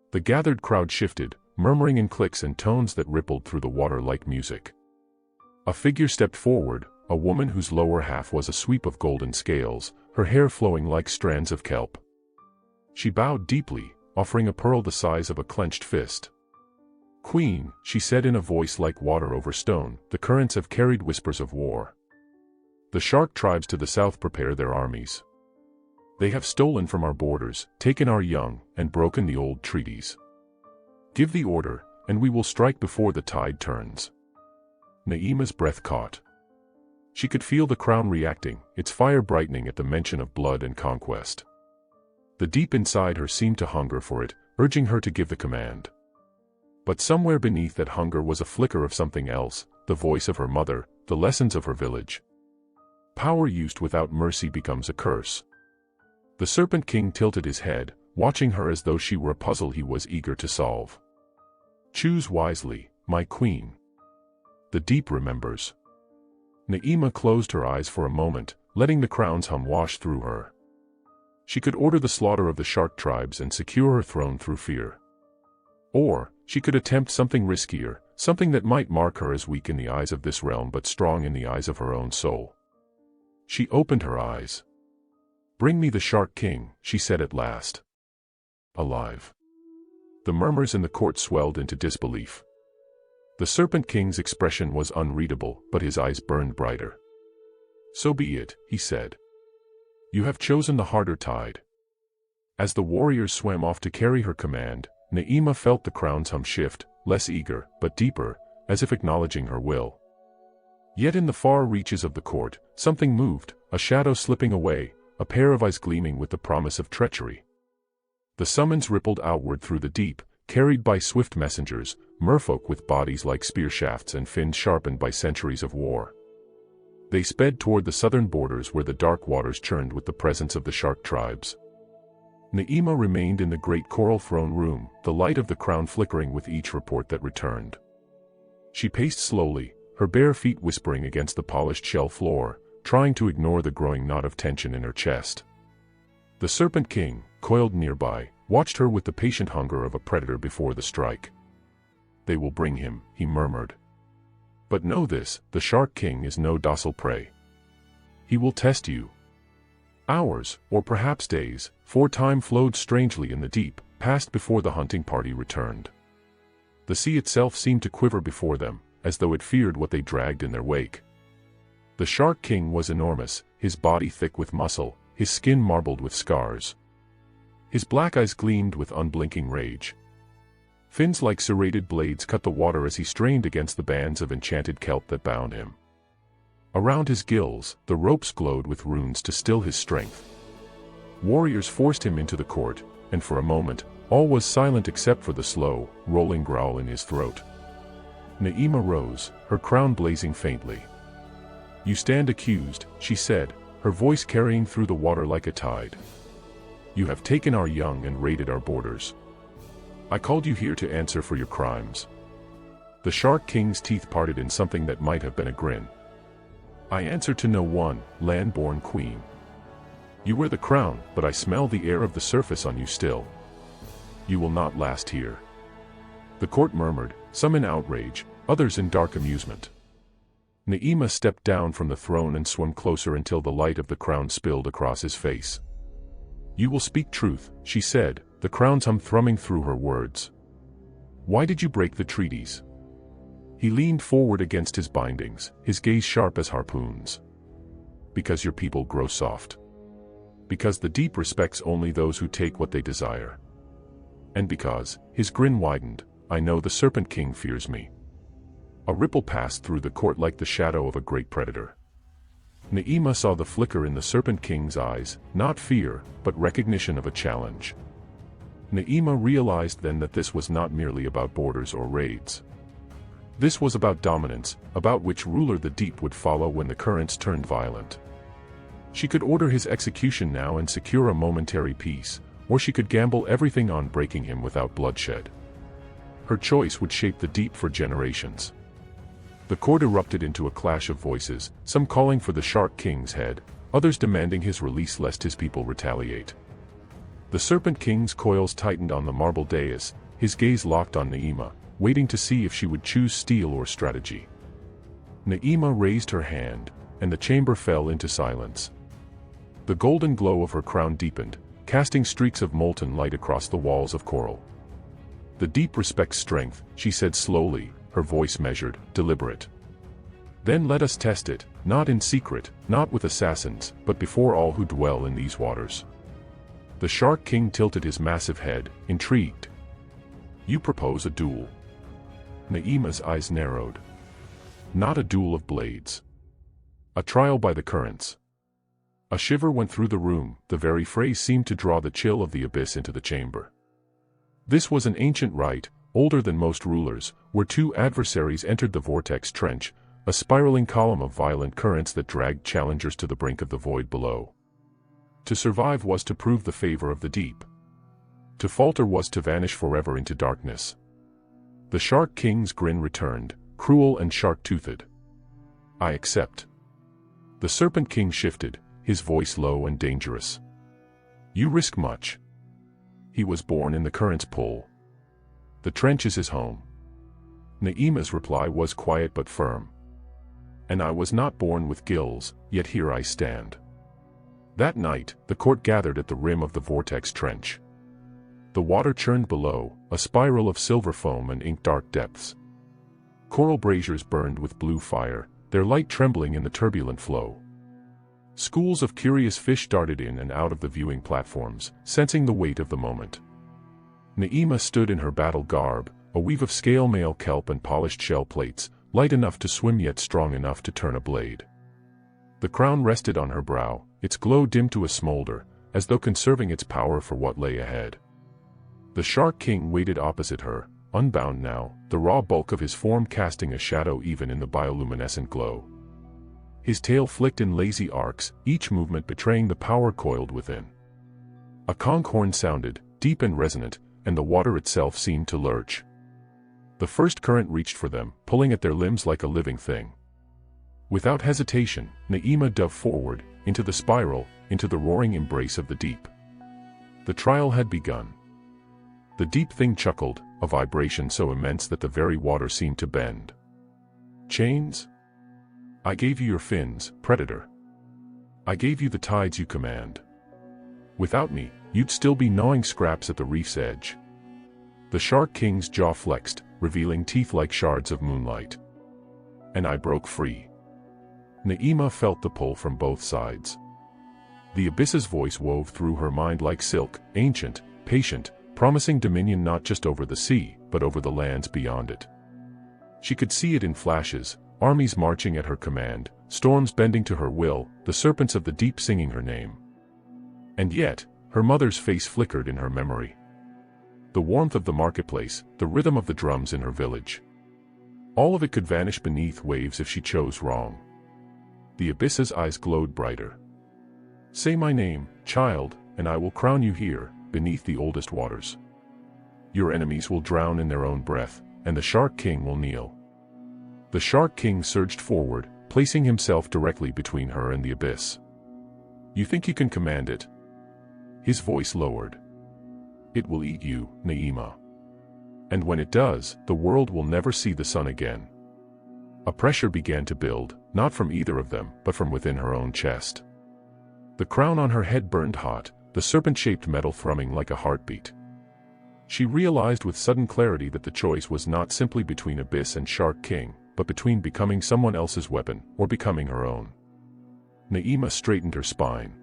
The gathered crowd shifted, murmuring in clicks and tones that rippled through the water like music. A figure stepped forward, a woman whose lower half was a sweep of golden scales, her hair flowing like strands of kelp. She bowed deeply, offering a pearl the size of a clenched fist. "Queen," she said in a voice like water over stone, "the currents have carried whispers of war. The shark tribes to the south prepare their armies. They have stolen from our borders, taken our young, and broken the old treaties. Give the order, and we will strike before the tide turns." Naima's breath caught. She could feel the crown reacting, its fire brightening at the mention of blood and conquest. The deep inside her seemed to hunger for it, urging her to give the command. But somewhere beneath that hunger was a flicker of something else, the voice of her mother, the lessons of her village. Power used without mercy becomes a curse. The Serpent King tilted his head, watching her as though she were a puzzle he was eager to solve. Choose wisely, my queen. The deep remembers. Naima closed her eyes for a moment, letting the crown's hum wash through her. She could order the slaughter of the shark tribes and secure her throne through fear. Or, she could attempt something riskier, something that might mark her as weak in the eyes of this realm but strong in the eyes of her own soul. She opened her eyes. "Bring me the Shark King," she said at last. Alive. The murmurs in the court swelled into disbelief. The Serpent King's expression was unreadable, but his eyes burned brighter. "So be it," he said. "You have chosen the harder tide." As the warriors swam off to carry her command, Naima felt the crown's hum shift, less eager, but deeper, as if acknowledging her will. Yet in the far reaches of the court, something moved, a shadow slipping away, a pair of eyes gleaming with the promise of treachery. The summons rippled outward through the deep, carried by swift messengers, merfolk with bodies like spear shafts and fins sharpened by centuries of war. They sped toward the southern borders where the dark waters churned with the presence of the shark tribes. Naima remained in the great coral throne room, the light of the crown flickering with each report that returned. She paced slowly, her bare feet whispering against the polished shell floor, trying to ignore the growing knot of tension in her chest. The Serpent King, coiled nearby, watched her with the patient hunger of a predator before the strike. "They will bring him," he murmured. "But know this, the Shark King is no docile prey. He will test you." Hours, or perhaps days, for time flowed strangely in the deep, passed before the hunting party returned. The sea itself seemed to quiver before them, as though it feared what they dragged in their wake. The Shark King was enormous, his body thick with muscle, his skin marbled with scars. His black eyes gleamed with unblinking rage. Fins like serrated blades cut the water as he strained against the bands of enchanted kelp that bound him. Around his gills, the ropes glowed with runes to still his strength. Warriors forced him into the court, and for a moment, all was silent except for the slow, rolling growl in his throat. Naima rose, her crown blazing faintly. "You stand accused," she said, her voice carrying through the water like a tide. "You have taken our young and raided our borders. I called you here to answer for your crimes." The Shark King's teeth parted in something that might have been a grin. "I answer to no one, land-born queen. You wear the crown, but I smell the air of the surface on you still. You will not last here." The court murmured, some in outrage, others in dark amusement. Naima stepped down from the throne and swam closer until the light of the crown spilled across his face. "You will speak truth," she said, the crown's hum thrumming through her words. "Why did you break the treaties?" He leaned forward against his bindings, his gaze sharp as harpoons. "Because your people grow soft. Because the deep respects only those who take what they desire. And because," his grin widened, "I know the Serpent King fears me." A ripple passed through the court like the shadow of a great predator. Naima saw the flicker in the Serpent King's eyes, not fear, but recognition of a challenge. Naima realized then that this was not merely about borders or raids. This was about dominance, about which ruler the deep would follow when the currents turned violent. She could order his execution now and secure a momentary peace, or she could gamble everything on breaking him without bloodshed. Her choice would shape the deep for generations. The court erupted into a clash of voices, some calling for the Shark King's head, others demanding his release lest his people retaliate. The Serpent King's coils tightened on the marble dais, his gaze locked on Naima, waiting to see if she would choose steel or strategy. Naima raised her hand, and the chamber fell into silence. The golden glow of her crown deepened, casting streaks of molten light across the walls of coral. "The deep respects strength," she said slowly, her voice measured, deliberate. "Then let us test it, not in secret, not with assassins, but before all who dwell in these waters." The Shark King tilted his massive head, intrigued. "You propose a duel?" Naima's eyes narrowed. "Not a duel of blades. A trial by the currents. A shiver went through the room, the very phrase seemed to draw the chill of the abyss into the chamber. This was an ancient rite, older than most rulers, where two adversaries entered the vortex trench, a spiraling column of violent currents that dragged challengers to the brink of the void below. To survive was to prove the favor of the deep. To falter was to vanish forever into darkness. The Shark King's grin returned, cruel and shark-toothed. "I accept." The Serpent King shifted, his voice low and dangerous. "You risk much." He was born in the current's pull. The trench is his home. Na'ima's reply was quiet but firm. "And I was not born with gills, yet here I stand." That night, the court gathered at the rim of the vortex trench. The water churned below, a spiral of silver foam and ink-dark depths. Coral braziers burned with blue fire, their light trembling in the turbulent flow. Schools of curious fish darted in and out of the viewing platforms, sensing the weight of the moment. Na'ima stood in her battle garb, a weave of scale mail kelp and polished shell plates, light enough to swim yet strong enough to turn a blade. The crown rested on her brow, its glow dimmed to a smolder, as though conserving its power for what lay ahead. The Shark King waited opposite her, unbound now, the raw bulk of his form casting a shadow even in the bioluminescent glow. His tail flicked in lazy arcs, each movement betraying the power coiled within. A conch horn sounded, deep and resonant, and the water itself seemed to lurch. The first current reached for them, pulling at their limbs like a living thing. Without hesitation, Na'ima dove forward, into the spiral, into the roaring embrace of the deep. The trial had begun. The deep thing chuckled, a vibration so immense that the very water seemed to bend. "Chains? I gave you your fins, predator. I gave you the tides you command. Without me, you'd still be gnawing scraps at the reef's edge." The Shark King's jaw flexed, revealing teeth like shards of moonlight. "And I broke free." Na'ima felt the pull from both sides. The abyss's voice wove through her mind like silk, ancient, patient, promising dominion not just over the sea, but over the lands beyond it. She could see it in flashes, armies marching at her command, storms bending to her will, the serpents of the deep singing her name. And yet, her mother's face flickered in her memory. The warmth of the marketplace, the rhythm of the drums in her village. All of it could vanish beneath waves if she chose wrong. The abyss's eyes glowed brighter. "Say my name, child, and I will crown you here, beneath the oldest waters. Your enemies will drown in their own breath, and the Shark King will kneel." The Shark King surged forward, placing himself directly between her and the abyss. "You think you can command it?" His voice lowered. "It will eat you, Na'ima. And when it does, the world will never see the sun again." A pressure began to build, not from either of them, but from within her own chest. The crown on her head burned hot, the serpent-shaped metal thrumming like a heartbeat. She realized with sudden clarity that the choice was not simply between Abyss and Shark King, but between becoming someone else's weapon, or becoming her own. Na'ima straightened her spine.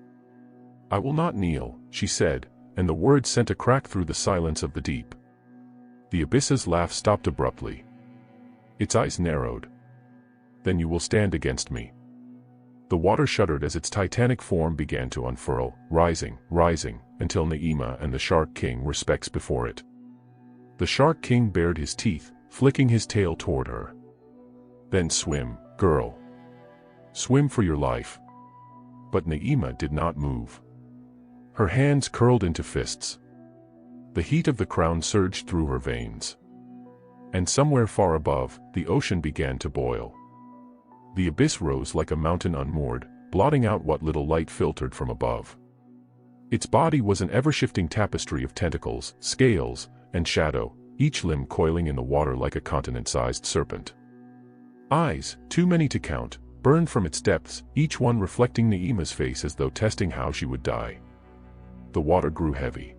"I will not kneel," she said, and the words sent a crack through the silence of the deep. The Abyss's laugh stopped abruptly. Its eyes narrowed. "Then you will stand against me." The water shuddered as its titanic form began to unfurl, rising, until Na'ima and the Shark King were specks before it. The Shark King bared his teeth, flicking his tail toward her. "Then swim, girl. Swim for your life." But Na'ima did not move. Her hands curled into fists. The heat of the crown surged through her veins. And somewhere far above, the ocean began to boil. The abyss rose like a mountain unmoored, blotting out what little light filtered from above. Its body was an ever-shifting tapestry of tentacles, scales, and shadow, each limb coiling in the water like a continent-sized serpent. Eyes, too many to count, burned from its depths, each one reflecting Na'ima's face as though testing how she would die. The water grew heavy.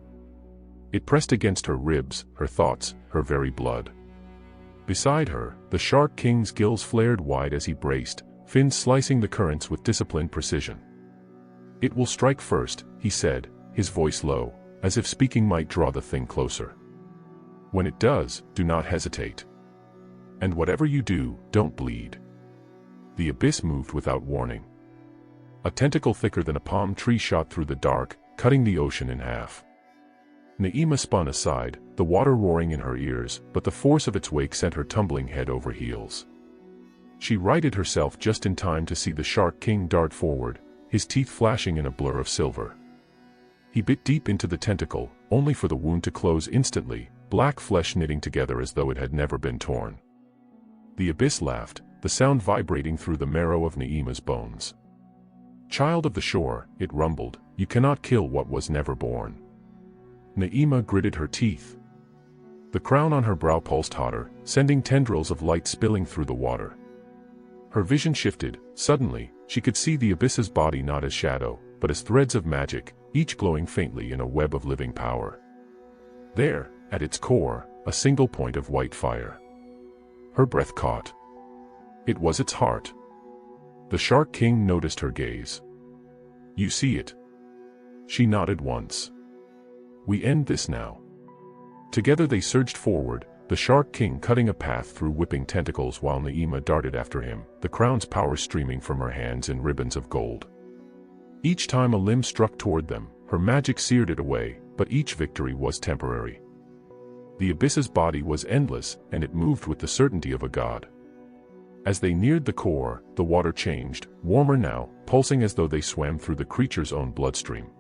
It pressed against her ribs, her thoughts, her very blood. Beside her, the Shark King's gills flared wide as he braced, fins slicing the currents with disciplined precision. "It will strike first," he said, his voice low, as if speaking might draw the thing closer. "When it does, do not hesitate. And whatever you do, don't bleed." The abyss moved without warning. A tentacle thicker than a palm tree shot through the dark, cutting the ocean in half. Naima spun aside, the water roaring in her ears, but the force of its wake sent her tumbling head over heels. She righted herself just in time to see the Shark King dart forward, his teeth flashing in a blur of silver. He bit deep into the tentacle, only for the wound to close instantly, black flesh knitting together as though it had never been torn. The abyss laughed, the sound vibrating through the marrow of Naima's bones. "Child of the shore," it rumbled, "you cannot kill what was never born." Naima gritted her teeth. The crown on her brow pulsed hotter, sending tendrils of light spilling through the water. Her vision shifted. Suddenly, she could see the abyss's body not as shadow, but as threads of magic, each glowing faintly in a web of living power. There, at its core, a single point of white fire. Her breath caught. It was its heart. The Shark King noticed her gaze. "You see it?" She nodded once. "We end this now." Together they surged forward, the Shark King cutting a path through whipping tentacles while Naima darted after him, the crown's power streaming from her hands in ribbons of gold. Each time a limb struck toward them, her magic seared it away, but each victory was temporary. The abyss's body was endless, and it moved with the certainty of a god. As they neared the core, the water changed, warmer now, pulsing as though they swam through the creature's own bloodstream.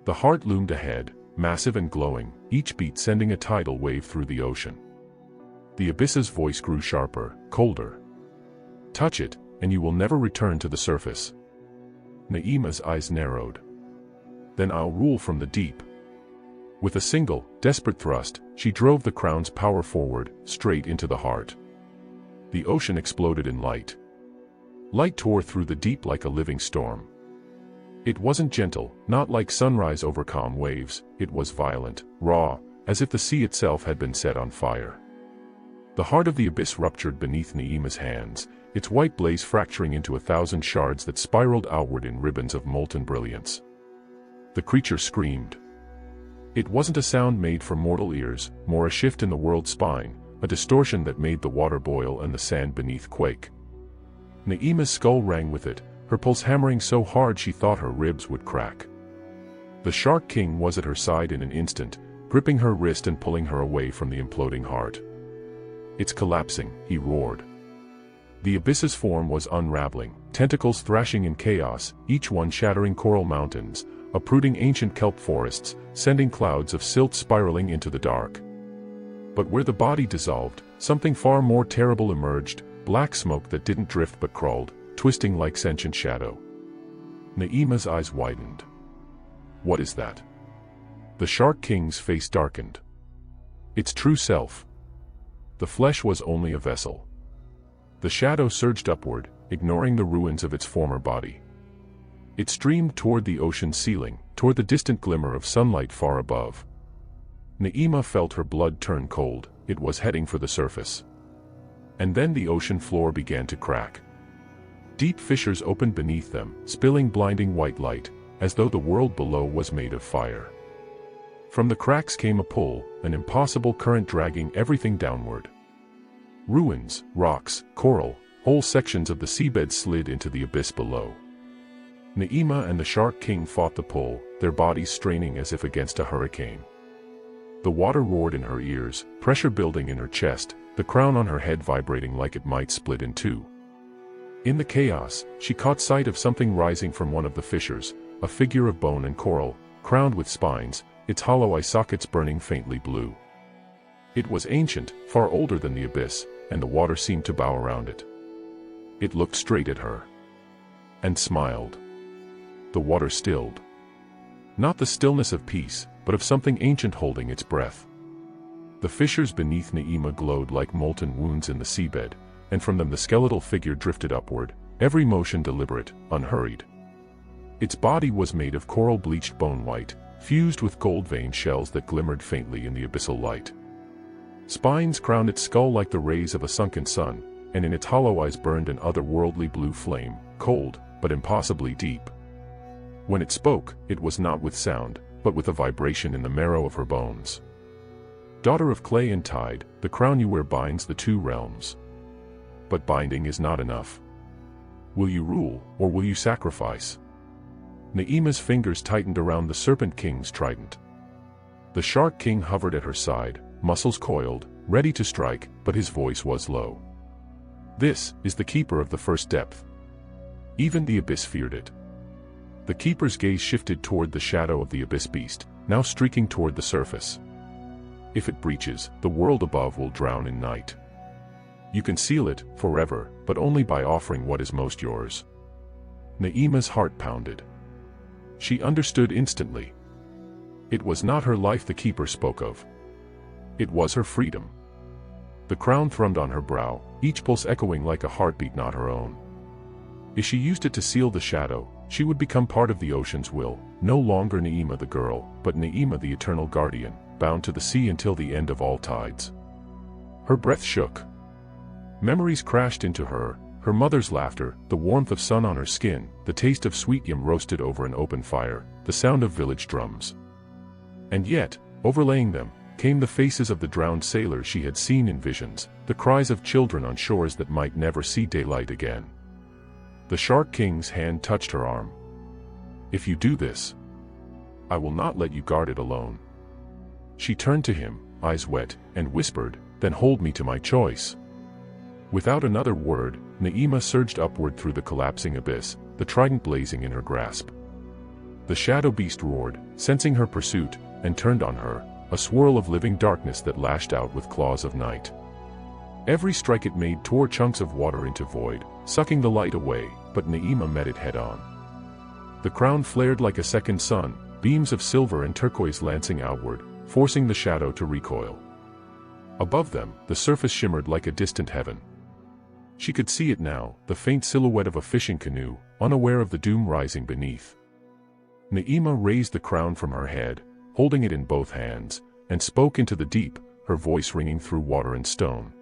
The heart loomed ahead, massive and glowing, each beat sending a tidal wave through the ocean. The abyss's voice grew sharper, colder. "Touch it, and you will never return to the surface." Naima's eyes narrowed. "Then I'll rule from the deep." With a single, desperate thrust, she drove the crown's power forward, straight into the heart. The ocean exploded in light. Light tore through the deep like a living storm. It wasn't gentle, not like sunrise over calm waves, it was violent, raw, as if the sea itself had been set on fire. The heart of the abyss ruptured beneath Naima's hands, its white blaze fracturing into 1,000 shards that spiraled outward in ribbons of molten brilliance. The creature screamed. It wasn't a sound made for mortal ears, more a shift in the world's spine, a distortion that made the water boil and the sand beneath quake. Naima's skull rang with it, her pulse hammering so hard she thought her ribs would crack. The Shark King was at her side in an instant, gripping her wrist and pulling her away from the imploding heart. "It's collapsing," he roared. The abyss's form was unraveling, tentacles thrashing in chaos, each one shattering coral mountains, uprooting ancient kelp forests, sending clouds of silt spiraling into the dark. But where the body dissolved, something far more terrible emerged, black smoke that didn't drift but crawled, twisting like sentient shadow. Naima's eyes widened. "What is that?" The Shark King's face darkened. Its true self. The flesh was only a vessel. The shadow surged upward, ignoring the ruins of its former body. It streamed toward the ocean's ceiling, toward the distant glimmer of sunlight far above. Naima felt her blood turn cold, it was heading for the surface. And then the ocean floor began to crack. Deep fissures opened beneath them, spilling blinding white light, as though the world below was made of fire. From the cracks came a pull, an impossible current dragging everything downward. Ruins, rocks, coral, whole sections of the seabed slid into the abyss below. Naima and the Shark King fought the pull, their bodies straining as if against a hurricane. The water roared in her ears, pressure building in her chest, the crown on her head vibrating like it might split in two. In the chaos, she caught sight of something rising from one of the fissures, a figure of bone and coral, crowned with spines, its hollow eye sockets burning faintly blue. It was ancient, far older than the abyss, and the water seemed to bow around it. It looked straight at her. And smiled. The water stilled. Not the stillness of peace, but of something ancient holding its breath. The fissures beneath Naima glowed like molten wounds in the seabed, and from them the skeletal figure drifted upward, every motion deliberate, unhurried. Its body was made of coral-bleached bone white, fused with gold-veined shells that glimmered faintly in the abyssal light. Spines crowned its skull like the rays of a sunken sun, and in its hollow eyes burned an otherworldly blue flame, cold, but impossibly deep. When it spoke, it was not with sound, but with a vibration in the marrow of her bones. "Daughter of clay and tide, the crown you wear binds the two realms. But binding is not enough. Will you rule, or will you sacrifice? Na'ima's fingers tightened around the Serpent King's trident. The Shark King hovered at her side, muscles coiled, ready to strike, but his voice was low. This is the keeper of the first depth. Even the abyss feared it. The keeper's gaze shifted toward the shadow of the abyss beast, now streaking toward the surface. If it breaches, the world above will drown in night. You can seal it, forever, but only by offering what is most yours. Na'ima's heart pounded. She understood instantly. It was not her life the keeper spoke of. It was her freedom. The crown thrummed on her brow, each pulse echoing like a heartbeat not her own. If she used it to seal the shadow, she would become part of the ocean's will, no longer Na'ima the girl, but Na'ima the eternal guardian, bound to the sea until the end of all tides. Her breath shook. Memories crashed into her, her mother's laughter, the warmth of sun on her skin, the taste of sweet yam roasted over an open fire, the sound of village drums. And yet, overlaying them, came the faces of the drowned sailors she had seen in visions, the cries of children on shores that might never see daylight again. The Shark King's hand touched her arm. If you do this, I will not let you guard it alone. She turned to him, eyes wet, and whispered, then hold me to my choice. Without another word, Na'ima surged upward through the collapsing abyss, the trident blazing in her grasp. The shadow beast roared, sensing her pursuit, and turned on her, a swirl of living darkness that lashed out with claws of night. Every strike it made tore chunks of water into void, sucking the light away, but Na'ima met it head-on. The crown flared like a second sun, beams of silver and turquoise lancing outward, forcing the shadow to recoil. Above them, the surface shimmered like a distant heaven. She could see it now, the faint silhouette of a fishing canoe, unaware of the doom rising beneath. Na'ima raised the crown from her head, holding it in both hands, and spoke into the deep, her voice ringing through water and stone.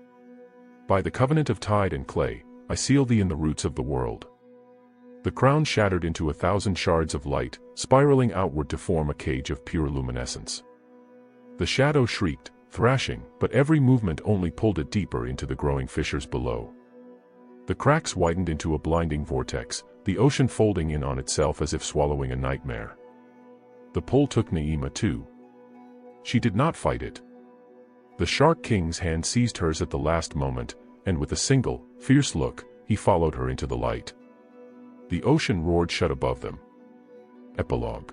By the covenant of tide and clay, I seal thee in the roots of the world. The crown shattered into 1,000 shards of light, spiraling outward to form a cage of pure luminescence. The shadow shrieked, thrashing, but every movement only pulled it deeper into the growing fissures below. The cracks widened into a blinding vortex, the ocean folding in on itself as if swallowing a nightmare. The pull took Na'ima too. She did not fight it. The Shark King's hand seized hers at the last moment, and with a single, fierce look, he followed her into the light. The ocean roared shut above them. Epilogue.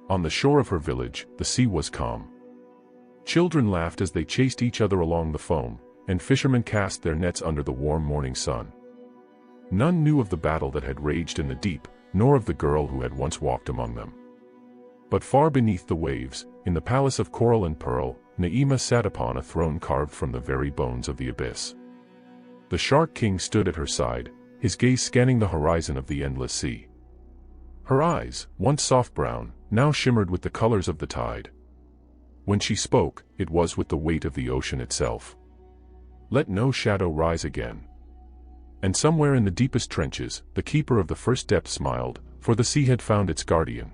On the shore of her village, the sea was calm. Children laughed as they chased each other along the foam, and fishermen cast their nets under the warm morning sun. None knew of the battle that had raged in the deep, nor of the girl who had once walked among them. But far beneath the waves, in the palace of coral and pearl, Na'ima sat upon a throne carved from the very bones of the abyss. The Shark King stood at her side, his gaze scanning the horizon of the endless sea. Her eyes, once soft brown, now shimmered with the colors of the tide. When she spoke, it was with the weight of the ocean itself. Let no shadow rise again. And somewhere in the deepest trenches, the keeper of the first depth smiled, for the sea had found its guardian,